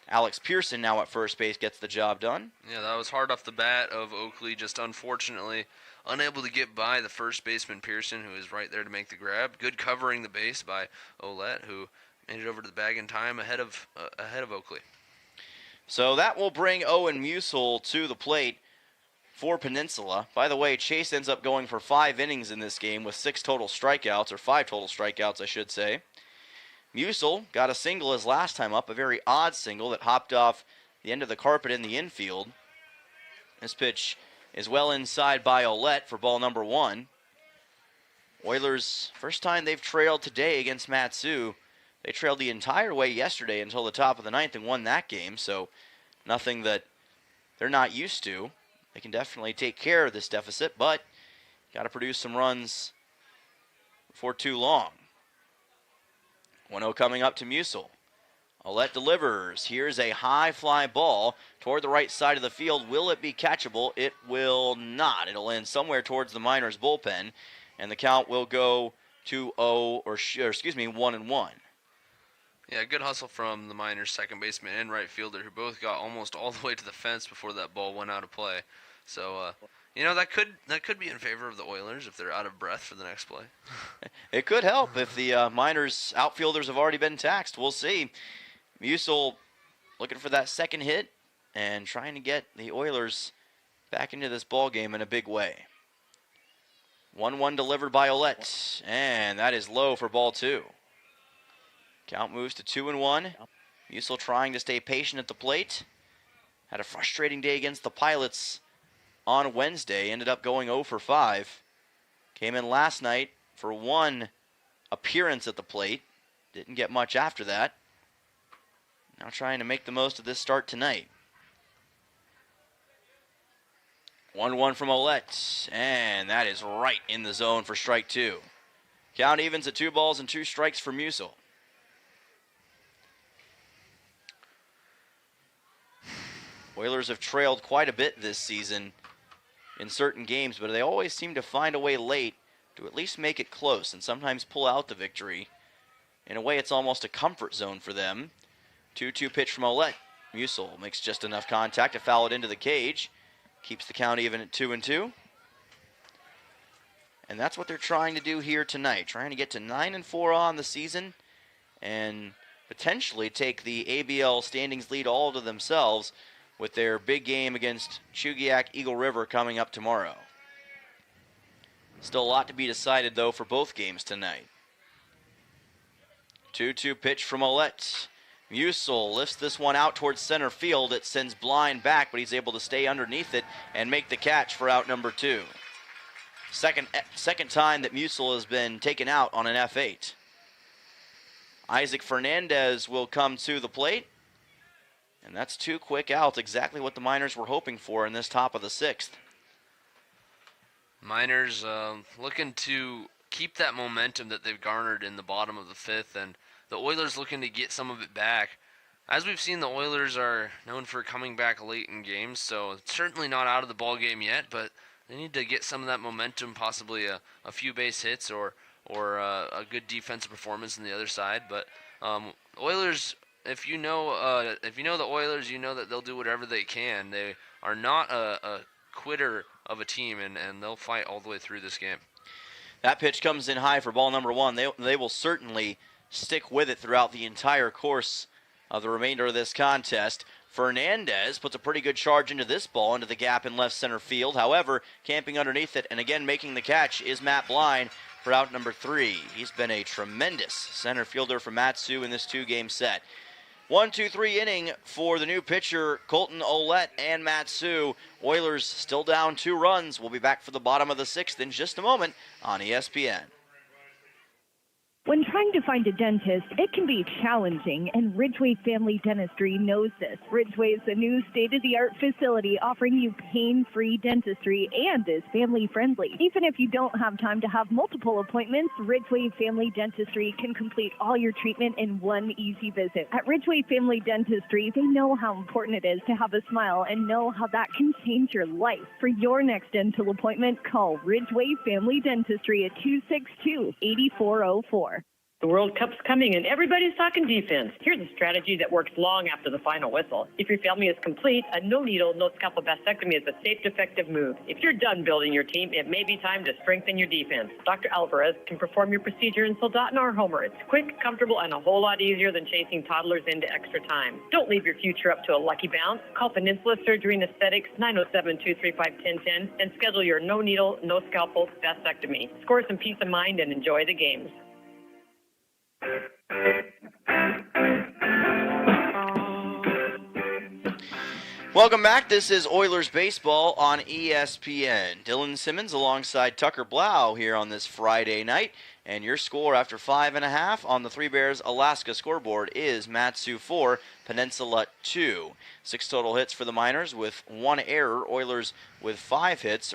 S2: Alex Pearson now at first base gets the job done.
S3: Yeah, that was hard off the bat of Oakley, just unfortunately unable to get by the first baseman Pearson, who is right there to make the grab. Good covering the base by Ouellette, who made it over to the bag in time ahead of Oakley.
S2: So that will bring Owen Musil to the plate for Peninsula. By the way, Chase ends up going for 5 innings in this game with 6 total strikeouts, or 5 total strikeouts, I should say. Musil got a single his last time up, a very odd single that hopped off the end of the carpet in the infield. This pitch is well inside by Ouellette for ball number 1. Oilers, first time they've trailed today against Matsu. They trailed the entire way yesterday until the top of the 9th and won that game, so nothing that they're not used to. They can definitely take care of this deficit, but got to produce some runs before too long. 1-0 coming up to Musil. Ouellette delivers. Here's a high fly ball toward the right side of the field. Will it be catchable? It will not. It'll end somewhere towards the Miners' bullpen, and the count will go to 1-1.
S3: Yeah, good hustle from the Miners' second baseman and right fielder, who both got almost all the way to the fence before that ball went out of play. So, that could be in favor of the Oilers if they're out of breath for the next play.
S2: It could help if the Miners' outfielders have already been taxed. We'll see. Musil looking for that second hit and trying to get the Oilers back into this ball game in a big way. 1-1 delivered by Ouellette, and that is low for ball 2. Count moves to 2-1. Musil trying to stay patient at the plate. Had a frustrating day against the Pilots on Wednesday. Ended up going 0 for 5. Came in last night for 1 appearance at the plate. Didn't get much after that. Now trying to make the most of this start tonight. 1-1 from Ouellette, and that is right in the zone for strike 2. Count evens at 2 balls and 2 strikes for Musil. Oilers have trailed quite a bit this season in certain games, but they always seem to find a way late to at least make it close and sometimes pull out the victory. In a way, it's almost a comfort zone for them. 2-2 pitch from Ouellette. Musil makes just enough contact to foul it into the cage. Keeps the count even at 2-2. And that's what they're trying to do here tonight. Trying to get to 9-4 on the season and potentially take the ABL standings lead all to themselves with their big game against Chugiak Eagle River coming up tomorrow. Still a lot to be decided, though, for both games tonight. 2-2 pitch from Ouellette. Musil lifts this one out towards center field. It sends Blind back, but he's able to stay underneath it and make the catch for out number 2. Second time that Musil has been taken out on an F8. Isaac Fernandez will come to the plate. And that's 2 quick outs, exactly what the Miners were hoping for in this top of the 6th.
S3: Miners looking to keep that momentum that they've garnered in the bottom of the 5th, and the Oilers looking to get some of it back. As we've seen, the Oilers are known for coming back late in games, so it's certainly not out of the ball game yet, but they need to get some of that momentum, possibly a few base hits or a good defensive performance on the other side. But Oilers, if you know the Oilers, you know that they'll do whatever they can. They are not a quitter of a team, and they'll fight all the way through this game.
S2: That pitch comes in high for ball number 1. They will certainly stick with it throughout the entire course of the remainder of this contest. Fernandez puts a pretty good charge into this ball, into the gap in left center field. However, camping underneath it and again making the catch is Matt Blind for out number 3. He's been a tremendous center fielder for Matsu in this 2-game set. 1-2-3 inning for the new pitcher, Colton Ouellette and Matsu. Oilers still down 2 runs. We'll be back for the bottom of the 6th in just a moment on ESPN.
S11: When trying to find a dentist, it can be challenging, and Ridgeway Family Dentistry knows this. Ridgeway is a new state-of-the-art facility offering you pain-free dentistry and is family-friendly. Even if you don't have time to have multiple appointments, Ridgeway Family Dentistry can complete all your treatment in one easy visit. At Ridgeway Family Dentistry, they know how important it is to have a smile and know how that can change your life. For your next dental appointment, call Ridgeway Family Dentistry at 262-8404.
S15: The World Cup's coming and everybody's talking defense. Here's a strategy that works long after the final whistle. If your family is complete, a no-needle, no-scalpel vasectomy is a safe, effective move. If you're done building your team, it may be time to strengthen your defense. Dr. Alvarez can perform your procedure in Soldotna or Homer. It's quick, comfortable, and a whole lot easier than chasing toddlers into extra time. Don't leave your future up to a lucky bounce. Call Peninsula Surgery and Aesthetics 907-235-1010 and schedule your no-needle, no-scalpel vasectomy. Score some peace of mind and enjoy the games.
S2: Welcome back. This is Oilers Baseball on ESPN. Dylan Simmons alongside Tucker Blau here on this Friday night. And your score after 5.5 on the Three Bears Alaska scoreboard is Matsu 4, Peninsula 2. 6 total hits for the Miners with 1 error. Oilers with 5 hits,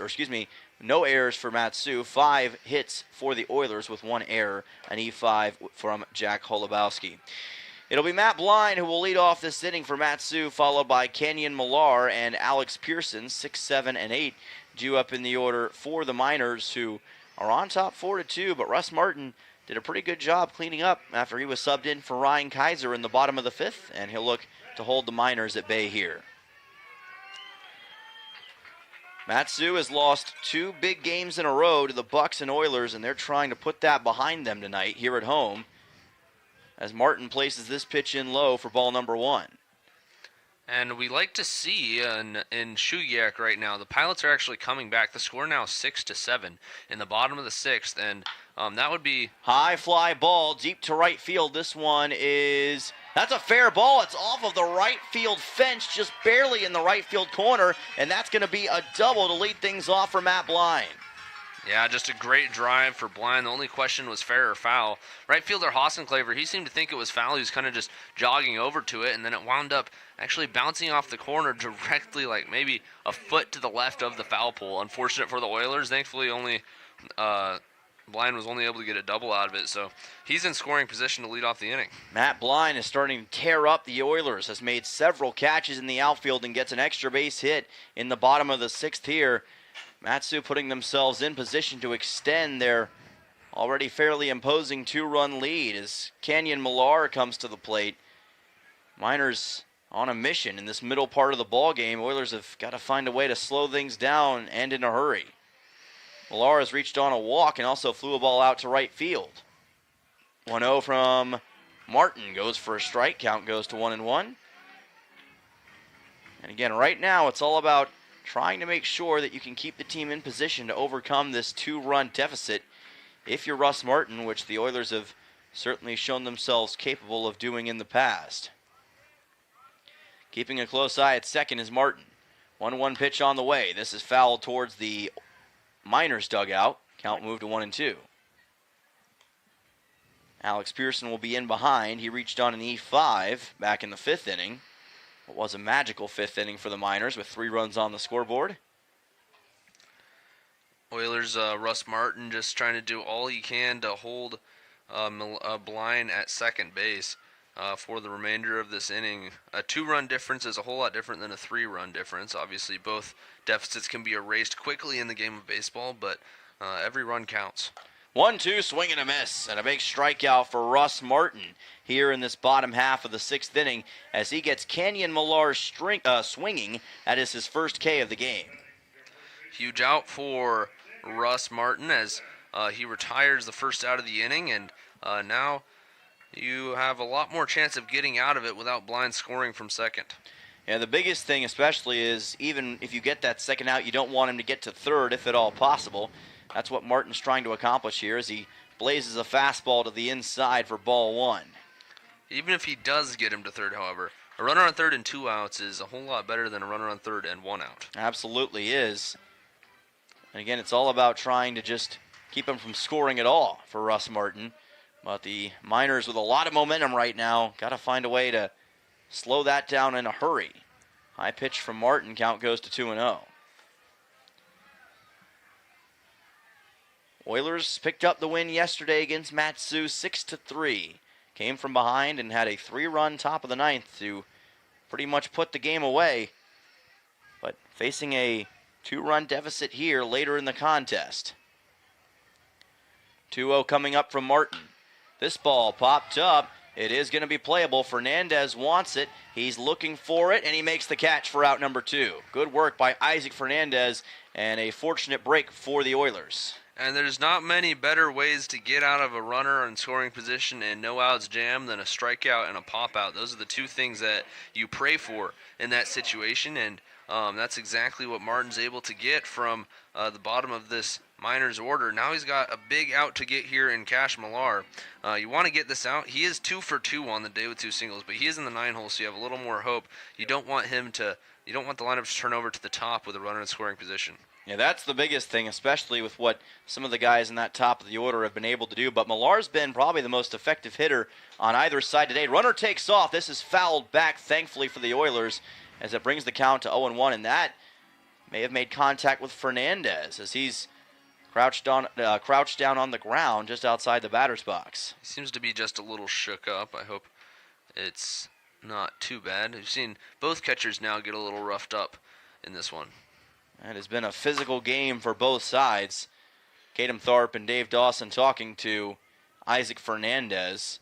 S2: no errors for Matsu, 5 hits for the Oilers with 1 error, an E5 from Jack Holubowski. It'll be Matt Blind who will lead off this inning for Matsu, followed by Kenyon Millar and Alex Pearson, 6, 7, and 8, due up in the order for the Miners, who are on top 4-2, but Russ Martin did a pretty good job cleaning up after he was subbed in for Ryan Kaiser in the bottom of the 5th, and he'll look to hold the Miners at bay here. Matsu has lost 2 big games in a row to the Bucks and Oilers, and they're trying to put that behind them tonight here at home as Martin places this pitch in low for ball number 1.
S3: And we like to see in Chugiak right now, the Pilots are actually coming back. The score now 6-7 in the bottom of the 6th, and that would be
S2: high fly ball deep to right field. This one is... That's a fair ball. It's off of the right field fence, just barely in the right field corner, and that's going to be a double to lead things off for Matt Blind.
S3: Yeah, just a great drive for Blind. The only question was fair or foul. Right fielder Hossenclaver, he seemed to think it was foul. He was kind of just jogging over to it, and then it wound up actually bouncing off the corner directly, like maybe a foot to the left of the foul pole. Unfortunate for the Oilers. Thankfully, only Blind was only able to get a double out of it, so he's in scoring position to lead off the inning.
S2: Matt Blind is starting to tear up the Oilers, has made several catches in the outfield and gets an extra base hit in the bottom of the 6th here. Mat-Su putting themselves in position to extend their already fairly imposing 2-run lead as Canyon Millar comes to the plate. Miners on a mission in this middle part of the ball game. Oilers have got to find a way to slow things down and in a hurry. Millar has reached on a walk and also flew a ball out to right field. 1-0 from Martin goes for a strike. Count goes to 1-1. And again, right now it's all about trying to make sure that you can keep the team in position to overcome this 2-run deficit if you're Russ Martin, which the Oilers have certainly shown themselves capable of doing in the past. Keeping a close eye at second is Martin. 1-1 pitch on the way. This is fouled towards the Miners dugout. Count moved to 1-2. Alex Pearson will be in behind. He reached on an E5 back in the 5th inning. It was a magical 5th inning for the Miners with 3 runs on the scoreboard.
S3: Oilers, Russ Martin just trying to do all he can to hold Blind at second base for the remainder of this inning. A 2-run difference is a whole lot different than a 3-run difference. Obviously, both deficits can be erased quickly in the game of baseball, but every run counts.
S2: 1-2, swing and a miss, and a big strikeout for Russ Martin here in this bottom half of the 6th inning as he gets Canyon Millar swinging. That is his first K of the game.
S3: Huge out for Russ Martin as he retires the first out of the inning, and now you have a lot more chance of getting out of it without Blind scoring from second.
S2: Yeah, the biggest thing especially is even if you get that second out, you don't want him to get to third if at all possible. That's what Martin's trying to accomplish here as he blazes a fastball to the inside for ball 1.
S3: Even if he does get him to third, however, a runner on third and 2 outs is a whole lot better than a runner on third and 1 out.
S2: Absolutely is. And again, it's all about trying to just keep him from scoring at all for Russ Martin. But the Miners with a lot of momentum right now, got to find a way to slow that down in a hurry. High pitch from Martin, count goes to 2-0. Oilers picked up the win yesterday against Mat-Su 6-3. Came from behind and had a 3-run top of the 9th to pretty much put the game away. But facing a 2-run deficit here later in the contest. 2-0 coming up from Martin. This ball popped up. It is going to be playable. Fernandez wants it. He's looking for it, and he makes the catch for out number 2. Good work by Isaac Fernandez, and a fortunate break for the Oilers.
S3: And there's not many better ways to get out of a runner in scoring position and no outs jam than a strikeout and a pop out. Those are the 2 things that you pray for in that situation, and that's exactly what Martin's able to get from the bottom of this Miners order. Now he's got a big out to get here in Cash Millar. You want to get this out. He is 2 for 2 on the day with 2 singles, but he is in the 9 hole, so you have a little more hope. You don't want the lineup to turn over to the top with a runner in scoring position.
S2: Yeah, that's the biggest thing, especially with what some of the guys in that top of the order have been able to do. But Millar's been probably the most effective hitter on either side today. Runner takes off. This is fouled back, thankfully, for the Oilers, as it brings the count to 0-1. And that may have made contact with Fernandez as he's crouched down on the ground just outside the batter's box.
S3: He seems to be just a little shook up. I hope it's not too bad. We've seen both catchers now get a little roughed up in this one.
S2: It has been a physical game for both sides. Kadam Tharp and Dave Dawson talking to Isaac Fernandez.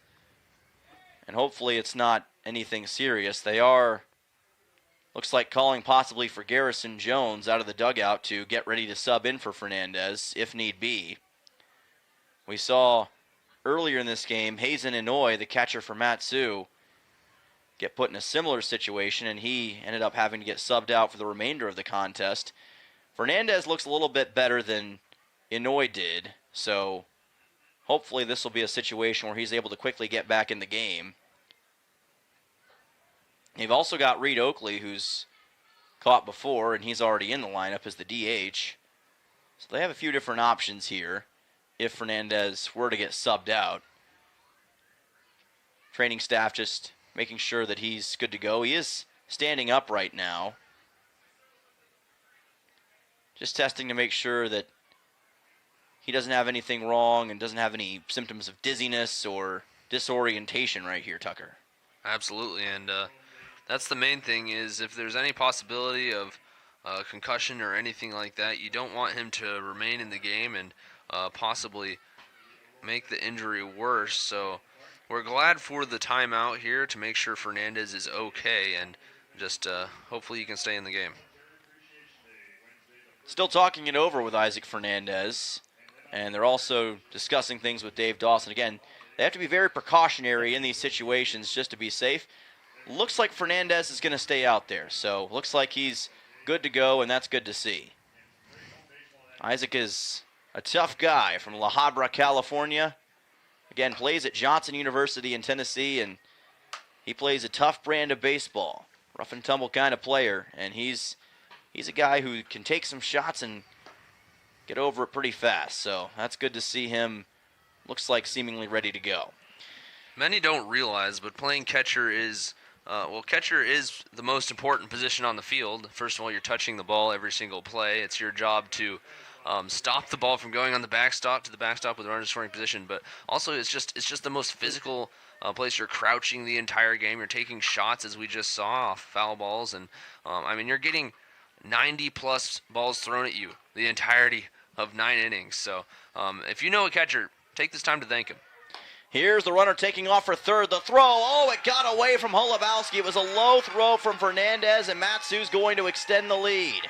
S2: And hopefully it's not anything serious. They are, looks like, calling possibly for Garrison Jones out of the dugout to get ready to sub in for Fernandez, if need be. We saw earlier in this game, Hazen Inouye, the catcher for Mat-Su, get put in a similar situation, and he ended up having to get subbed out for the remainder of the contest. Fernandez looks a little bit better than Inouye did, so hopefully this will be a situation where he's able to quickly get back in the game. You've also got Reed Oakley, who's caught before, and he's already in the lineup as the DH. So they have a few different options here if Fernandez were to get subbed out. Training staff just making sure that he's good to go. He is standing up right now. Just testing to make sure that he doesn't have anything wrong and doesn't have any symptoms of dizziness or disorientation right here, Tucker.
S3: Absolutely, and that's the main thing is if there's any possibility of concussion or anything like that, you don't want him to remain in the game and possibly make the injury worse. So we're glad for the timeout here to make sure Fernandez is okay, and just hopefully he can stay in the game.
S2: Still talking it over with Isaac Fernandez, and they're also discussing things with Dave Dawson. Again, they have to be very precautionary in these situations just to be safe. Looks like Fernandez is going to stay out there, so looks like he's good to go, and that's good to see. Isaac is a tough guy from La Habra, California. Again, plays at Johnson University in Tennessee, and he plays a tough brand of baseball. Rough and tumble kind of player, and he's a guy who can take some shots and get over it pretty fast. So that's good to see him. Looks like seemingly ready to go.
S3: Many don't realize, but playing catcher is, catcher is the most important position on the field. First of all, you're touching the ball every single play. It's your job to stop the ball from going on the backstop to the backstop with a runner scoring position. But also, it's just the most physical place. You're crouching the entire game. You're taking shots, as we just saw, off foul balls, and you're getting 90-plus balls thrown at you the entirety of 9 innings. So if you know a catcher, take this time to thank him.
S2: Here's the runner taking off for third. The throw, it got away from Holubowski. It was a low throw from Fernandez, and Matsu's going to extend the lead.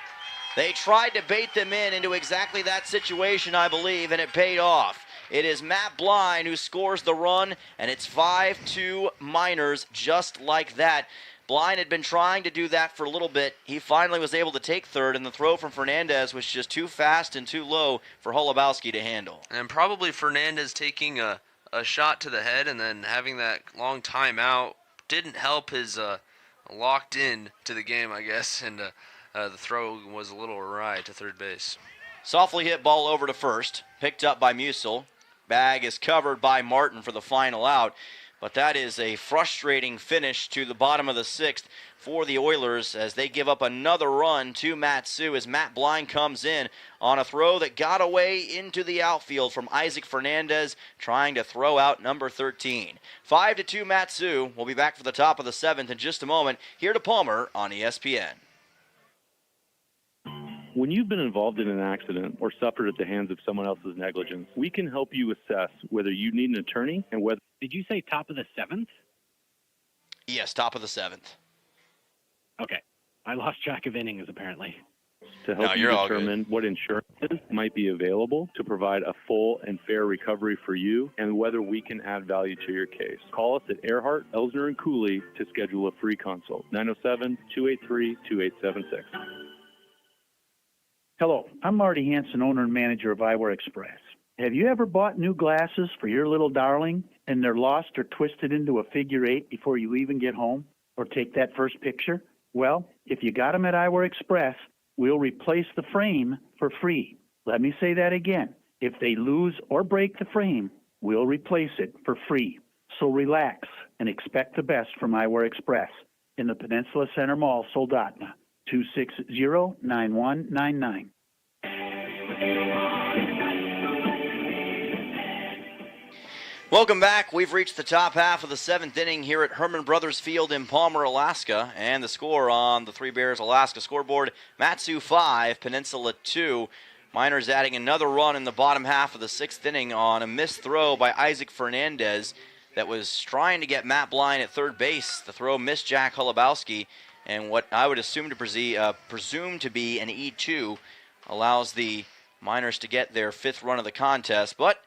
S2: They tried to bait them into exactly that situation, I believe, and it paid off. It is Matt Blind who scores the run, and it's 5-2 Miners just like that. Blind had been trying to do that for a little bit. He finally was able to take third, and the throw from Fernandez was just too fast and too low for Holubowski to handle.
S3: And probably Fernandez taking a shot to the head and then having that long timeout didn't help his locked in to the game, I guess, and the throw was a little awry to third base.
S2: Softly hit ball over to first, picked up by Musil. Bag is covered by Martin for the final out. But that is a frustrating finish to the bottom of the sixth for the Oilers as they give up another run to Matsu as Matt Blind comes in on a throw that got away into the outfield from Isaac Fernandez trying to throw out number 13. 5-2 Matsu. We'll be back for the top of the seventh in just a moment here to Palmer on ESPN.
S16: When you've been involved in an accident or suffered at the hands of someone else's negligence, we can help you assess whether you need an attorney and whether...
S5: Did you say top of the seventh?
S2: Yes, top of the seventh.
S5: Okay. I lost track of innings, apparently.
S16: To help you determine what insurances might be available to provide a full and fair recovery for you and whether we can add value to your case. Call us at Earhart, Elsner, and Cooley to schedule a free consult. 907-283-2876.
S17: Hello, I'm Marty Hansen, owner and manager of Eyewear Express. Have you ever bought new glasses for your little darling and they're lost or twisted into a figure eight before you even get home or take that first picture? Well, if you got them at Eyewear Express, we'll replace the frame for free. Let me say that again. If they lose or break the frame, we'll replace it for free. So relax and expect the best from Eyewear Express in the Peninsula Center Mall, Soldotna. 260-9199.
S2: Welcome back. We've reached the top half of the seventh inning here at Herman Brothers Field in Palmer, Alaska. And the score on the Three Bears Alaska scoreboard, Matsu 5, Peninsula 2. Miners adding another run in the bottom half of the sixth inning on a missed throw by Isaac Fernandez that was trying to get Matt Blind at third base. The throw missed Jack Holubowski. And what I would assume to presume to be an E2 allows the Miners to get their fifth run of the contest. But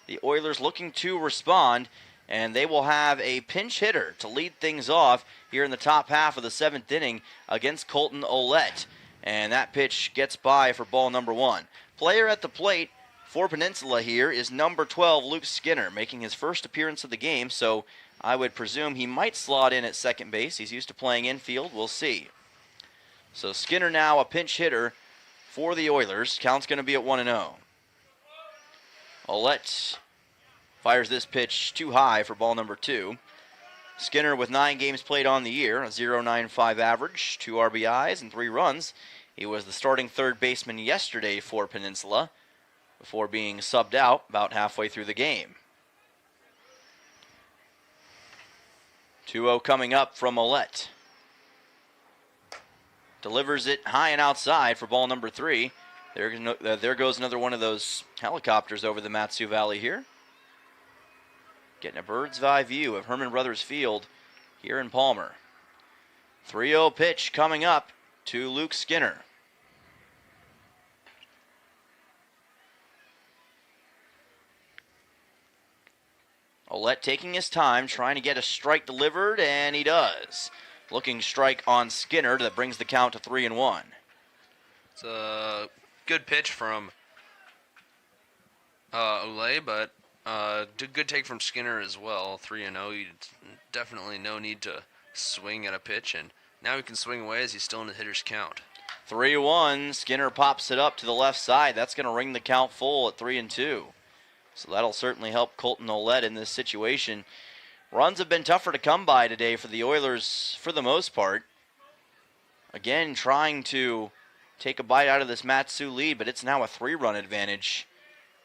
S2: the Oilers looking to respond, and they will have a pinch hitter to lead things off here in the top half of the seventh inning against Colton Ouellette. And that pitch gets by for ball number one. Player at the plate for Peninsula here is number 12, Luke Skinner, making his first appearance of the game, so I would presume he might slot in at second base. He's used to playing infield. We'll see. So Skinner now a pinch hitter for the Oilers. Count's going to be at 1-0. Ouellette fires this pitch too high for ball number 2. Skinner with 9 games played on the year, a .095 average, 2 RBIs and 3 runs. He was the starting third baseman yesterday for Peninsula before being subbed out about halfway through the game. 2-0 coming up from Ouellette. Delivers it high and outside for ball number 3. There goes another one of those helicopters over the Mat-Su Valley here. Getting a bird's eye view of Herman Brothers Field here in Palmer. 3-0 pitch coming up to Luke Skinner. Ouellette taking his time, trying to get a strike delivered, and he does. Looking strike on Skinner that brings the count to 3-1.
S3: It's a good pitch from Ouellette, but good take from Skinner as well. 3-0. You definitely no need to swing at a pitch, and now he can swing away as he's still in the hitter's count.
S2: 3-1. Skinner pops it up to the left side. That's going to ring the count full at 3-2. So that'll certainly help Colton Ouellette in this situation. Runs have been tougher to come by today for the Oilers for the most part. Again, trying to take a bite out of this Mat-Su lead, but it's now a 3-run advantage.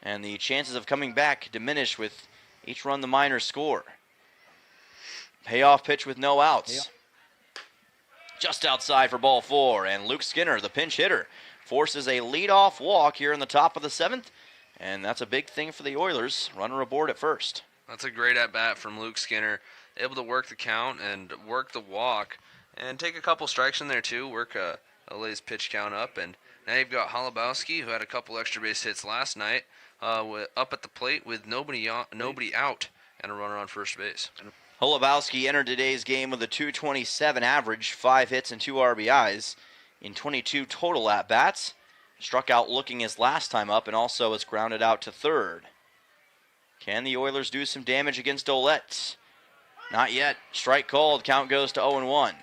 S2: And the chances of coming back diminish with each run the Miners score. Payoff pitch with no outs. Just outside for ball 4, and Luke Skinner, the pinch hitter, forces a leadoff walk here in the top of the 7th. And that's a big thing for the Oilers. Runner aboard at first.
S3: That's a great at-bat from Luke Skinner. Able to work the count and work the walk and take a couple strikes in there too. Work Oullette's pitch count up. And now you've got Holubowski, who had a couple extra base hits last night, up at the plate with nobody out and a runner on first base.
S2: Holubowski entered today's game with a .227 average, 5 hits and 2 RBIs in 22 total at-bats. Struck out looking his last time up and also is grounded out to third. Can the Oilers do some damage against Ouellette? Not yet. Strike called. Count goes to 0-1.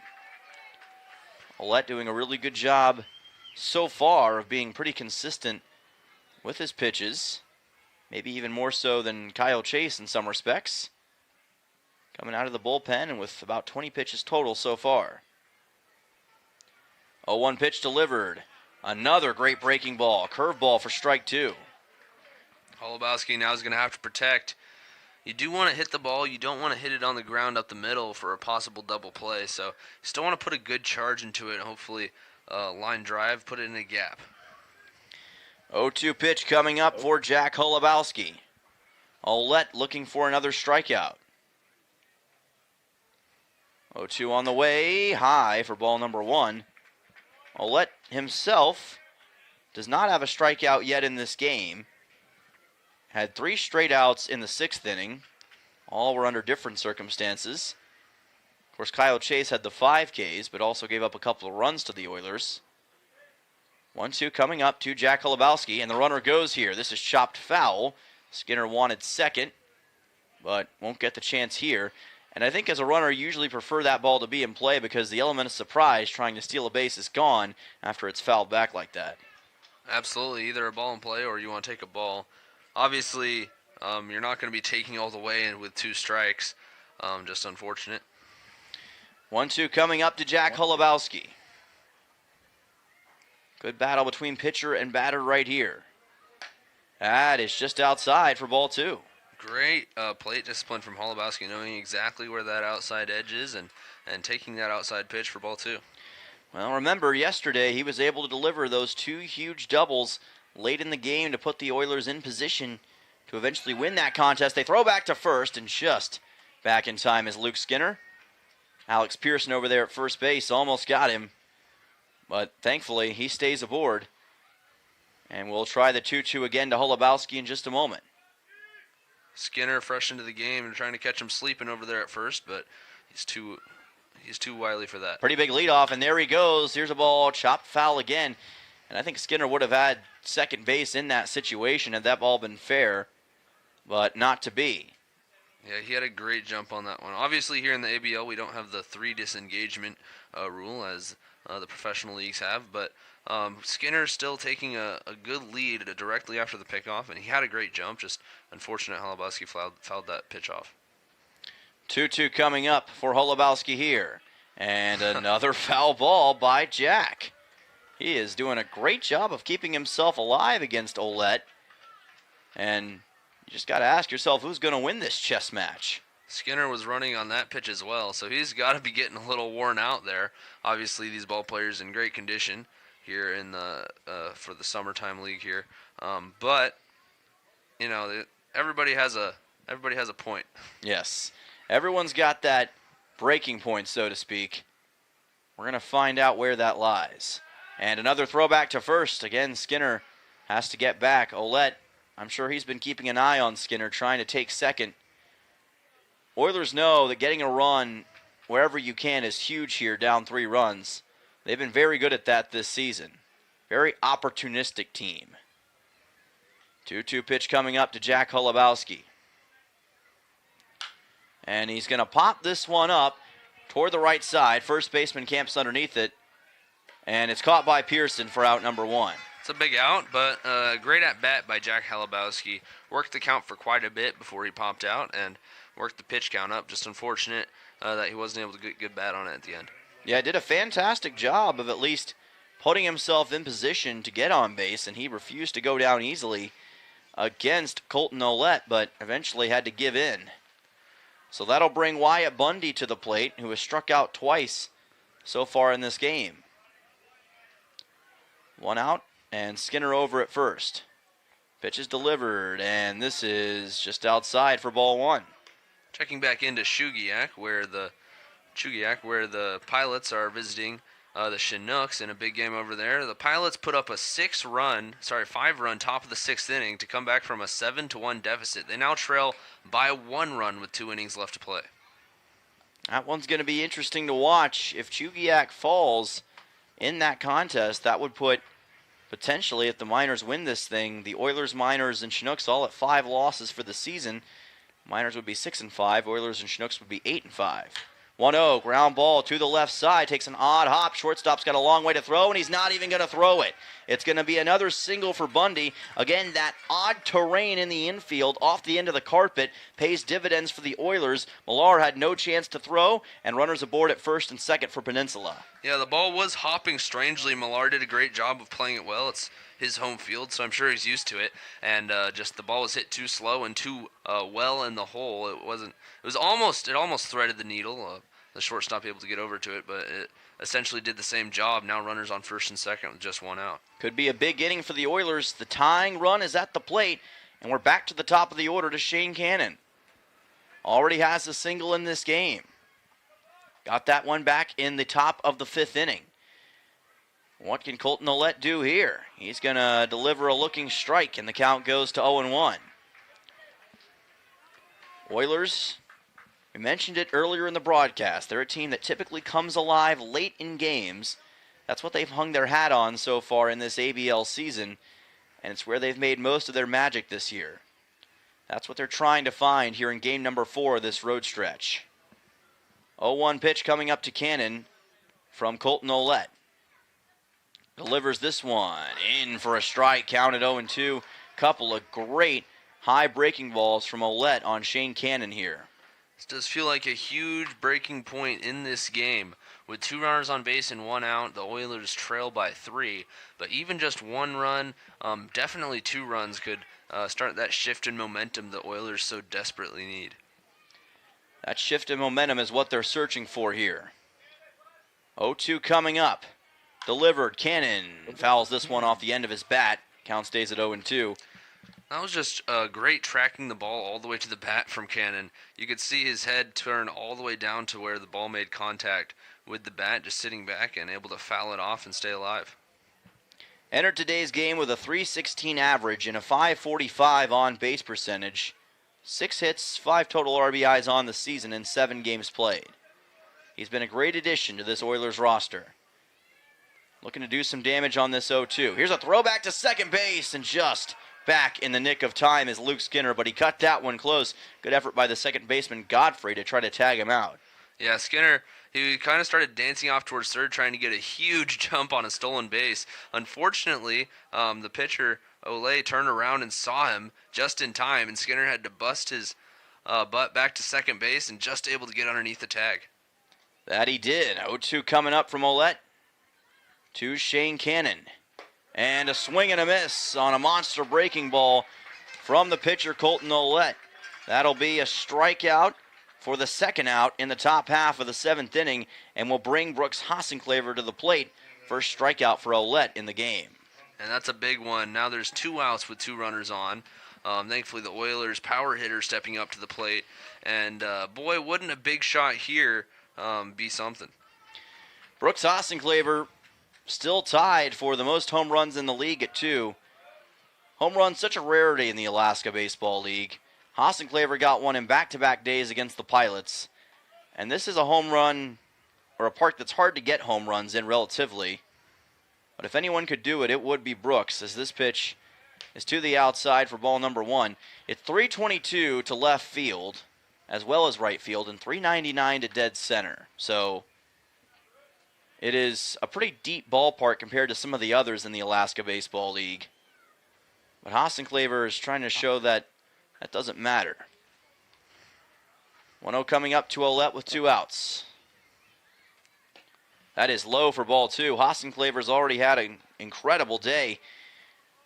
S2: Ouellette doing a really good job so far of being pretty consistent with his pitches. Maybe even more so than Kyle Chase in some respects. Coming out of the bullpen and with about 20 pitches total so far. 0-1 pitch delivered. Another great breaking ball. Curveball for strike 2.
S3: Holubowski now is going to have to protect. You do want to hit the ball. You don't want to hit it on the ground up the middle for a possible double play. So you still want to put a good charge into it and hopefully line drive, put it in a gap.
S2: 0-2 pitch coming up for Jack Holubowski. Ouellette looking for another strikeout. 0-2 on the way. High for ball number 1. Ouellette himself does not have a strikeout yet in this game. Had 3 straight outs in the 6th inning. All were under different circumstances. Of course, Kyle Chase had the 5 Ks, but also gave up a couple of runs to the Oilers. 1-2 coming up to Jack Holubowski, and the runner goes here. This is chopped foul. Skinner wanted second, but won't get the chance here. And I think as a runner, you usually prefer that ball to be in play because the element of surprise trying to steal a base is gone after it's fouled back like that.
S3: Absolutely. Either a ball in play or you want to take a ball. Obviously, you're not going to be taking all the way in with 2 strikes. Just unfortunate.
S2: 1-2 coming up to Jack Holubowski. Good battle between pitcher and batter right here. That is just outside for ball 2.
S3: Great plate discipline from Holubowski, knowing exactly where that outside edge is and taking that outside pitch for ball 2.
S2: Well, remember, yesterday he was able to deliver those 2 huge doubles late in the game to put the Oilers in position to eventually win that contest. They throw back to first, and just back in time is Luke Skinner. Alex Pearson over there at first base almost got him, but thankfully he stays aboard. And we'll try the 2-2 again to Holubowski in just a moment.
S3: Skinner fresh into the game and trying to catch him sleeping over there at first, but he's too wily for that.
S2: Pretty big leadoff, and there he goes. Here's a ball, chopped foul again. And I think Skinner would have had second base in that situation had that ball been fair, but not to be.
S3: Yeah, he had a great jump on that one. Obviously, here in the ABL, we don't have the 3 disengagement rule as the professional leagues have, but Skinner's still taking a good lead directly after the pickoff, and he had a great jump. Just unfortunate Holubowski fouled that pitch off.
S2: 2-2 coming up for Holubowski here. And another foul ball by Jack. He is doing a great job of keeping himself alive against Ouellette. And you just got to ask yourself, who's going to win this chess match?
S3: Skinner was running on that pitch as well, so he's got to be getting a little worn out there. Obviously, these ball players in great condition here in the for the summertime league here. But you know, everybody has a point.
S2: Yes, everyone's got that breaking point, so to speak. We're going to find out where that lies. And another throwback to first. Again, Skinner has to get back. Ouellette, I'm sure he's been keeping an eye on Skinner, trying to take second. Oilers know that getting a run wherever you can is huge here, down 3 runs. They've been very good at that this season. Very opportunistic team. 2-2 pitch coming up to Jack Holubowski. And he's going to pop this one up toward the right side. First baseman camps underneath it. And it's caught by Pearson for out number 1.
S3: It's a big out, but great at-bat by Jack Holubowski. Worked the count for quite a bit before he popped out and worked the pitch count up. Just unfortunate that he wasn't able to get a good bat on it at the end.
S2: Yeah, did a fantastic job of at least putting himself in position to get on base, and he refused to go down easily against Colton Ouellette, but eventually had to give in. So that'll bring Wyatt Bundy to the plate, who has struck out twice so far in this game. 1 out, and Skinner over at first. Pitch is delivered, and this is just outside for ball 1.
S3: Checking back into Chugiak, where the Pilots are visiting the Chinooks in a big game over there. The Pilots put up a 5-run top of the 6th inning to come back from a 7-1 deficit. They now trail by 1 run with 2 innings left to play.
S2: That one's going to be interesting to watch. If Chugiak falls in that contest, that would put potentially, if the Miners win this thing, the Oilers, Miners, and Chinooks all at 5 losses for the season. Miners would be 6-5. Oilers and Chinooks would be 8-5. 1-0, ground ball to the left side, takes an odd hop. Shortstop's got a long way to throw, and he's not even going to throw it. It's going to be another single for Bundy. Again, that odd terrain in the infield off the end of the carpet pays dividends for the Oilers. Millar had no chance to throw, and runners aboard at first and second for Peninsula.
S3: Yeah, the ball was hopping strangely. Millar did a great job of playing it well. It's his home field, so I'm sure he's used to it. And just the ball was hit too slow and too well in the hole. It almost threaded the needle. The shortstop able to get over to it, but it essentially did the same job. Now runners on first and second with just 1 out.
S2: Could be a big inning for the Oilers. The tying run is at the plate, and we're back to the top of the order to Shane Cannon. Already has a single in this game. Got that one back in the top of the 5th inning. What can Colton Ouellette do here? He's going to deliver a looking strike, and the count goes to 0-1. Oilers, we mentioned it earlier in the broadcast. They're a team that typically comes alive late in games. That's what they've hung their hat on so far in this ABL season, and it's where they've made most of their magic this year. That's what they're trying to find here in game number 4 of this road stretch. 0-1 pitch coming up to Cannon from Colton Ouellette. Delivers this one in for a strike, counted 0-2. Couple of great high breaking balls from Ouellette on Shane Cannon here.
S3: This does feel like a huge breaking point in this game. With 2 runners on base and 1 out, the Oilers trail by 3. But even just 1 run, definitely 2 runs could start that shift in momentum the Oilers so desperately need.
S2: That shift in momentum is what they're searching for here. 0-2 coming up. Delivered. Cannon fouls this one off the end of his bat. Count stays at 0-2.
S3: That was just great tracking the ball all the way to the bat from Cannon. You could see his head turn all the way down to where the ball made contact with the bat, just sitting back and able to foul it off and stay alive.
S2: Entered today's game with a .316 average and a .545 on-base percentage. 6 hits, 5 total RBIs on the season in 7 games played. He's been a great addition to this Oilers roster. Looking to do some damage on this 0-2. Here's a throwback to second base and just back in the nick of time is Luke Skinner, but he cut that one close. Good effort by the second baseman, Godfrey, to try to tag him out.
S3: Yeah, Skinner, he kind of started dancing off towards third, trying to get a huge jump on a stolen base. Unfortunately, the pitcher, Olay, turned around and saw him just in time, and Skinner had to bust his butt back to second base and just able to get underneath the tag.
S2: That he did. 0-2 coming up from Olette to Shane Cannon. And a swing and a miss on a monster breaking ball from the pitcher, Colton Olette. That'll be a strikeout for the second out in the top half of the seventh inning, and will bring Brooks Hassenclaver to the plate. First strikeout for Olette in the game.
S3: And that's a big one. Now there's 2 outs with 2 runners on. Thankfully, the Oilers' power hitter stepping up to the plate. And, boy, wouldn't a big shot here be something.
S2: Brooks Hassenclaver still tied for the most home runs in the league at 2. Home runs, such a rarity in the Alaska Baseball League. Hassenclaver got one in back-to-back days against the Pilots. And this is a home run, or a park that's hard to get home runs in relatively. But if anyone could do it, it would be Brooks, as this pitch is to the outside for ball number 1. It's 322 to left field, as well as right field, and 399 to dead center. So it is a pretty deep ballpark compared to some of the others in the Alaska Baseball League. But Hassenclaver is trying to show that that doesn't matter. 1-0 coming up to Olette with 2 outs. That is low for ball 2. Hassenclaver's already had an incredible day.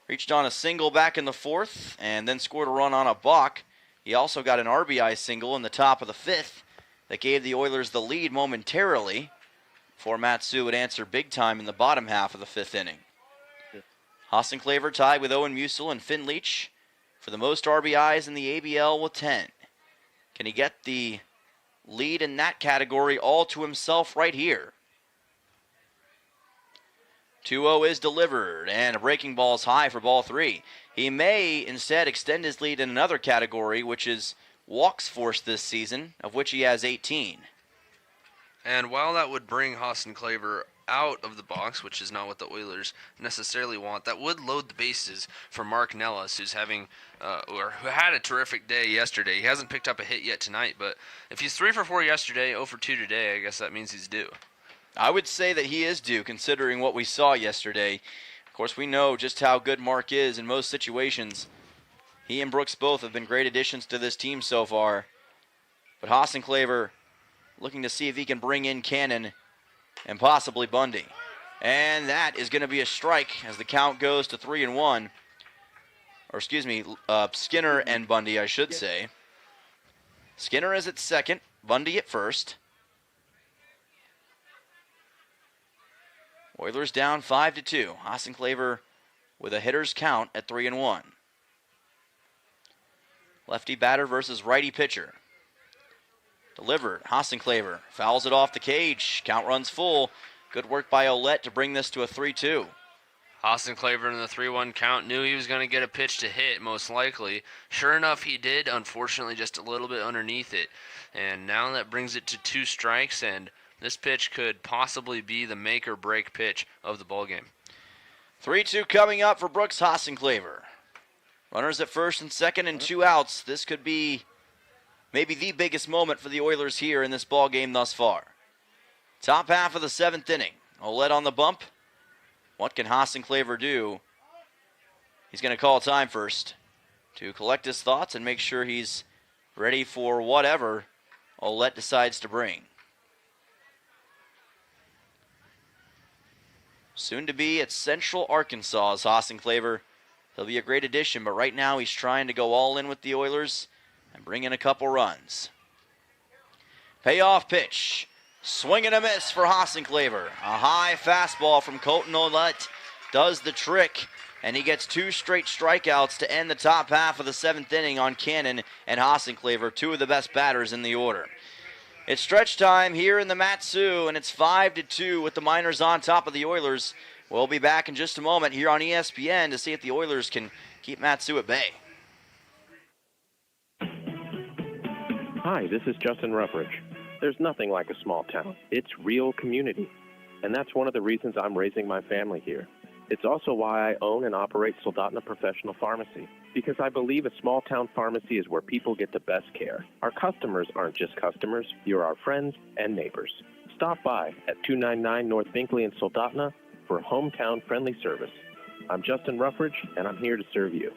S2: Reached on a single back in the 4th and then scored a run on a balk. He also got an RBI single in the top of the 5th that gave the Oilers the lead momentarily before Matsu would answer big time in the bottom half of the 5th inning. Hassenclaver tied with Owen Musil and Finn Leach for the most RBIs in the ABL with 10. Can he get the lead in that category all to himself right here? 2-0 is delivered, and a breaking ball is high for ball 3. He may instead extend his lead in another category, which is walks forced this season, of which he has 18.
S3: And while that would bring Hassenclaver out of the box, which is not what the Oilers necessarily want, that would load the bases for Mark Nellis, who's having, who had a terrific day yesterday. He hasn't picked up a hit yet tonight, but if he's 3 for 4 yesterday, 0 for 2 today, I guess that means he's due.
S2: I would say that he is due, considering what we saw yesterday. Of course, we know just how good Mark is in most situations. He and Brooks both have been great additions to this team so far. But Hassenclaver looking to see if he can bring in Cannon and possibly Bundy. And that is going to be a strike as the count goes to 3-1. Or excuse me, Skinner and Bundy, I should say. Skinner is at second, Bundy at first. Oilers down 5-2. Hassenclaver with a hitter's count at 3-1. Lefty batter versus righty pitcher. Delivered. Hassenclaver fouls it off the cage. Count runs full. Good work by Olette to bring this to a 3-2.
S3: Hassenclaver in the 3-1 count knew he was going to get a pitch to hit, most likely. Sure enough, he did. Unfortunately, just a little bit underneath it. And now that brings it to 2 strikes, and this pitch could possibly be the make or break pitch of the ballgame.
S2: 3-2 coming up for Brooks Hassenclaver. Runners at first and second and 2 outs. This could be maybe the biggest moment for the Oilers here in this ballgame thus far. Top half of the 7th inning. Olette on the bump. What can Hassenclaver do? He's going to call time first to collect his thoughts and make sure he's ready for whatever Olette decides to bring. Soon to be at Central Arkansas is Hassenclaver. He'll be a great addition, but right now he's trying to go all in with the Oilers and bring in a couple runs. Payoff pitch. Swing and a miss for Hassenclaver. A high fastball from Colton Olette does the trick, and he gets 2 straight strikeouts to end the top half of the 7th inning on Cannon and Hassenclaver, 2 of the best batters in the order. It's stretch time here in the Matsu, and it's 5-2 with the Miners on top of the Oilers. We'll be back in just a moment here on ESPN to see if the Oilers can keep Matsu at bay.
S13: Hi, this is Justin Ruffridge. There's nothing like a small town. It's real community. And that's one of the reasons I'm raising my family here. It's also why I own and operate Soldotna Professional Pharmacy, because I believe a small-town pharmacy is where people get the best care. Our customers aren't just customers, you're our friends and neighbors. Stop by at 299 North Binkley in Soldotna for hometown-friendly service. I'm Justin Ruffridge, and I'm here to serve you.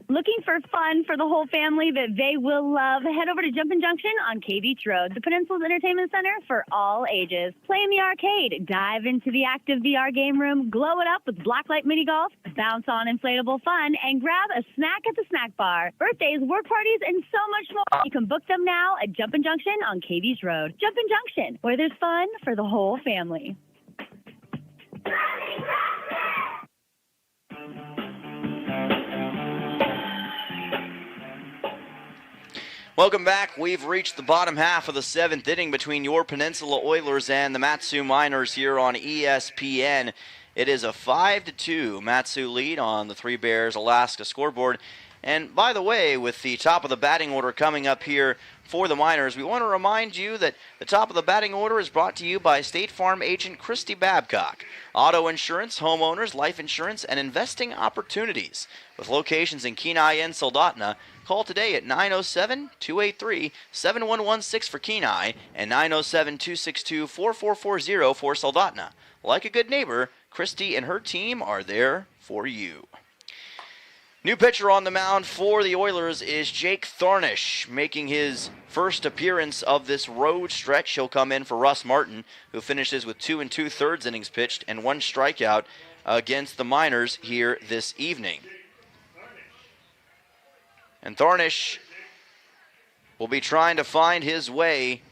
S18: Looking for fun for the whole family that they will love? Head over to Jumpin' Junction on K Beach Road, the Peninsula's entertainment center for all ages. Play in the arcade, dive into the active VR game room, glow it up with blacklight mini golf, bounce on inflatable fun, and grab a snack at the snack bar. Birthdays, work parties, and so much more. You can book them now at Jumpin' Junction on K Beach Road. Jumpin' Junction, where there's fun for the whole family.
S2: Welcome back. We've reached the bottom half of the 7th inning between your Peninsula Oilers and the Mat-Su Miners here on ESPN. It is a 5-2 Mat-Su lead on the Three Bears Alaska scoreboard. And by the way, with the top of the batting order coming up here for the Miners, we want to remind you that the top of the batting order is brought to you by State Farm agent Christy Babcock. Auto insurance, homeowners, life insurance, and investing opportunities. With locations in Kenai and Soldotna, call today at 907-283-7116 for Kenai and 907-262-4440 for Soldotna. Like a good neighbor, Christy and her team are there for you. New pitcher on the mound for the Oilers is Jake Thornish, making his first appearance of this road stretch. He'll come in for Russ Martin, who finishes with 2 2/3 innings pitched and 1 strikeout against the Miners here this evening. And Thornish will be trying to find his way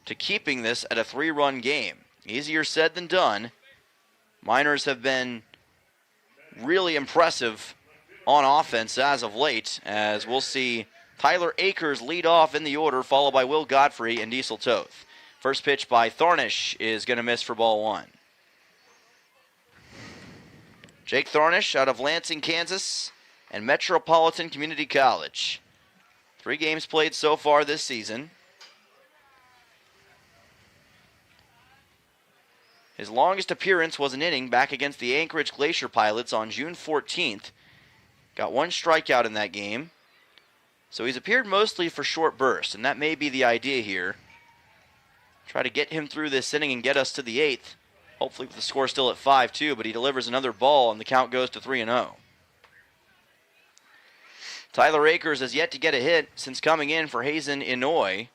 S2: to keeping this at a 3-run game. Easier said than done. Miners have been really impressive on offense as of late, as we'll see Tyler Akers lead off in the order, followed by Will Godfrey and Diesel Toth. First pitch by Thornish is going to miss for ball 1. Jake Thornish out of Lansing, Kansas, and Metropolitan Community College. 3 games played so far this season. His longest appearance was an inning back against the Anchorage Glacier Pilots on June 14th. Got 1 strikeout in that game. So he's appeared mostly for short bursts, and that may be the idea here. Try to get him through this inning and get us to the 8th. Hopefully with the score still at 5-2, but he delivers another ball, and the count goes to 3-0. Tyler Akers has yet to get a hit since coming in for Hazen Inouye,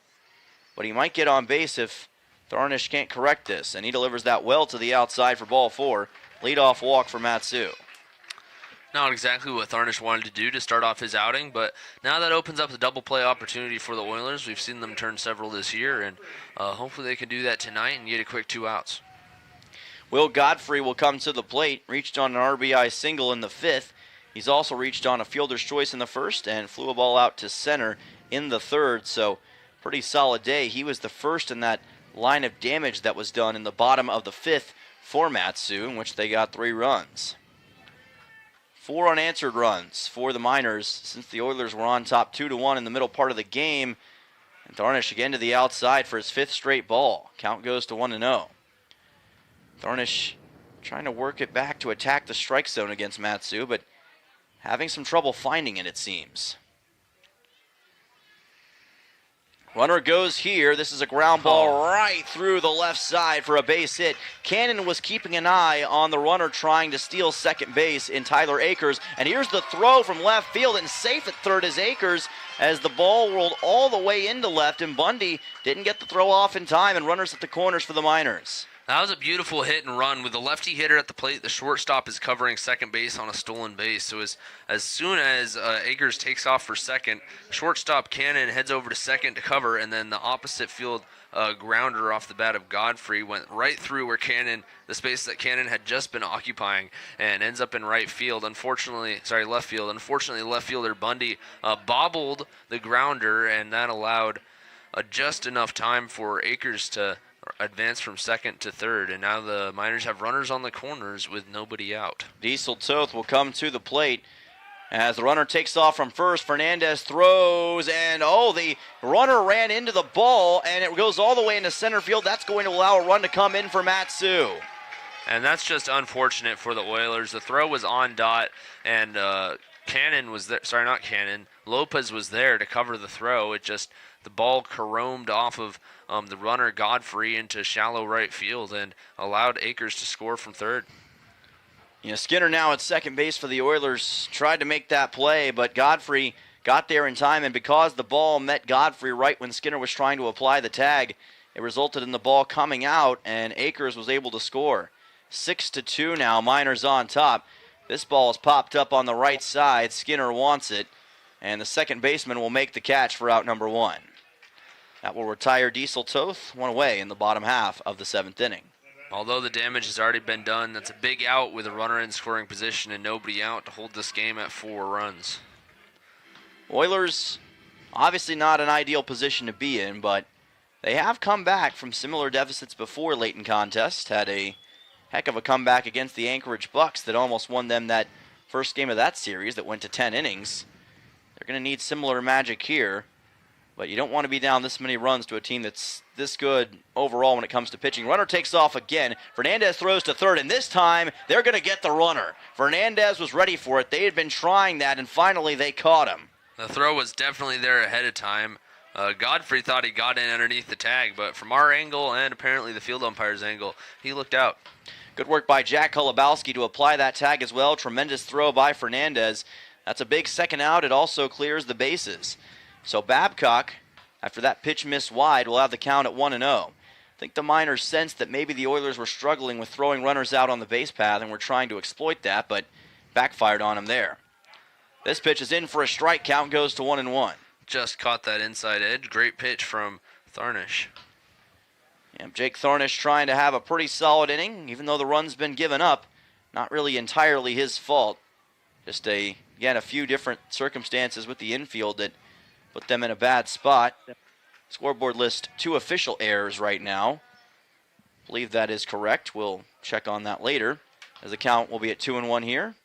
S2: but he might get on base if Thornish can't correct this, and he delivers that well to the outside for ball 4. Leadoff walk for Mat-Su.
S3: Not exactly what Thornish wanted to do to start off his outing, but now that opens up the double play opportunity for the Oilers. We've seen them turn several this year, and hopefully they can do that tonight and get a quick 2 outs.
S2: Will Godfrey will come to the plate, reached on an RBI single in the 5th. He's also reached on a fielder's choice in the 1st and flew a ball out to center in the 3rd, so pretty solid day. He was the first in that line of damage that was done in the bottom of the 5th for Mat-Su, in which they got 3 runs. 4 unanswered runs for the Miners since the Oilers were on top 2-1 in the middle part of the game. And Thornish again to the outside for his 5th straight ball. Count goes to 1-0. Thornish trying to work it back to attack the strike zone against Mat-Su, but having some trouble finding it, it seems. Runner goes here. This is a ground ball right through the left side for a base hit. Cannon was keeping an eye on the runner trying to steal second base in Tyler Akers. And here's the throw from left field, and safe at third is Akers as the ball rolled all the way into left, and Bundy didn't get the throw off in time, and runners at the corners for the Miners.
S3: That was a beautiful hit and run with the lefty hitter at the plate. The shortstop is covering second base on a stolen base. So as soon as Akers takes off for second, shortstop Cannon heads over to second to cover, and then the opposite field grounder off the bat of Godfrey went right through where Cannon, the space that Cannon had just been occupying, and ends up in left field. Unfortunately, left fielder Bundy bobbled the grounder, and that allowed just enough time for Akers to advance from second to third, and now the Miners have runners on the corners with nobody out.
S2: Diesel Toth will come to the plate. As the runner takes off from first, Fernandez throws, and the runner ran into the ball, and it goes all the way into center field. That's going to allow a run to come in for Matsu.
S3: And that's just unfortunate for the Oilers. The throw was on dot, and Cannon was there. Sorry, not Cannon. Lopez was there to cover the throw. The ball caromed off of the runner Godfrey into shallow right field and allowed Akers to score from third.
S2: Skinner now at second base for the Oilers tried to make that play, but Godfrey got there in time, and because the ball met Godfrey right when Skinner was trying to apply the tag, it resulted in the ball coming out, and Akers was able to score. 6-2 now, Miners on top. This ball is popped up on the right side. Skinner wants it, and the second baseman will make the catch for out number 1. That will retire Diesel Toth, one away in the bottom half of the 7th inning.
S3: Although the damage has already been done, that's a big out with a runner in scoring position and nobody out to hold this game at 4 runs.
S2: Oilers, obviously not an ideal position to be in, but they have come back from similar deficits before late in contests. Had a heck of a comeback against the Anchorage Bucks that almost won them that first game of that series that went to 10 innings. They're going to need similar magic here, but you don't want to be down this many runs to a team that's this good overall when it comes to pitching. Runner takes off again. Fernandez throws to third, and this time they're going to get the runner. Fernandez was ready for it. They had been trying that, and finally they caught him.
S3: The throw was definitely there ahead of time. Godfrey thought he got in underneath the tag, but from our angle and apparently the field umpire's angle, he looked out.
S2: Good work by Jack Kolobowski to apply that tag as well. Tremendous throw by Fernandez. That's a big second out. It also clears the bases. So Babcock, after that pitch missed wide, will have the count at 1-0. I think the Miners sensed that maybe the Oilers were struggling with throwing runners out on the base path and were trying to exploit that, but backfired on them there. This pitch is in for a strike. Count goes to 1-1.
S3: Just caught that inside edge. Great pitch from Tharnish.
S2: Yeah, Jake Tharnish trying to have a pretty solid inning, even though the run's been given up. Not really entirely his fault. Just a few different circumstances with the infield that put them in a bad spot. Scoreboard lists 2 official errors right now. I believe that is correct. We'll check on that later, as the count will be at 2-1 here.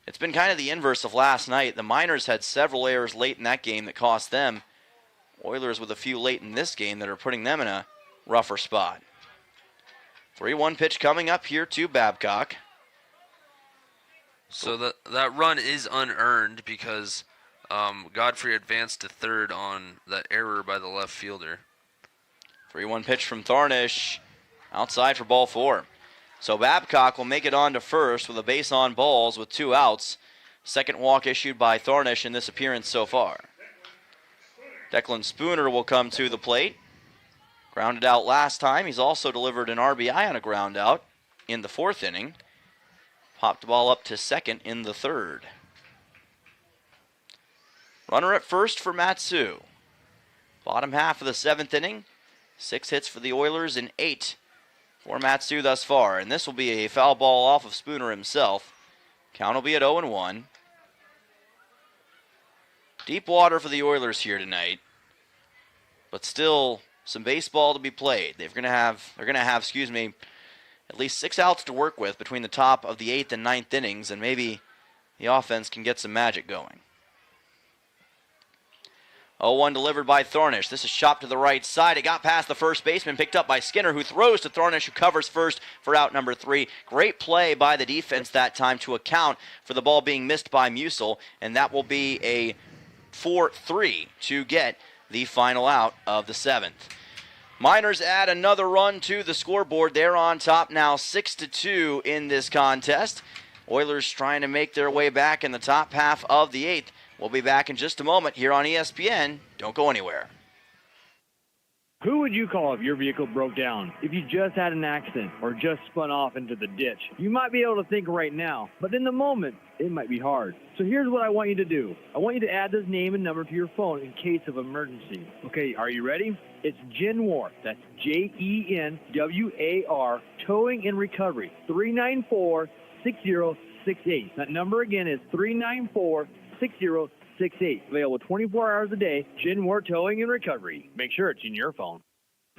S2: It's been kind of the inverse of last night. The Miners had several errors late in that game that cost them. Oilers with a few late in this game that are putting them in a rougher spot. 3-1 pitch coming up here to Babcock.
S3: So that run is unearned because Godfrey advanced to third on that error by the left fielder.
S2: 3-1 pitch from Tharnish. Outside for ball 4. So Babcock will make it on to first with a base on balls with 2 outs. Second walk issued by Tharnish in this appearance so far. Declan Spooner will come to the plate. Grounded out last time. He's also delivered an RBI on a ground out in the 4th inning. Popped the ball up to second in the 3rd. Runner at first for Matsu. Bottom half of the 7th inning. 6 hits for the Oilers and 8 for Matsu thus far. And this will be a foul ball off of Spooner himself. Count will be at 0-1. Deep water for the Oilers here tonight. But still some baseball to be played. They're going to have at least 6 outs to work with between the top of the 8th and 9th innings, and maybe the offense can get some magic going. 0-1 delivered by Tharnish. This is chopped to the right side. It got past the first baseman, picked up by Skinner, who throws to Tharnish, who covers first for out number 3. Great play by the defense that time to account for the ball being missed by Musil, and that will be a 4-3 to get the final out of the 7th. Miners add another run to the scoreboard. They're on top now 6-2 in this contest. Oilers trying to make their way back in the top half of the 8th. We'll be back in just a moment here on ESPN. Don't go anywhere.
S10: Who would you call if your vehicle broke down? If you just had an accident or just spun off into the ditch? You might be able to think right now, but in the moment, it might be hard. So here's what I want you to do. I want you to add this name and number to your phone in case of emergency. Okay, are you ready? It's Genwar. That's Jenwar, Towing and Recovery, 394-6068. That number again is 394-6068. Available 24 hours a day. Genwar Towing and Recovery. Make sure it's in your phone.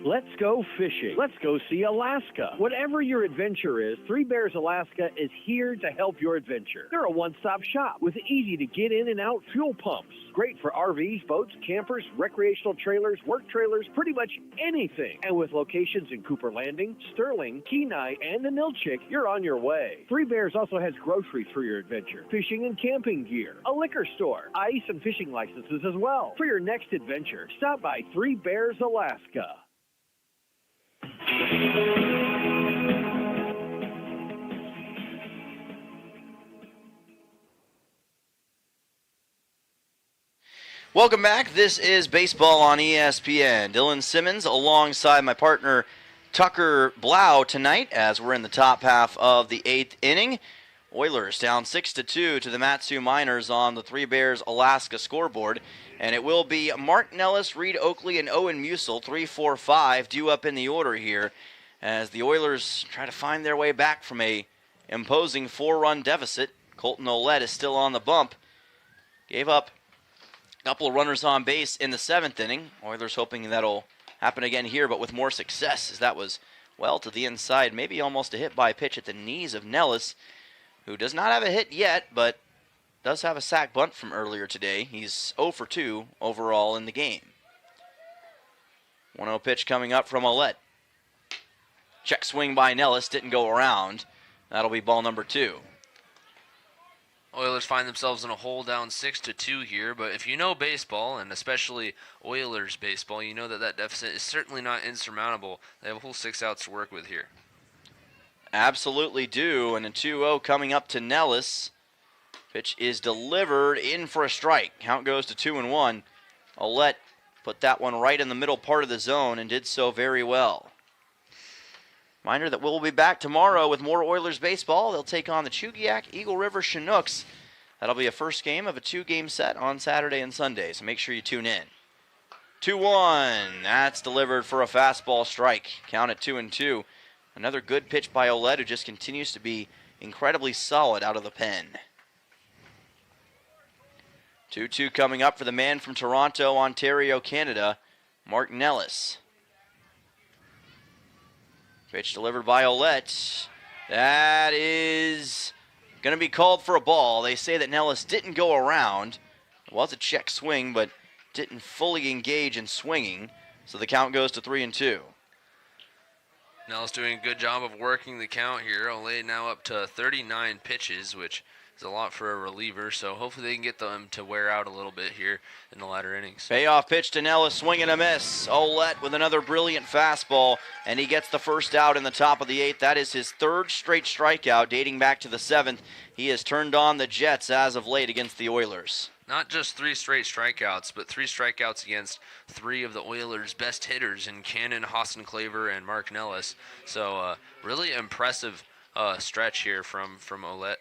S1: Let's go fishing. Let's go see Alaska. Whatever your adventure is, Three Bears Alaska is here to help your adventure. They're a one-stop shop with easy to get in and out fuel pumps. Great for RVs, boats, campers, recreational trailers, work trailers, pretty much anything. And with locations in Cooper Landing, Sterling, Kenai, and the Nilchik, you're on your way. Three Bears also has groceries for your adventure, fishing and camping gear, a liquor store, ice and fishing licenses as well. For your next adventure, stop by Three Bears Alaska.
S2: Welcome back. This is Baseball on ESPN. Dylan Simmons alongside my partner Tucker Blau tonight as we're in the top half of the 8th inning. Oilers down 6-2 to the Matsu Miners on the Three Bears Alaska scoreboard. And it will be Mark Nellis, Reed Oakley, and Owen Musil, 3-4-5, due up in the order here as the Oilers try to find their way back from a imposing 4-run deficit. Colton Ouellette is still on the bump. Gave up a couple of runners on base in the 7th inning. Oilers hoping that'll happen again here, but with more success, as that was well to the inside, maybe almost a hit by pitch at the knees of Nellis, who does not have a hit yet, but does have a sac bunt from earlier today. He's 0 for 2 overall in the game. 1-0 pitch coming up from Ouellette. Check swing by Nellis, didn't go around. That'll be ball number 2.
S3: Oilers find themselves in a hole down 6-2 here, but if you know baseball, and especially Oilers baseball, you know that that deficit is certainly not insurmountable. They have a whole 6 outs to work with here.
S2: Absolutely do, and a 2-0 coming up to Nellis. Pitch is delivered in for a strike. Count goes to 2-1. Ouellette put that one right in the middle part of the zone and did so very well. Reminder that we'll be back tomorrow with more Oilers baseball. They'll take on the Chugiak Eagle River Chinooks. That'll be a first game of a 2-game set on Saturday and Sunday, so make sure you tune in. 2-1. That's delivered for a fastball strike. Count at 2-2. Another good pitch by Ouellette, who just continues to be incredibly solid out of the pen. 2-2 coming up for the man from Toronto, Ontario, Canada, Mark Nellis. Pitch delivered by Ouellette. That is going to be called for a ball. They say that Nellis didn't go around. It was a check swing, but didn't fully engage in swinging. So the count goes to 3-2.
S3: Nellis doing a good job of working the count here. Ouellette now up to 39 pitches, which is a lot for a reliever, so hopefully they can get them to wear out a little bit here in the latter innings.
S2: Payoff pitch to Nellis, swing and a miss. Ouellette with another brilliant fastball, and he gets the first out in the top of the 8th. That is his 3rd straight strikeout dating back to the 7th. He has turned on the Jets as of late against the Oilers.
S3: Not just 3 straight strikeouts, but 3 strikeouts against 3 of the Oilers' best hitters in Cannon, Austin Claver, and Mark Nellis. So really impressive stretch here from Ouellette.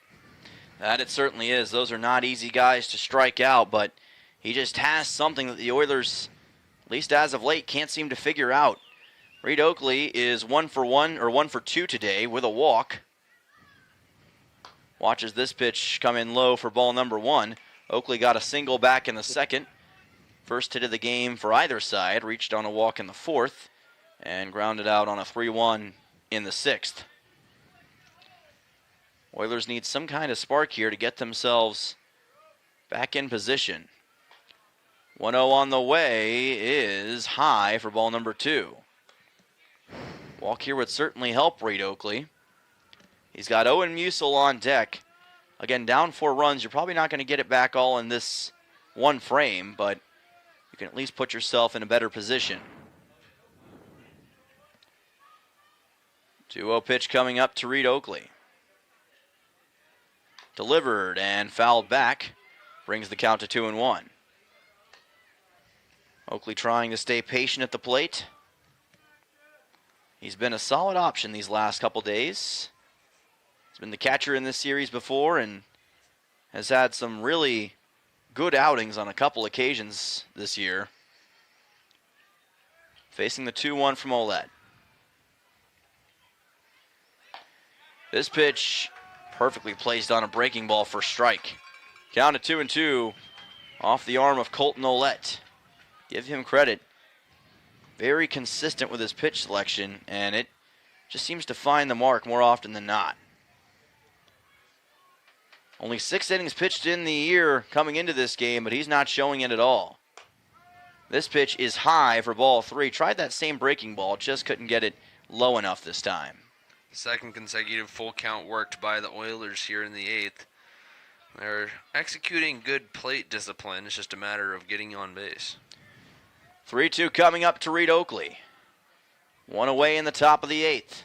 S2: That it certainly is. Those are not easy guys to strike out, but he just has something that the Oilers, at least as of late, can't seem to figure out. Reed Oakley is 1 for 2 today with a walk. Watches this pitch come in low for ball number 1. Oakley got a single back in the 2nd. First hit of the game for either side. Reached on a walk in the 4th and grounded out on a 3-1 in the 6th. Oilers need some kind of spark here to get themselves back in position. 1-0 on the way is high for ball number 2. Walk here would certainly help Reed Oakley. He's got Owen Musil on deck. Again, down 4 runs. You're probably not going to get it back all in this one frame, but you can at least put yourself in a better position. 2-0 pitch coming up to Reed Oakley. Delivered and fouled back. Brings the count to 2-1. Oakley trying to stay patient at the plate. He's been a solid option these last couple days. He's been the catcher in this series before and has had some really good outings on a couple occasions this year. Facing the 2-1 from Ouellette. This pitch perfectly placed on a breaking ball for strike. Count at 2-2 off the arm of Colton Ouellette. Give him credit. very consistent with his pitch selection, and it just seems to find the mark more often than not. Only 6 innings pitched in the year coming into this game, but he's not showing it at all. This pitch is high for ball 3. Tried that same breaking ball, just couldn't get it low enough this time.
S3: Second consecutive full count worked by the Oilers here in the 8th. They're executing good plate discipline. It's just a matter of getting on base.
S2: 3-2 coming up to Reed Oakley. 1 away in the top of the 8th.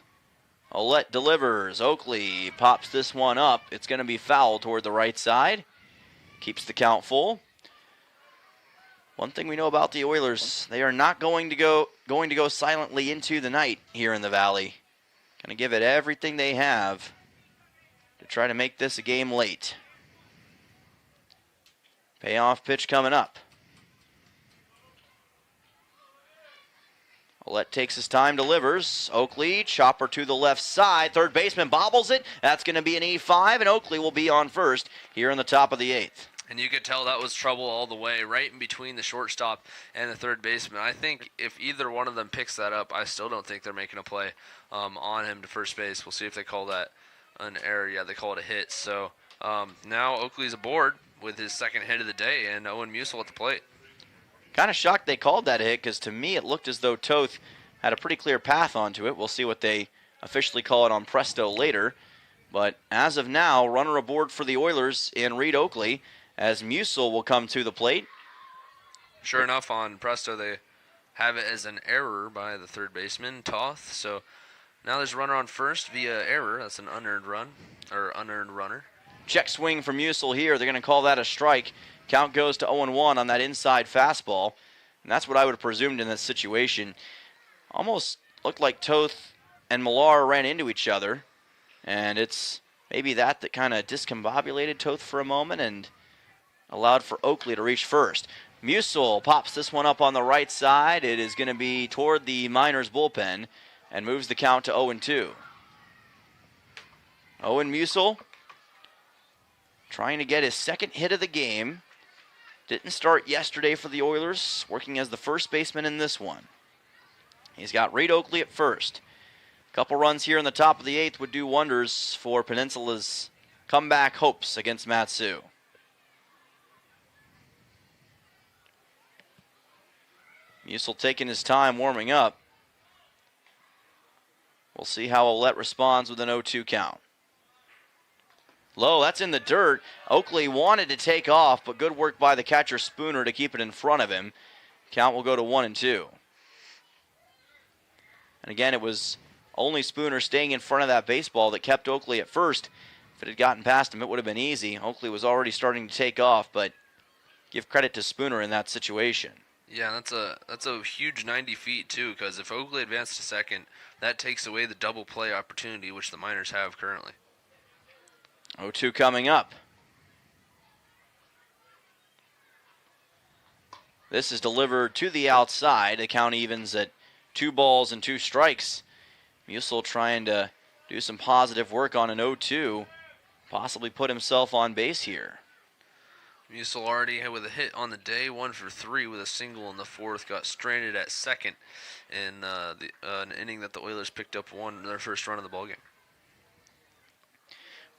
S2: Ouellette delivers. Oakley pops this one up. It's going to be foul toward the right side. Keeps the count full. One thing we know about the Oilers, they are not going to go silently into the night here in the Valley. Going to give it everything they have to try to make this a game late. Payoff pitch coming up. Ouellette takes his time, delivers. Oakley, chopper to the left side. Third baseman bobbles it. That's going to be an E5, and Oakley will be on first here in the top of the 8th.
S3: And you could tell that was trouble all the way, right in between the shortstop and the third baseman. I think if either one of them picks that up, I still don't think they're making a play on him to first base. We'll see if they call that an error. Yeah, they call it a hit. So now Oakley's aboard with his second hit of the day, and Owen Musil at the plate.
S2: Kind of shocked they called that a hit, because to me it looked as though Toth had a pretty clear path onto it. We'll see what they officially call it on Presto later. But as of now, runner aboard for the Oilers in Reed Oakley, as Musil will come to the plate.
S3: Sure enough, on Presto, they have it as an error by the third baseman, Toth. So now there's a runner on first via error. That's an unearned run, or unearned runner.
S2: Check swing from Musil here. They're going to call that a strike. Count goes to 0-1 on that inside fastball. And that's what I would have presumed in this situation. Almost looked like Toth and Millar ran into each other. And it's maybe that kind of discombobulated Toth for a moment and allowed for Oakley to reach first. Musil pops this one up on the right side. It is going to be toward the Miners bullpen and moves the count to 0-2. Owen Musil trying to get his second hit of the game. Didn't start yesterday for the Oilers, working as the first baseman in this one. He's got Reed Oakley at first. A couple runs here in the top of the 8th would do wonders for Peninsula's comeback hopes against Matsu. Musil taking his time warming up. We'll see how Ouellette responds with an 0-2 count. Low, that's in the dirt. Oakley wanted to take off, but good work by the catcher Spooner to keep it in front of him. Count will go to 1-2. And again, it was only Spooner staying in front of that baseball that kept Oakley at first. If it had gotten past him, it would have been easy. Oakley was already starting to take off, but give credit to Spooner in that situation.
S3: Yeah, that's a huge 90 feet, too, because if Oakley advanced to second, that takes away the double play opportunity, which the Miners have currently.
S2: 0-2 coming up. This is delivered to the outside. The count evens at 2 balls and 2 strikes. Musil trying to do some positive work on an 0-2. Possibly put himself on base here.
S3: Musil already with a hit on the day, 1 for 3 with a single in the 4th. Got stranded at second in an inning that the Oilers picked up their first run of the ballgame.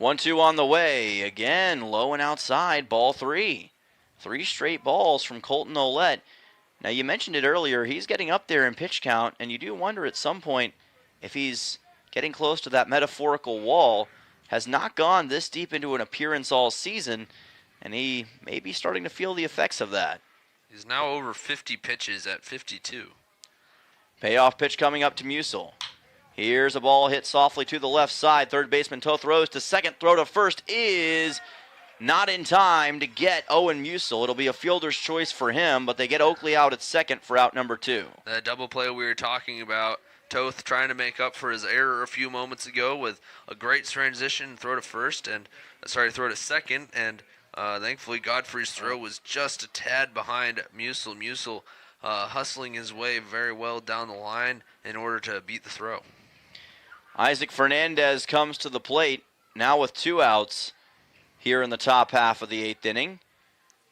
S2: 1-2 on the way. Again, low and outside, ball 3. 3 straight balls from Colton Ouellette. Now, you mentioned it earlier. He's getting up there in pitch count, and you do wonder at some point if he's getting close to that metaphorical wall. Has not gone this deep into an appearance all season, and he may be starting to feel the effects of that.
S3: He's now over 50 pitches at 52.
S2: Payoff pitch coming up to Musil. Here's a ball hit softly to the left side. Third baseman Toth throws to second. Throw to first is not in time to get Owen Musil. It'll be a fielder's choice for him, but they get Oakley out at second for out number 2.
S3: That double play we were talking about, Toth trying to make up for his error a few moments ago with a great transition throw to second, and thankfully Godfrey's throw was just a tad behind Musil. Musil hustling his way very well down the line in order to beat the throw.
S2: Isaac Fernandez comes to the plate, now with 2 outs here in the top half of the 8th inning.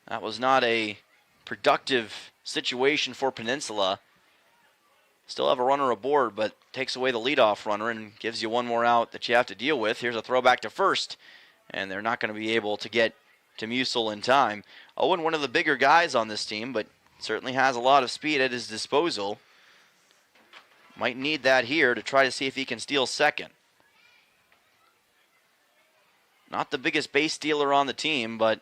S2: That was not a productive situation for Peninsula. Still have a runner aboard, but takes away the leadoff runner and gives you one more out that you have to deal with. Here's a throw back to first, and they're not going to be able to get to Musil in time. Owen, one of the bigger guys on this team, but certainly has a lot of speed at his disposal. Might need that here to try to see if he can steal second. Not the biggest base stealer on the team, but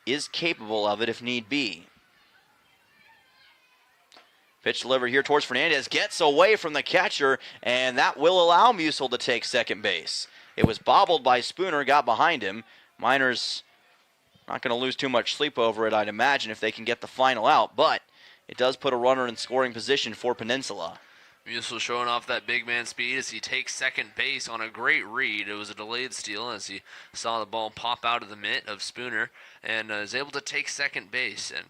S2: is capable of it if need be. Pitch delivered here towards Fernandez. Gets away from the catcher, and that will allow Musil to take second base. It was bobbled by Spooner, got behind him. Miners not going to lose too much sleep over it, I'd imagine, if they can get the final out. But it does put a runner in scoring position for Peninsula.
S3: Musil showing off that big man speed as he takes second base on a great read. It was a delayed steal as he saw the ball pop out of the mitt of Spooner and is able to take second base. And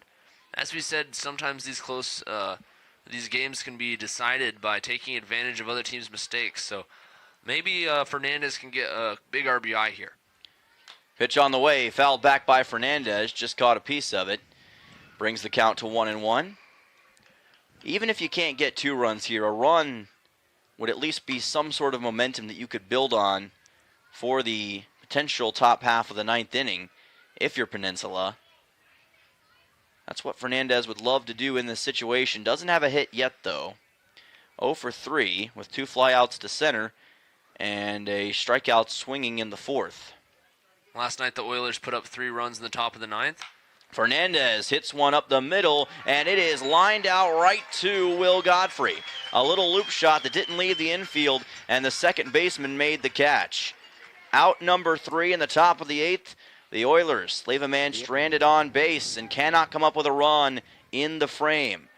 S3: as we said, sometimes these games can be decided by taking advantage of other teams' mistakes. So maybe Fernandez can get a big RBI here.
S2: Pitch on the way, fouled back by Fernandez, just caught a piece of it. Brings the count to 1-1. Even if you can't get 2 runs here, a run would at least be some sort of momentum that you could build on for the potential top half of the 9th inning if you're Peninsula. That's what Fernandez would love to do in this situation. Doesn't have a hit yet, though. 0 for 3 with 2 flyouts to center and a strikeout swinging in the 4th.
S3: Last night, the Oilers put up 3 runs in the top of the 9th.
S2: Fernandez hits one up the middle, and it is lined out right to Will Godfrey. A little loop shot that didn't leave the infield, and the second baseman made the catch. Out number 3 in the top of the 8th. The Oilers leave a man stranded on base and cannot come up with a run in the frame.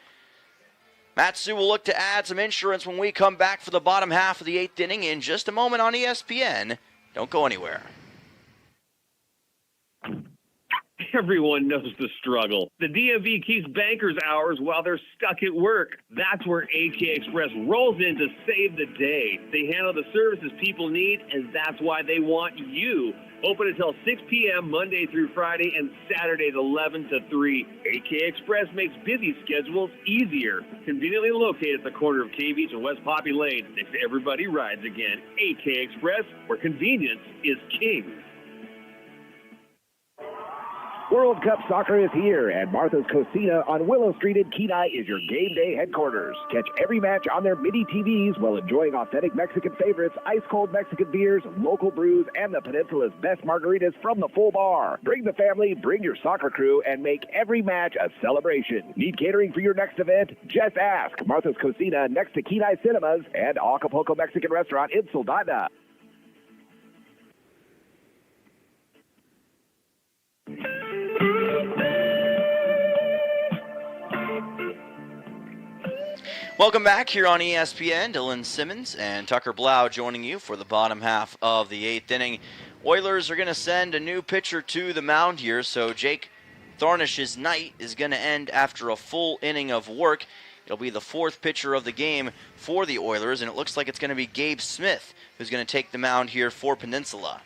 S2: Matsu will look to add some insurance when we come back for the bottom half of the 8th inning in just a moment on ESPN. Don't go anywhere.
S1: Everyone knows the struggle. The DMV keeps bankers hours while they're stuck at work. That's where AK Express rolls in to save the day. They handle the services people need, and that's why they want you. Open until 6 p.m. Monday through Friday and Saturdays 11 to 3. AK Express makes busy schedules easier. Conveniently located at the corner of K Beach and West Poppy Lane. Next to Everybody Rides Again. AK Express, where convenience is king.
S20: World Cup Soccer is here, and Martha's Cocina on Willow Street in Kenai is your game day headquarters. Catch every match on their mini TVs while enjoying authentic Mexican favorites, ice-cold Mexican beers, local brews, and the Peninsula's best margaritas from the full bar. Bring the family, bring your soccer crew, and make every match a celebration. Need catering for your next event? Just ask. Martha's Cocina next to Kenai Cinemas and Acapulco Mexican Restaurant in Soldada.
S2: Welcome back here on ESPN. Dylan Simmons and Tucker Blau joining you for the bottom half of the 8th inning. Oilers are going to send a new pitcher to the mound here, so Jake Thornish's night is going to end after a full inning of work. It'll be the 4th pitcher of the game for the Oilers, and it looks like it's going to be Gabe Smith who's going to take the mound here for Peninsula.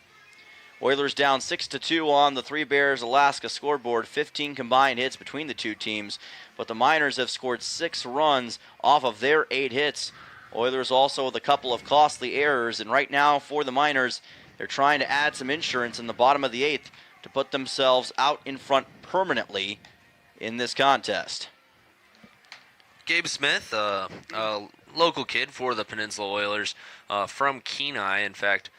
S2: Oilers down 6-2 on the Three Bears Alaska scoreboard. 15 combined hits between the two teams, but the Miners have scored 6 runs off of their 8 hits. Oilers also with a couple of costly errors, and right now for the Miners, they're trying to add some insurance in the bottom of the 8th to put themselves out in front permanently in this contest.
S3: Gabe Smith, a local kid for the Peninsula Oilers from Kenai. In fact,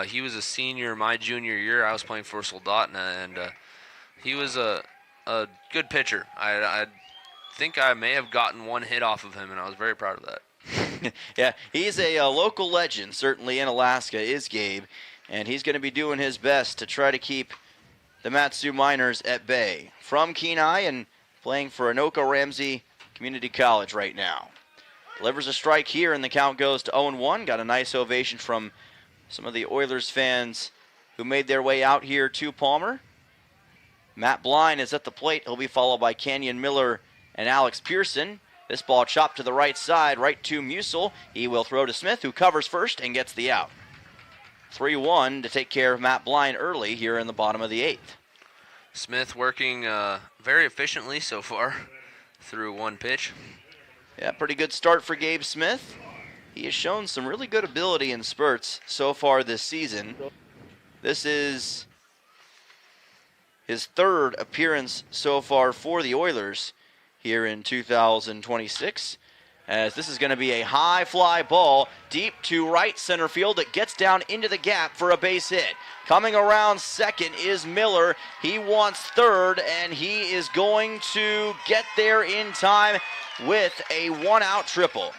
S3: he was a senior my junior year. I was playing for Soldotna, and he was a good pitcher. I think I may have gotten 1 hit off of him, and I was very proud of that.
S2: Yeah, he's a local legend, certainly in Alaska, is Gabe, and he's going to be doing his best to try to keep the Matsu Miners at bay. From Kenai and playing for Anoka Ramsey Community College right now. Delivers a strike here, and the count goes to 0-1. Got a nice ovation from some of the Oilers fans who made their way out here to Palmer. Matt Blind is at the plate. He'll be followed by Kenyon Miller and Alex Pearson. This ball chopped to the right side, right to Musil. He will throw to Smith, who covers first and gets the out. 3-1 to take care of Matt Blind early here in the bottom of the 8th.
S3: Smith working very efficiently so far through 1 pitch.
S2: Yeah, pretty good start for Gabe Smith. He has shown some really good ability in spurts so far this season. This is his third appearance so far for the Oilers here in 2026. As this is going to be a high fly ball deep to right center field. It gets down into the gap for a base hit. Coming around second is Miller. He wants third, and he is going to get there in time with a one-out triple.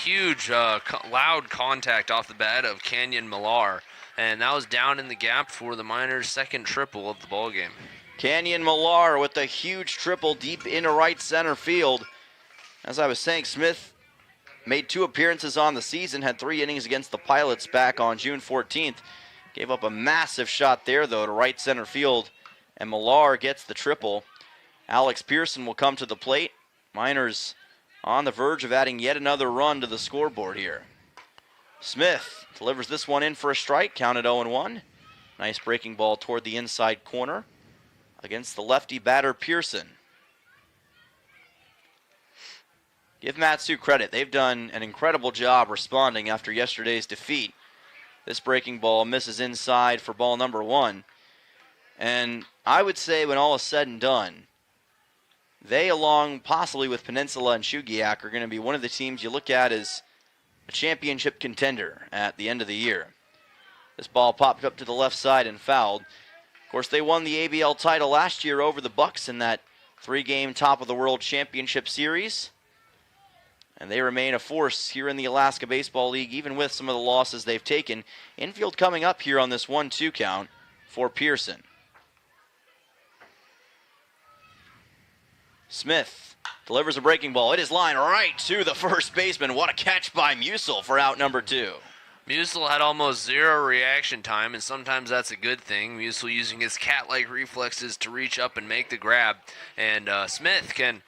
S3: Huge, loud contact off the bat of Canyon Millar, and that was down in the gap for the Miners' second triple of the ballgame.
S2: Canyon Millar with a huge triple deep into right center field. As I was saying, Smith made 2 appearances on the season, had 3 innings against the Pilots back on June 14th. Gave up a massive shot there, though, to right center field, and Millar gets the triple. Alex Pearson will come to the plate. Miners on the verge of adding yet another run to the scoreboard here. Smith delivers this one in for a strike, counted 0-1. Nice breaking ball toward the inside corner against the lefty batter Pearson. Give Mat-Su credit. They've done an incredible job responding after yesterday's defeat. This breaking ball misses inside for ball number 1. And I would say when all is said and done, they, along possibly with Peninsula and Shugiak, are going to be one of the teams you look at as a championship contender at the end of the year. This ball popped up to the left side and fouled. Of course, they won the ABL title last year over the Bucks in that 3-game top of the world championship series. And they remain a force here in the Alaska Baseball League, even with some of the losses they've taken. Infield coming up here on this 1-2 count for Pearson. Smith delivers a breaking ball. It is lined right to the first baseman. What a catch by Musil for out number 2.
S3: Musil had almost 0 reaction time, and sometimes that's a good thing. Musil using his cat-like reflexes to reach up and make the grab. And Smith can...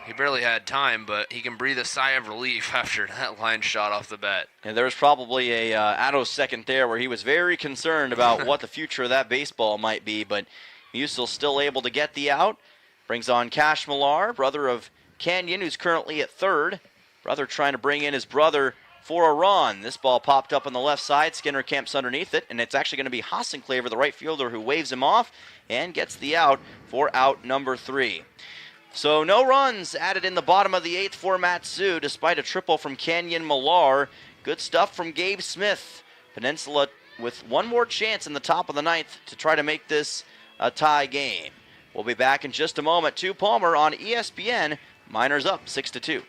S3: he barely had time, but he can breathe a sigh of relief after that line shot off the bat.
S2: And there was probably a Atto second there where he was very concerned about what the future of that baseball might be, but Musil still able to get the out. Brings on Cash Millar, brother of Canyon, who's currently at third. Brother trying to bring in his brother for a run. This ball popped up on the left side. Skinner camps underneath it, and it's actually going to be Hassenclaver, the right fielder, who waves him off and gets the out for out number 3. So no runs added in the bottom of the 8th for Mat-Su, despite a triple from Canyon Millar. Good stuff from Gabe Smith. Peninsula with one more chance in the top of the 9th to try to make this a tie game. We'll be back in just a moment. To Palmer on ESPN. Miners up 6-2.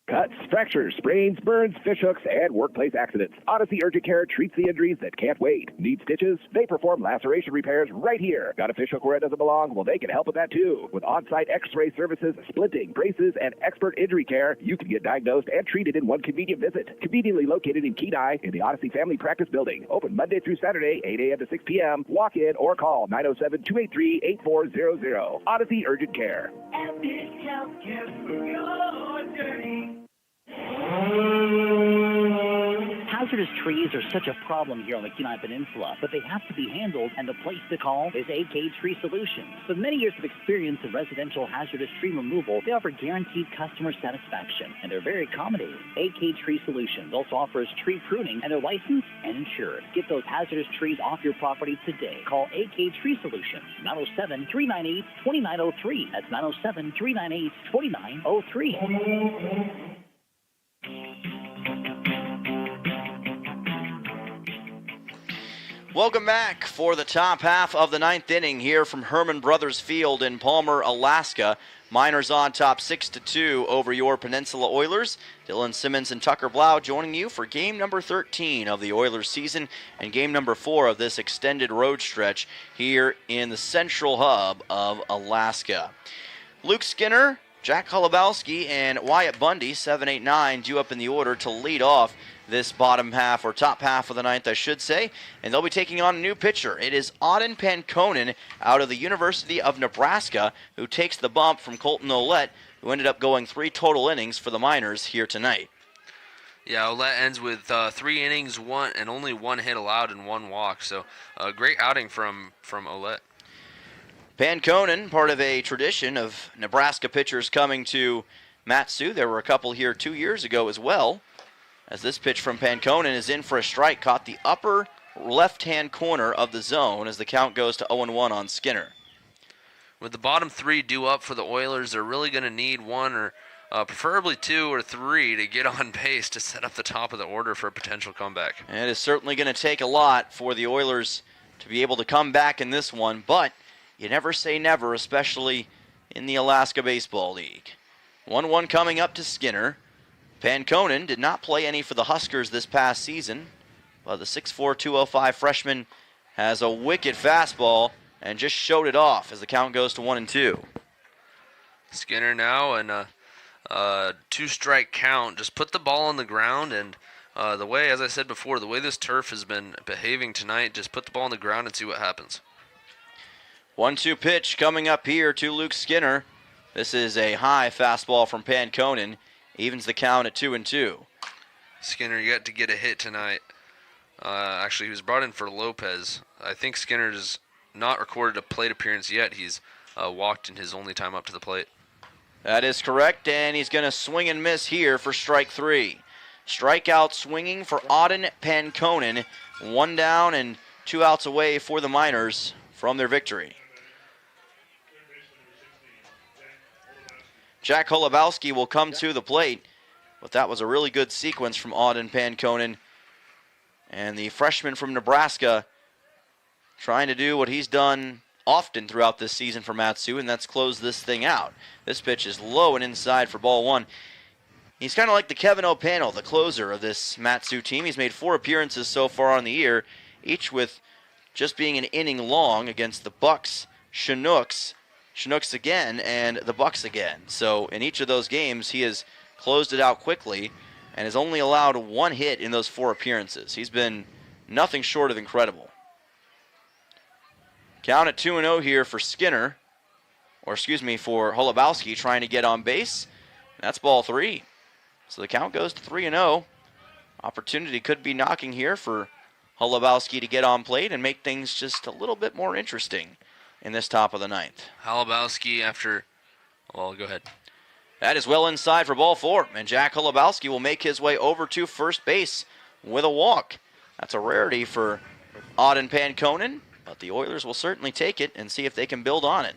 S20: Cuts, fractures, sprains, burns, fishhooks, and workplace accidents. Odyssey Urgent Care treats the injuries that can't wait. Need stitches? They perform laceration repairs right here. Got a fishhook where it doesn't belong? Well, they can help with that too. With on-site x-ray services, splinting, braces, and expert injury care, you can get diagnosed and treated in one convenient visit. Conveniently located in Kenai in the Odyssey Family Practice Building. Open Monday through Saturday, 8 a.m. to 6 p.m. Walk in or call 907-283-8400. Odyssey Urgent Care.
S4: Hazardous trees are such a problem here on the Kenai Peninsula, but they have to be handled, and the place to call is AK Tree Solutions. With many years of experience in residential hazardous tree removal, they offer guaranteed customer satisfaction, and they're very accommodating. AK Tree Solutions also offers tree pruning, and they're licensed and insured. Get those hazardous trees off your property today. Call AK Tree Solutions, 907-398-2903. That's 907-398-2903.
S2: Welcome back for the top half of the 9th inning here from Herman Brothers Field in Palmer, Alaska. Miners on top 6-2 over your Peninsula Oilers. Dylan Simmons and Tucker Blau joining you for game number 13 of the Oilers season and game number 4 of this extended road stretch here in the central hub of Alaska. Luke Skinner, Jack Holubowski, and Wyatt Bundy, 7, 8, 9, due up in the order to lead off this bottom half, or top half of the 9th, I should say. And they'll be taking on a new pitcher. It is Auden Pankonen out of the University of Nebraska, who takes the bump from Colton Ouellette, who ended up going 3 total innings for the Miners here tonight.
S3: Yeah, Ouellette ends with 3 innings, and only 1 hit allowed and 1 walk. So a great outing from Ouellette.
S2: Panconen, part of a tradition of Nebraska pitchers coming to Mat-Su. There were a couple here 2 years ago as well. As this pitch from Panconen is in for a strike, caught the upper left-hand corner of the zone as the count goes to 0-1 on Skinner.
S3: With the bottom three due up for the Oilers, they're really going to need one or preferably 2 or 3 to get on base to set up the top of the order for a potential comeback.
S2: And it is certainly going to take a lot for the Oilers to be able to come back in this one, but you never say never, especially in the Alaska Baseball League. 1-1 coming up to Skinner. Panconen did not play any for the Huskers this past season, but the 6'4", 205 freshman has a wicked fastball and just showed it off as the count goes to 1-2.
S3: Skinner now and a 2-strike count. Just put the ball on the ground, and the way, as I said before, the way this turf has been behaving tonight, just put the ball on the ground and see what happens.
S2: 1-2 pitch coming up here to Luke Skinner. This is a high fastball from Panconen. Evens the count at 2-2.
S3: Skinner got to get a hit tonight. Actually, he was brought in for Lopez. I think Skinner's not recorded a plate appearance yet. He's walked in his only time up to the plate.
S2: That is correct, and he's going to swing and miss here for strike 3. Strikeout swinging for Auden Panconen. 1 down and 2 outs away for the Miners from their victory. Jack Holubowski will come to the plate, but that was a really good sequence from Auden Panconen. And the freshman from Nebraska trying to do what he's done often throughout this season for Mat-Su, and that's close this thing out. This pitch is low and inside for ball 1. He's kind of like the Kevin O'Pannell, the closer of this Mat-Su team. He's made 4 appearances so far on the year, each with just being an inning long against the Bucks, Chinooks again, and the Bucks again. So in each of those games, he has closed it out quickly and has only allowed 1 hit in those 4 appearances. He's been nothing short of incredible. Count at 2-0 here for Skinner, for Holubowski trying to get on base. That's ball 3. So the count goes to 3-0. Opportunity could be knocking here for Holubowski to get on plate and make things just a little bit more interesting in this top of the 9th.
S3: Holubowski go ahead.
S2: That is well inside for ball 4, and Jack Holubowski will make his way over to first base with a walk. That's a rarity for Auden Panconen, but the Oilers will certainly take it and see if they can build on it.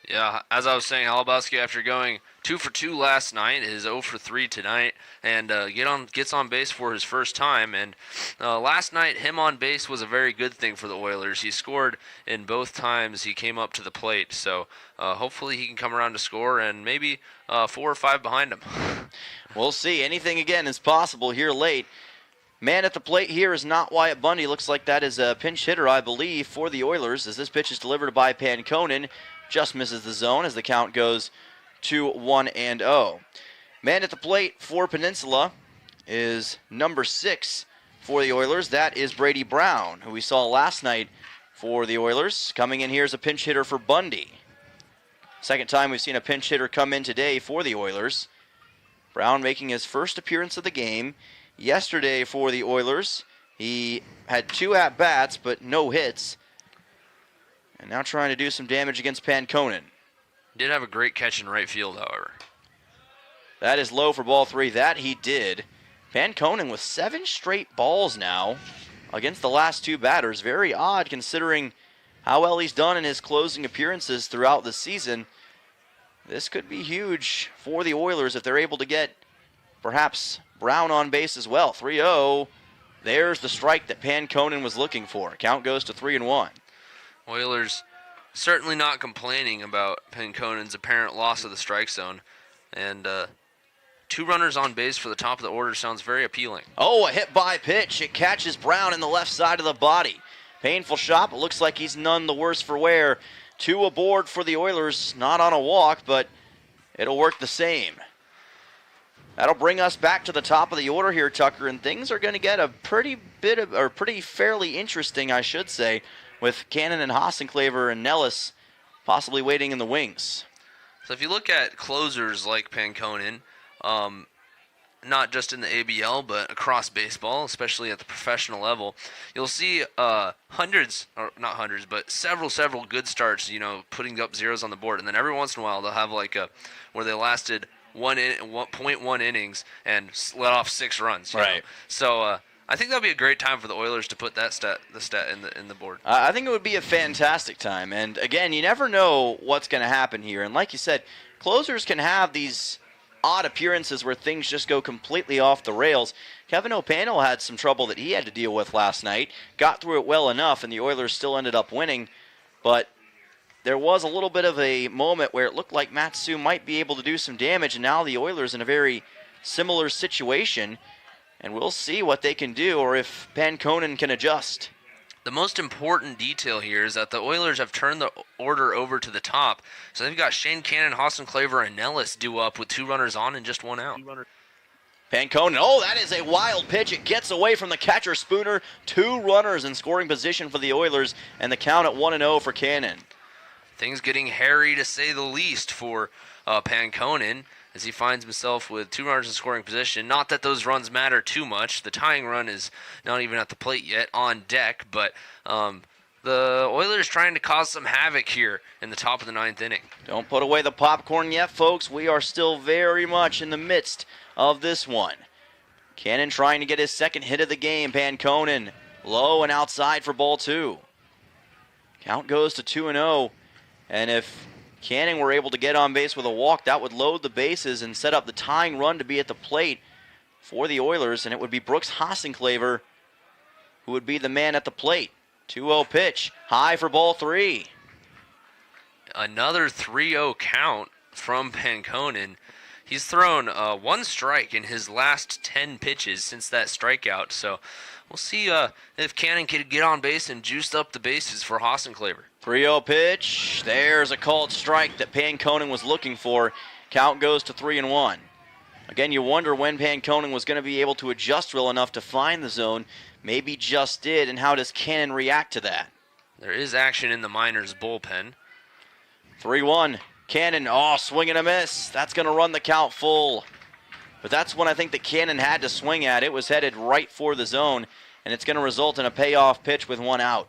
S3: Yeah, as I was saying, Holubowski, after going 2 for 2 last night, is 0 for 3 tonight, and gets on base for his first time. And last night, him on base was a very good thing for the Oilers. He scored in both times he came up to the plate, so hopefully he can come around to score and maybe 4 or 5 behind him.
S2: We'll see. Anything again is possible here late. Man at the plate here is not Wyatt Bundy. Looks like that is a pinch hitter, I believe, for the Oilers, as this pitch is delivered by Panconen. Just misses the zone as the count goes to 1-0. Man at the plate for Peninsula is number 6 for the Oilers. That is Brady Brown, who we saw last night for the Oilers. Coming in here is a pinch hitter for Bundy. Second time we've seen a pinch hitter come in today for the Oilers. Brown making his first appearance of the game. Yesterday for the Oilers, he had 2 at-bats but no hits. And now trying to do some damage against Panconen.
S3: Did have a great catch in right field, however.
S2: That is low for ball 3. That he did. Panconen with 7 straight balls now against the last 2 batters. Very odd considering how well he's done in his closing appearances throughout the season. This could be huge for the Oilers if they're able to get perhaps Brown on base as well. 3-0. There's the strike that Panconen was looking for. Count goes to 3-1.
S3: Oilers certainly not complaining about Panconen's apparent loss of the strike zone. And 2 runners on base for the top of the order sounds very appealing.
S2: Oh, a hit by pitch. It catches Brown in the left side of the body. Painful shot, but looks like he's none the worse for wear. 2 aboard for the Oilers, not on a walk, but it'll work the same. That'll bring us back to the top of the order here, Tucker, and things are going to get a pretty fairly interesting, I should say, with Cannon and Hassenclaver and Nellis possibly waiting in the wings.
S3: So if you look at closers like Panconen, not just in the ABL, but across baseball, especially at the professional level, you'll see hundreds, or not hundreds, but several good starts, putting up zeros on the board. And then every once in a while, they'll have where they lasted 1.1 innings and let off 6 runs. You know? So I think that'll be a great time for the Oilers to put the stat in the board.
S2: I think it would be a fantastic time. And again, you never know what's going to happen here. And like you said, closers can have these odd appearances where things just go completely off the rails. Kevin O'Pannell had some trouble that he had to deal with last night. Got through it well enough, and the Oilers still ended up winning. But there was a little bit of a moment where it looked like Matsu might be able to do some damage, and now the Oilers in a very similar situation. And we'll see what they can do, or if Pankonen can adjust.
S3: The most important detail here is that the Oilers have turned the order over to the top. So they've got Shane Cannon, Hassan Claver, and Nellis due up with 2 runners on and just 1 out.
S2: Pankonen, that is a wild pitch. It gets away from the catcher Spooner. 2 runners in scoring position for the Oilers, and the count at 1-0 for Cannon.
S3: Things getting hairy to say the least for Pankonen, as he finds himself with 2 runners in scoring position. Not that those runs matter too much. The tying run is not even at the plate yet, on deck, but the Oilers trying to cause some havoc here in the top of the 9th inning.
S2: Don't put away the popcorn yet, folks. We are still very much in the midst of this one. Cannon trying to get his second hit of the game. Pankonen low and outside for ball 2. Count goes to 2-0, and if Cannon were able to get on base with a walk, that would load the bases and set up the tying run to be at the plate for the Oilers, and it would be Brooks Hassenclaver who would be the man at the plate. 2-0 pitch, high for ball 3.
S3: Another 3-0 count from Pankonen. He's thrown 1 strike in his last 10 pitches since that strikeout, so we'll see if Cannon can get on base and juice up the bases for Hassenclaver.
S2: 3-0 pitch. There's a called strike that Pankonen was looking for. Count goes to 3-1. Again, you wonder when Pankonen was going to be able to adjust well enough to find the zone. Maybe just did, and how does Cannon react to that?
S3: There is action in the Miners' bullpen.
S2: 3-1. Cannon, swing and a miss. That's going to run the count full. But that's when I think that Cannon had to swing at. It was headed right for the zone, and it's going to result in a payoff pitch with 1 out.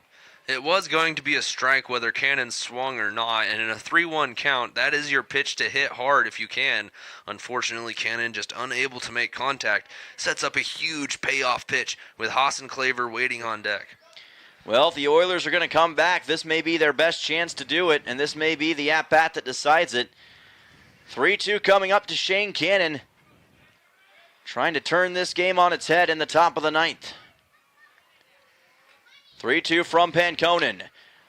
S3: It was going to be a strike whether Cannon swung or not, and in a 3-1 count, that is your pitch to hit hard if you can. Unfortunately, Cannon just unable to make contact. Sets up a huge payoff pitch with Hassenclaver waiting on deck.
S2: Well, if the Oilers are going to come back, this may be their best chance to do it, and this may be the at-bat that decides it. 3-2 coming up to Shane Cannon, trying to turn this game on its head in the top of the 9th. 3-2 from Pankonen.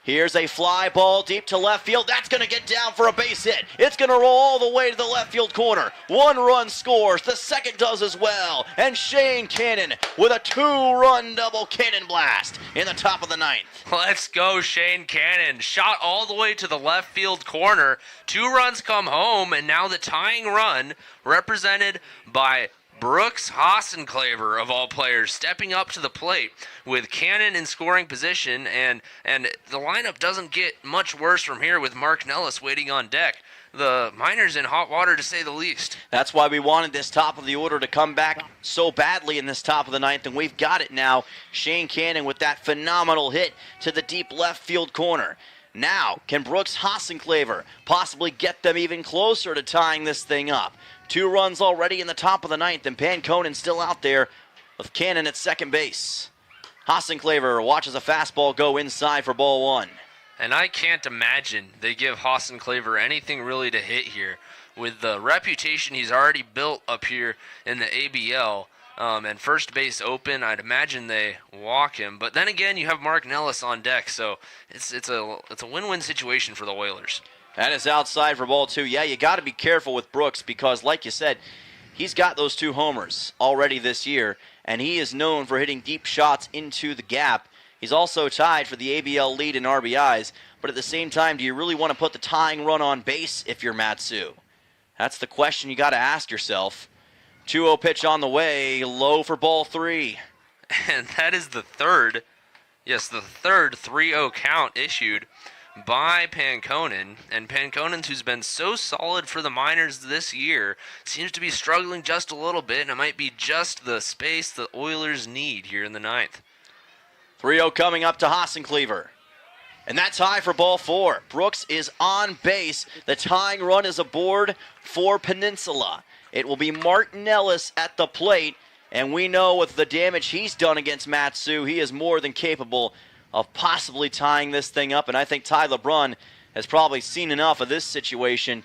S2: Here's a fly ball deep to left field. That's going to get down for a base hit. It's going to roll all the way to the left field corner. 1 run scores. The second does as well. And Shane Cannon with a 2-run double cannon blast in the top of the 9th.
S3: Let's go, Shane Cannon. Shot all the way to the left field corner. 2 runs come home, and now the tying run represented by Brooks Hassenclaver, of all players, stepping up to the plate with Cannon in scoring position, and the lineup doesn't get much worse from here with Mark Nellis waiting on deck. The Miners in hot water, to say the least.
S2: That's why we wanted this top of the order to come back so badly in this top of the 9th, and we've got it now. Shane Cannon with that phenomenal hit to the deep left field corner. Now, can Brooks Hassenclaver possibly get them even closer to tying this thing up? 2 runs already in the top of the 9th, and Pankonen still out there with Cannon at second base. Hassenclaver watches a fastball go inside for ball 1.
S3: And I can't imagine they give Hassenclaver anything really to hit here. With the reputation he's already built up here in the ABL, and first base open, I'd imagine they walk him. But then again, you have Mark Nellis on deck, so it's a win-win situation for the Oilers.
S2: That is outside for ball 2. Yeah, you got to be careful with Brooks because, like you said, he's got those 2 homers already this year, and he is known for hitting deep shots into the gap. He's also tied for the ABL lead in RBIs, but at the same time, do you really want to put the tying run on base if you're Matsu? That's the question you got to ask yourself. 2-0 pitch on the way, low for ball 3.
S3: And that is the third 3-0 count issued by Panconen, and Panconen, who's been so solid for the Miners this year, seems to be struggling just a little bit, and it might be just the space the Oilers need here in the ninth.
S2: 3-0 coming up to Hassenclever. And that's high for ball 4. Brooks is on base. The tying run is aboard for Peninsula. It will be Martin Ellis at the plate, and we know with the damage he's done against Matsu, he is more than capable of possibly tying this thing up, and I think Ty LeBrun has probably seen enough of this situation.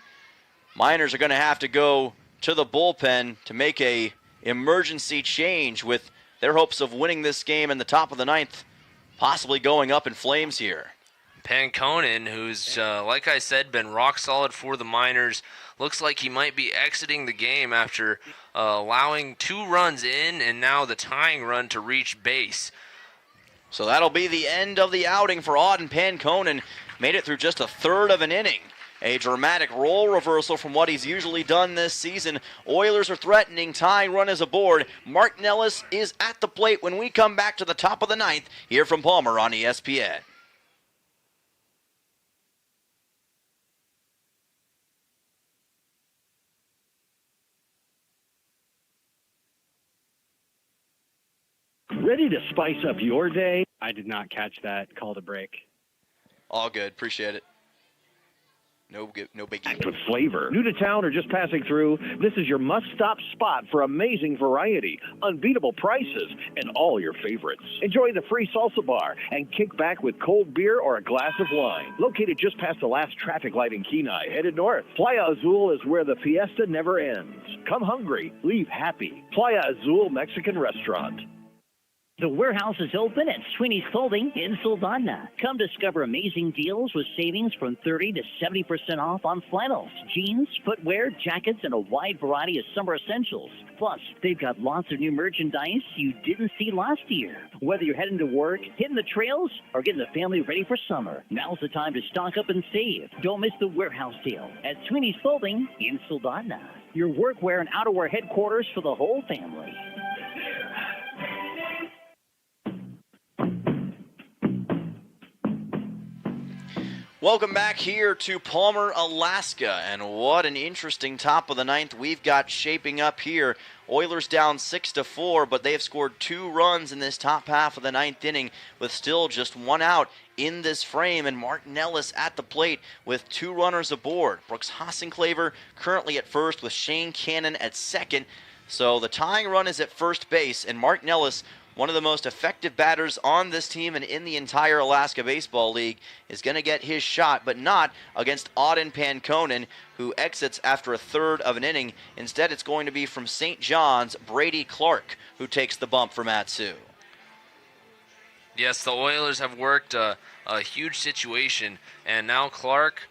S2: Miners are going to have to go to the bullpen to make a emergency change with their hopes of winning this game in the top of the ninth, possibly going up in flames here.
S3: Panconen, who's, like I said, been rock solid for the Miners, looks like he might be exiting the game after allowing 2 runs in and now the tying run to reach base.
S2: So that'll be the end of the outing for Auden Panconen. Made it through just a third of an inning. A dramatic role reversal from what he's usually done this season. Oilers are threatening. Tying run is aboard. Martin Ellis is at the plate when we come back to the top of the ninth here from Palmer on ESPN.
S1: Ready to spice up your day?
S5: I did not catch that. Called a break.
S2: All good. Appreciate it. No biggie.
S1: Act with flavor. New to town or just passing through, this is your must-stop spot for amazing variety, unbeatable prices, and all your favorites. Enjoy the free salsa bar and kick back with cold beer or a glass of wine. Located just past the last traffic light in Kenai, headed north. Playa Azul is where the fiesta never ends. Come hungry, leave happy. Playa Azul Mexican Restaurant.
S4: The warehouse is open at Sweeney's Clothing in Soldotna. Come discover amazing deals with savings from 30 to 70% off on flannels, jeans, footwear, jackets, and a wide variety of summer essentials. Plus, they've got lots of new merchandise you didn't see last year. Whether you're heading to work, hitting the trails, or getting the family ready for summer, now's the time to stock up and save. Don't miss the warehouse deal at Sweeney's Clothing in Soldotna. Your workwear and outerwear headquarters for the whole family.
S2: Welcome back here to Palmer, Alaska, and what an interesting top of the ninth we've got shaping up here. Oilers down 6-4, but they have scored 2 runs in this top half of the ninth inning with still just 1 out in this frame, and Martin Ellis at the plate with 2 runners aboard. Brooks Hassenclever currently at first with Shane Cannon at second, so the tying run is at first base, and Martin Ellis, one of the most effective batters on this team and in the entire Alaska Baseball League, is going to get his shot, but not against Auden Panconen, who exits after a third of an inning. Instead, it's going to be from St. John's, Brady Clark, who takes the bump for Matsu.
S3: Yes, the Oilers have worked a huge situation, and now Clark,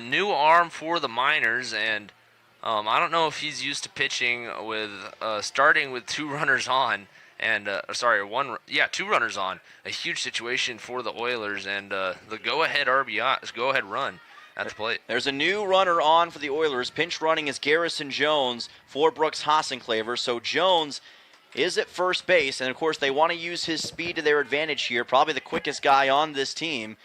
S3: new arm for the Miners, and I don't know if he's used to pitching with starting with 2 runners on. And, 2 runners on. A huge situation for the Oilers and the go-ahead RBI, go-ahead run at the plate.
S2: There's a new runner on for the Oilers. Pinch running is Garrison Jones for Brooks Hassenclever. So Jones is at first base, and, of course, they want to use his speed to their advantage here. Probably the quickest guy on this team.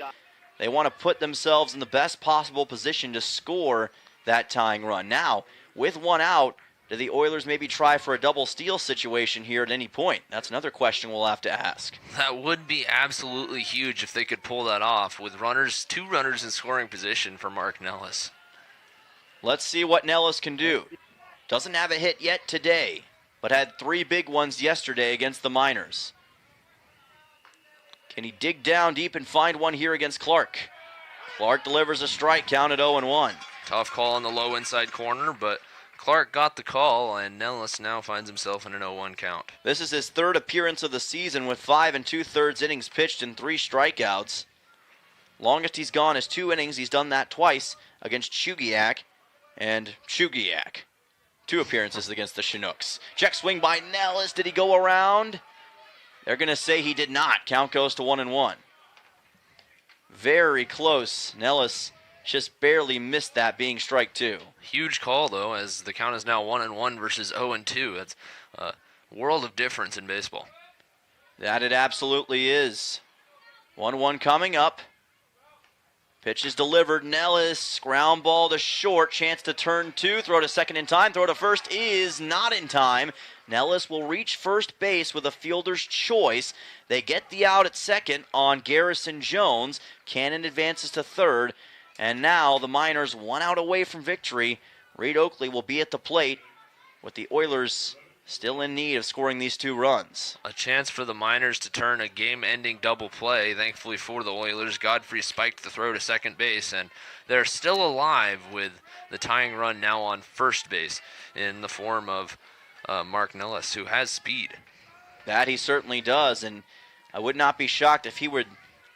S2: They want to put themselves in the best possible position to score that tying run. Now, with 1 out, do the Oilers maybe try for a double steal situation here at any point? That's another question we'll have to ask.
S3: That would be absolutely huge if they could pull that off with 2 runners in scoring position for Mark Nellis.
S2: Let's see what Nellis can do. Doesn't have a hit yet today, but had 3 big ones yesterday against the Miners. Can he dig down deep and find one here against Clark? Clark delivers a strike, count at 0-1.
S3: Tough call on the low inside corner, but Clark got the call, and Nellis now finds himself in an 0-1 count.
S2: This is his 3rd appearance of the season with 5 2/3 innings pitched and 3 strikeouts. Longest he's gone is 2 innings. He's done that twice against Chugiak and Chugiak. 2 appearances against the Chinooks. Check swing by Nellis. Did he go around? They're going to say he did not. Count goes to 1-1. Very close. Nellis just barely missed that, being strike 2.
S3: Huge call, though, as the count is now 1-1 versus 0-2. That's a world of difference in baseball.
S2: That it absolutely is. 1-1 coming up. Pitch is delivered. Nellis, ground ball to short. Chance to turn 2. Throw to second in time. Throw to first is not in time. Nellis will reach first base with a fielder's choice. They get the out at second on Garrison Jones. Cannon advances to third. And now the Miners 1 out away from victory. Reed Oakley will be at the plate with the Oilers still in need of scoring these 2 runs.
S3: A chance for the Miners to turn a game-ending double play. Thankfully for the Oilers, Godfrey spiked the throw to second base, and they're still alive with the tying run now on first base in the form of Mark Nellis, who has speed.
S2: That he certainly does, and I would not be shocked if he would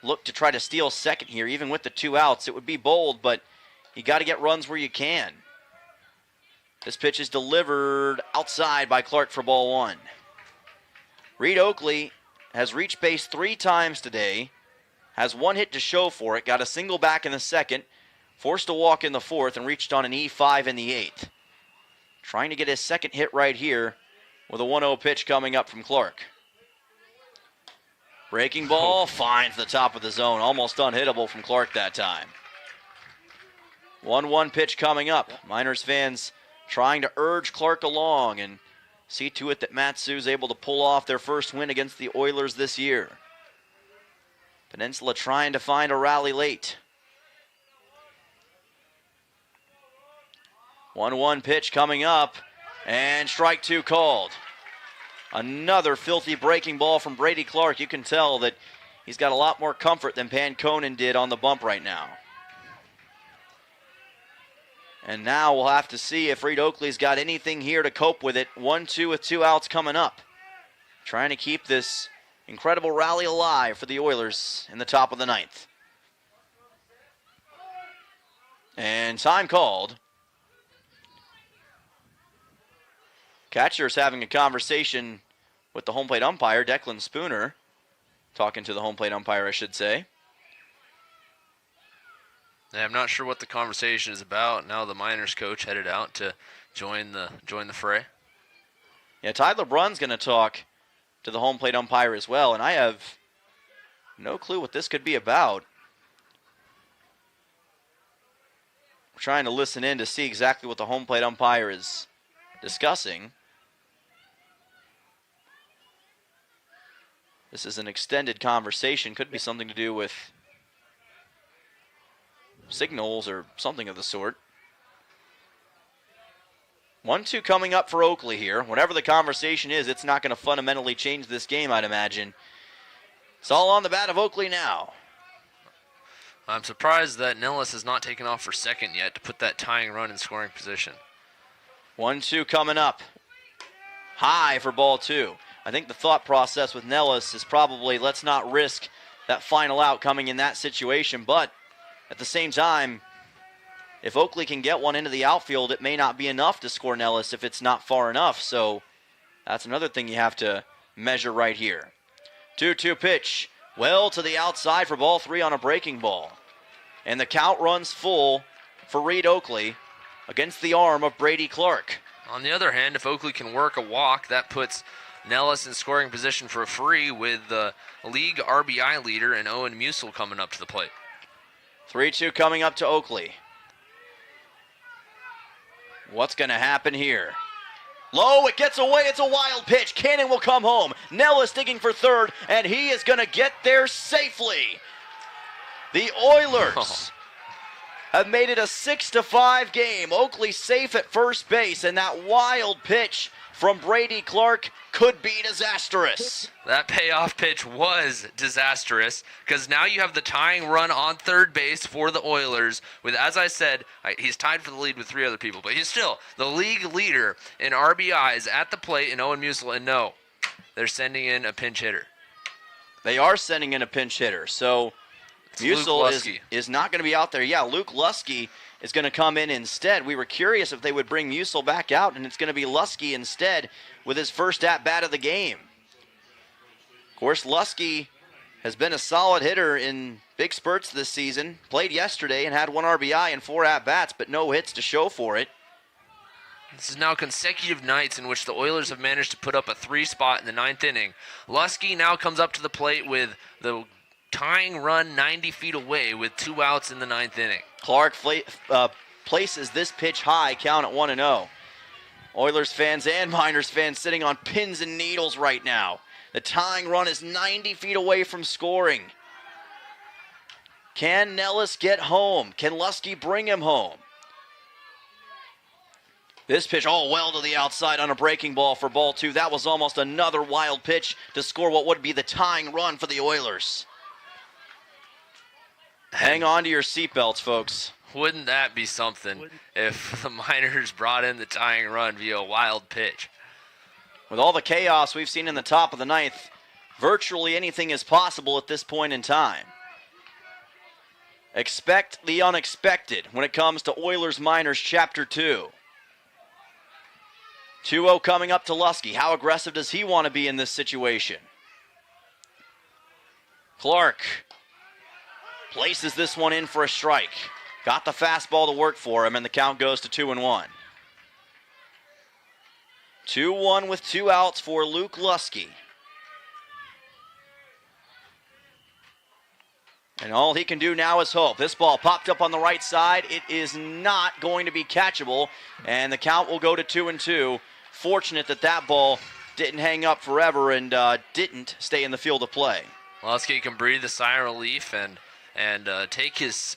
S2: look to try to steal second here, even with the 2 outs. It would be bold, but you got to get runs where you can. This pitch is delivered outside by Clark for ball 1. Reed Oakley has reached base 3 times today, has 1 hit to show for it, got a single back in the second, forced a walk in the 4th, and reached on an E5 in the 8th. Trying to get his second hit right here with a 1-0 pitch coming up from Clark. Breaking ball finds the top of the zone, almost unhittable from Clark that time. 1-1 pitch coming up. Miners fans trying to urge Clark along and see to it that Matsu's able to pull off their first win against the Oilers this year. Peninsula trying to find a rally late. 1-1 pitch coming up, and strike 2 called. Another filthy breaking ball from Brady Clark. You can tell that he's got a lot more comfort than Panconen did on the bump right now. And now we'll have to see if Reed Oakley's got anything here to cope with it. 1-2 with 2 outs coming up. Trying to keep this incredible rally alive for the Oilers in the top of the 9th. And time called. Catcher's having a conversation with the home plate umpire, Declan Spooner. Talking to the home plate umpire, I should say.
S3: Yeah, I'm not sure what the conversation is about. Now the Miners coach headed out to join the fray.
S2: Yeah, Tyler Brunn's going to talk to the home plate umpire as well, and I have no clue what this could be about. We're trying to listen in to see exactly what the home plate umpire is discussing. This is an extended conversation. Could be something to do with signals or something of the sort. 1-2 coming up for Oakley here. Whatever the conversation is, it's not going to fundamentally change this game, I'd imagine. It's all on the bat of Oakley now.
S3: I'm surprised that Nellis has not taken off for second yet to put that tying run in scoring position.
S2: 1-2 coming up. High for ball 2. I think the thought process with Nellis is probably let's not risk that final out coming in that situation, but at the same time, if Oakley can get one into the outfield, it may not be enough to score Nellis if it's not far enough. So that's another thing you have to measure right here. 2-2 pitch. Well to the outside for ball 3 on a breaking ball. And the count runs full for Reed Oakley against the arm of Brady Clark.
S3: On the other hand, if Oakley can work a walk, that puts Nellis in scoring position for a free with the league RBI leader and Owen Musil coming up to the plate.
S2: 3-2 coming up to Oakley. What's going to happen here? Low, it gets away. It's a wild pitch. Cannon will come home. Nellis digging for third, and he is going to get there safely. The Oilers have made it a 6-5 game. Oakley safe at first base, and that wild pitch from Brady Clark could be disastrous.
S3: That payoff pitch was disastrous because now you have the tying run on third base for the Oilers with, as I said, he's tied for the lead with 3 other people, but he's still the league leader in RBIs at the plate in Owen Musil, and no, they're sending in a pinch hitter.
S2: They are sending in a pinch hitter, so Musil is not going to be out there. Yeah, Luke Lusky is going to come in instead. We were curious if they would bring Musil back out, and it's going to be Lusky instead with his first at-bat of the game. Of course, Lusky has been a solid hitter in big spurts this season. Played yesterday and had 1 RBI and 4 at-bats, but no hits to show for it.
S3: This is now consecutive nights in which the Oilers have managed to put up a 3 spot in the 9th inning. Lusky now comes up to the plate with the tying run 90 feet away with 2 outs in the 9th inning.
S2: Clark places this pitch high, count at 1-0. Oilers fans and Miners fans sitting on pins and needles right now. The tying run is 90 feet away from scoring. Can Nellis get home? Can Lusky bring him home? This pitch, well to the outside on a breaking ball for ball 2. That was almost another wild pitch to score what would be the tying run for the Oilers. Hang on to your seatbelts, folks.
S3: Wouldn't that be something if the Miners brought in the tying run via a wild pitch?
S2: With all the chaos we've seen in the top of the 9th, virtually anything is possible at this point in time. Expect the unexpected when it comes to Oilers Miners Chapter 2. 2-0 coming up to Lusky. How aggressive does he want to be in this situation? Clark places this one in for a strike. Got the fastball to work for him, and the count goes to 2-1. 2-1 with 2 outs for Luke Lusky. And all he can do now is hope. This ball popped up on the right side. It is not going to be catchable, and the count will go to 2-2. Fortunate that that ball didn't hang up forever and didn't stay in the field of play.
S3: Lusky can breathe a sigh of relief and take his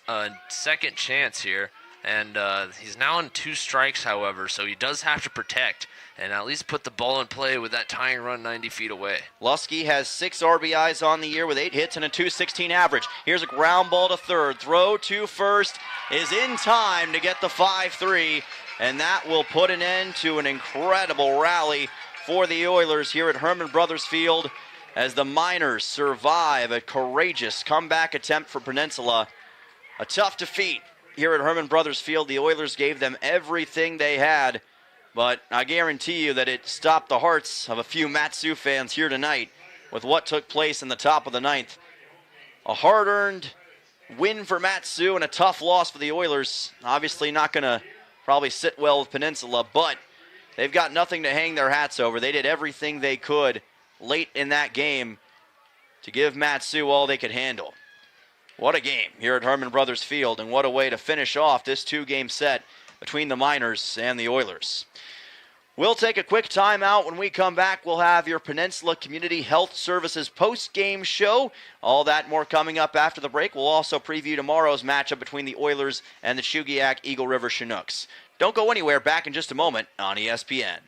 S3: second chance here. And he's now on 2 strikes, however, so he does have to protect and at least put the ball in play with that tying run 90 feet away.
S2: Lusky has 6 RBIs on the year with 8 hits and a .216 average. Here's a ground ball to third. Throw to first is in time to get the 5-3, and that will put an end to an incredible rally for the Oilers here at Herman Brothers Field as the Miners survive a courageous comeback attempt for Peninsula. A tough defeat here at Herman Brothers Field. The Oilers gave them everything they had, but I guarantee you that it stopped the hearts of a few Mat-Su fans here tonight with what took place in the top of the 9th. A hard-earned win for Mat-Su and a tough loss for the Oilers. Obviously not going to probably sit well with Peninsula, but they've got nothing to hang their hats over. They did everything they could late in that game to give Mat-Su all they could handle. What a game here at Herman Brothers Field, and what a way to finish off this 2-game set between the Miners and the Oilers. We'll take a quick timeout. When we come back, we'll have your Peninsula Community Health Services post-game show. All that more coming up after the break. We'll also preview tomorrow's matchup between the Oilers and the Chugiak Eagle River Chinooks. Don't go anywhere. Back in just a moment on ESPN.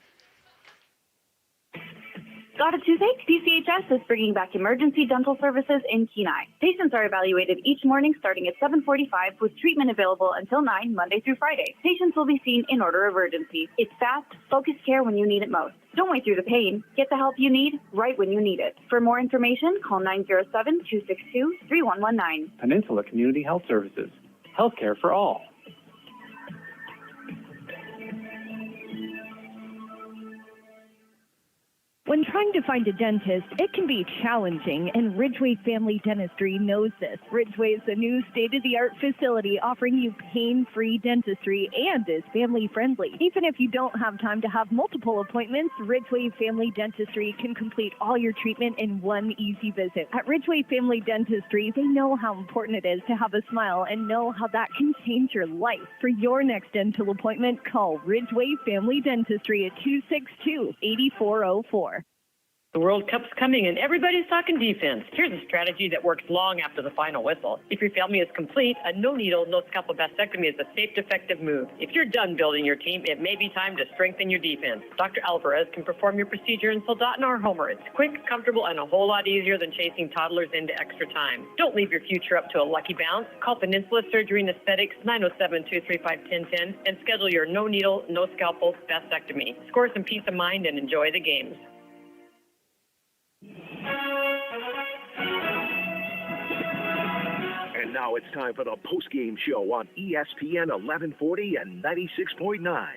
S8: Got a toothache? PCHS is bringing back emergency dental services in Kenai. Patients are evaluated each morning starting at 7:45 with treatment available until 9 Monday through Friday. Patients will be seen in order of urgency. It's fast, focused care when you need it most. Don't wait through the pain. Get the help you need right when you need it. For more information, call 907-262-3119.
S6: Peninsula Community Health Services. Healthcare for all.
S11: When trying to find a dentist, it can be challenging, and Ridgeway Family Dentistry knows this. Ridgeway is a new state-of-the-art facility offering you pain-free dentistry and is family-friendly. Even if you don't have time to have multiple appointments, Ridgeway Family Dentistry can complete all your treatment in one easy visit. At Ridgeway Family Dentistry, they know how important it is to have a smile and know how that can change your life. For your next dental appointment, call Ridgeway Family Dentistry at 262-8404.
S15: The World Cup's coming and everybody's talking defense. Here's a strategy that works long after the final whistle. If your family is complete, a no-needle, no-scalpel vasectomy is a safe, effective move. If you're done building your team, it may be time to strengthen your defense. Dr. Alvarez can perform your procedure in Soldotna or Homer. It's quick, comfortable, and a whole lot easier than chasing toddlers into extra time. Don't leave your future up to a lucky bounce. Call Peninsula Surgery and Aesthetics 907-235-1010 and schedule your no-needle, no-scalpel vasectomy. Score some peace of mind and enjoy the games.
S20: And now it's time for the post-game show on ESPN 1140 and 96.9.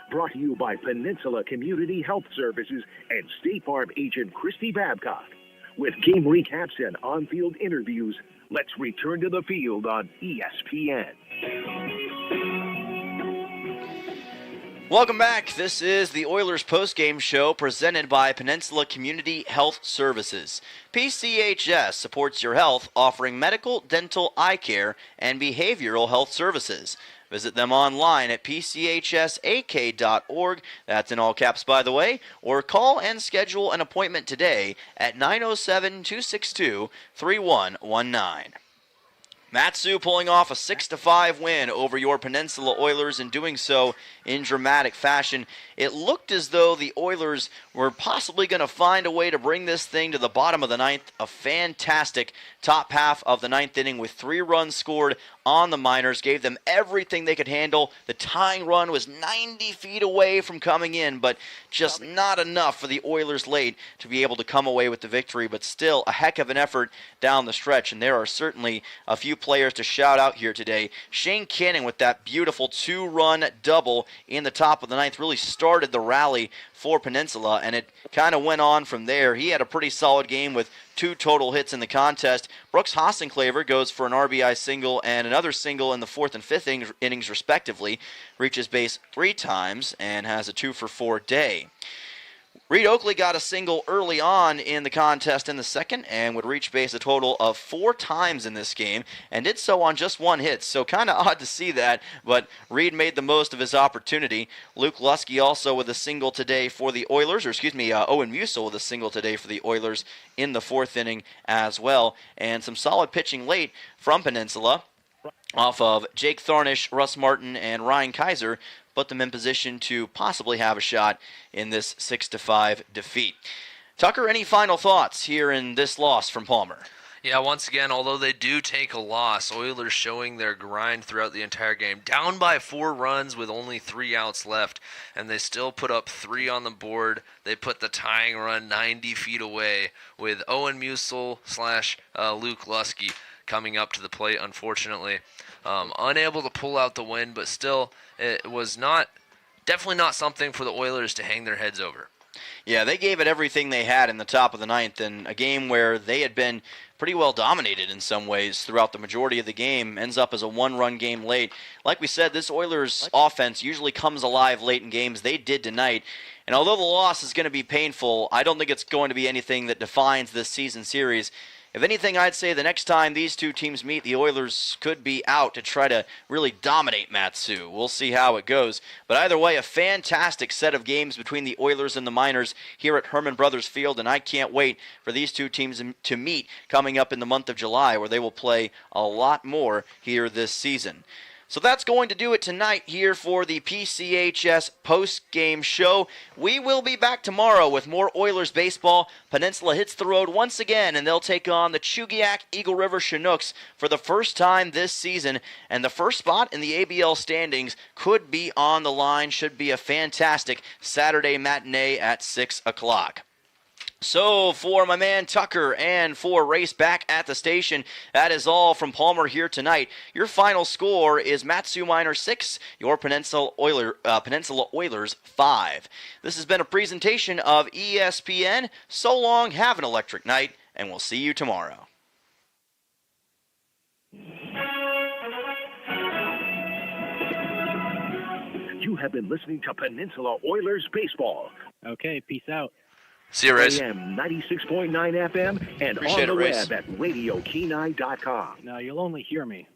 S20: Brought to you by Peninsula Community Health Services and State Farm agent Christy Babcock. With game recaps and on-field interviews, let's return to the field on ESPN.
S2: Welcome back. This is the Oilers postgame show presented by Peninsula Community Health Services. PCHS supports your health, offering medical, dental, eye care, and behavioral health services. Visit them online at pchsak.org, that's in all caps by the way, or call and schedule an appointment today at 907-262-3119. Matsu pulling off a 6-5 win over your Peninsula Oilers and doing so in dramatic fashion. It looked as though the Oilers were possibly going to find a way to bring this thing to the bottom of the ninth. A fantastic top half of the ninth inning with 3 runs scored on the Miners. Gave them everything they could handle. The tying run was 90 feet away from coming in, but just not enough for the Oilers late to be able to come away with the victory. But still a heck of an effort down the stretch, and there are certainly a few players to shout out here today. Shane Cannon with that beautiful 2-run double in the top of the ninth really started the rally for Peninsula, and it kind of went on from there. He had a pretty solid game with 2 total hits in the contest. Brooks Hossenclaver goes for an RBI single and another single in the 4th and 5th innings respectively, reaches base 3 times and has a 2-for-4 day. Reed Oakley got a single early on in the contest in the second and would reach base a total of 4 times in this game and did so on just 1 hit. So kind of odd to see that, but Reed made the most of his opportunity. Luke Lusky also with a single today for the Oilers, Owen Musil with a single today for the Oilers in the 4th inning as well. And some solid pitching late from Peninsula off of Jake Thornish, Russ Martin, and Ryan Kaiser, put them in position to possibly have a shot in this 6-5 defeat. Tucker, any final thoughts here in this loss from Palmer?
S3: Yeah, once again, although they do take a loss, Oilers showing their grind throughout the entire game. Down by 4 runs with only 3 outs left, and they still put up 3 on the board. They put the tying run 90 feet away with Owen Musil / Luke Lusky coming up to the plate, unfortunately. Unable to pull out the win, but still, it was definitely not something for the Oilers to hang their heads over.
S2: Yeah, they gave it everything they had in the top of the ninth, and a game where they had been pretty well dominated in some ways throughout the majority of the game ends up as a 1-run game late. Like we said, this Oilers offense usually comes alive late in games. They did tonight. And although the loss is going to be painful, I don't think it's going to be anything that defines this season series. If anything, I'd say the next time these two teams meet, the Oilers could be out to try to really dominate Matsu. We'll see how it goes. But either way, a fantastic set of games between the Oilers and the Miners here at Herman Brothers Field, and I can't wait for these two teams to meet coming up in the month of July, where they will play a lot more here this season. So that's going to do it tonight here for the PCHS post-game show. We will be back tomorrow with more Oilers baseball. Peninsula hits the road once again, and they'll take on the Chugiak Eagle River Chinooks for the first time this season. And the first spot in the ABL standings could be on the line. Should be a fantastic Saturday matinee at 6 o'clock. So for my man Tucker and for Race back at the station, that is all from Palmer here tonight. Your final score is Matsu Miners 6, your Peninsula Oilers 5. This has been a presentation of ESPN. So long, have an electric night, and we'll see you tomorrow.
S20: You have been listening to Peninsula Oilers Baseball.
S5: Okay, peace out.
S3: See you, Race.
S20: AM 96.9 FM and
S2: Appreciate
S20: on the
S2: it, Race.
S20: web at RadioKenai.com.
S5: No, you'll only hear me.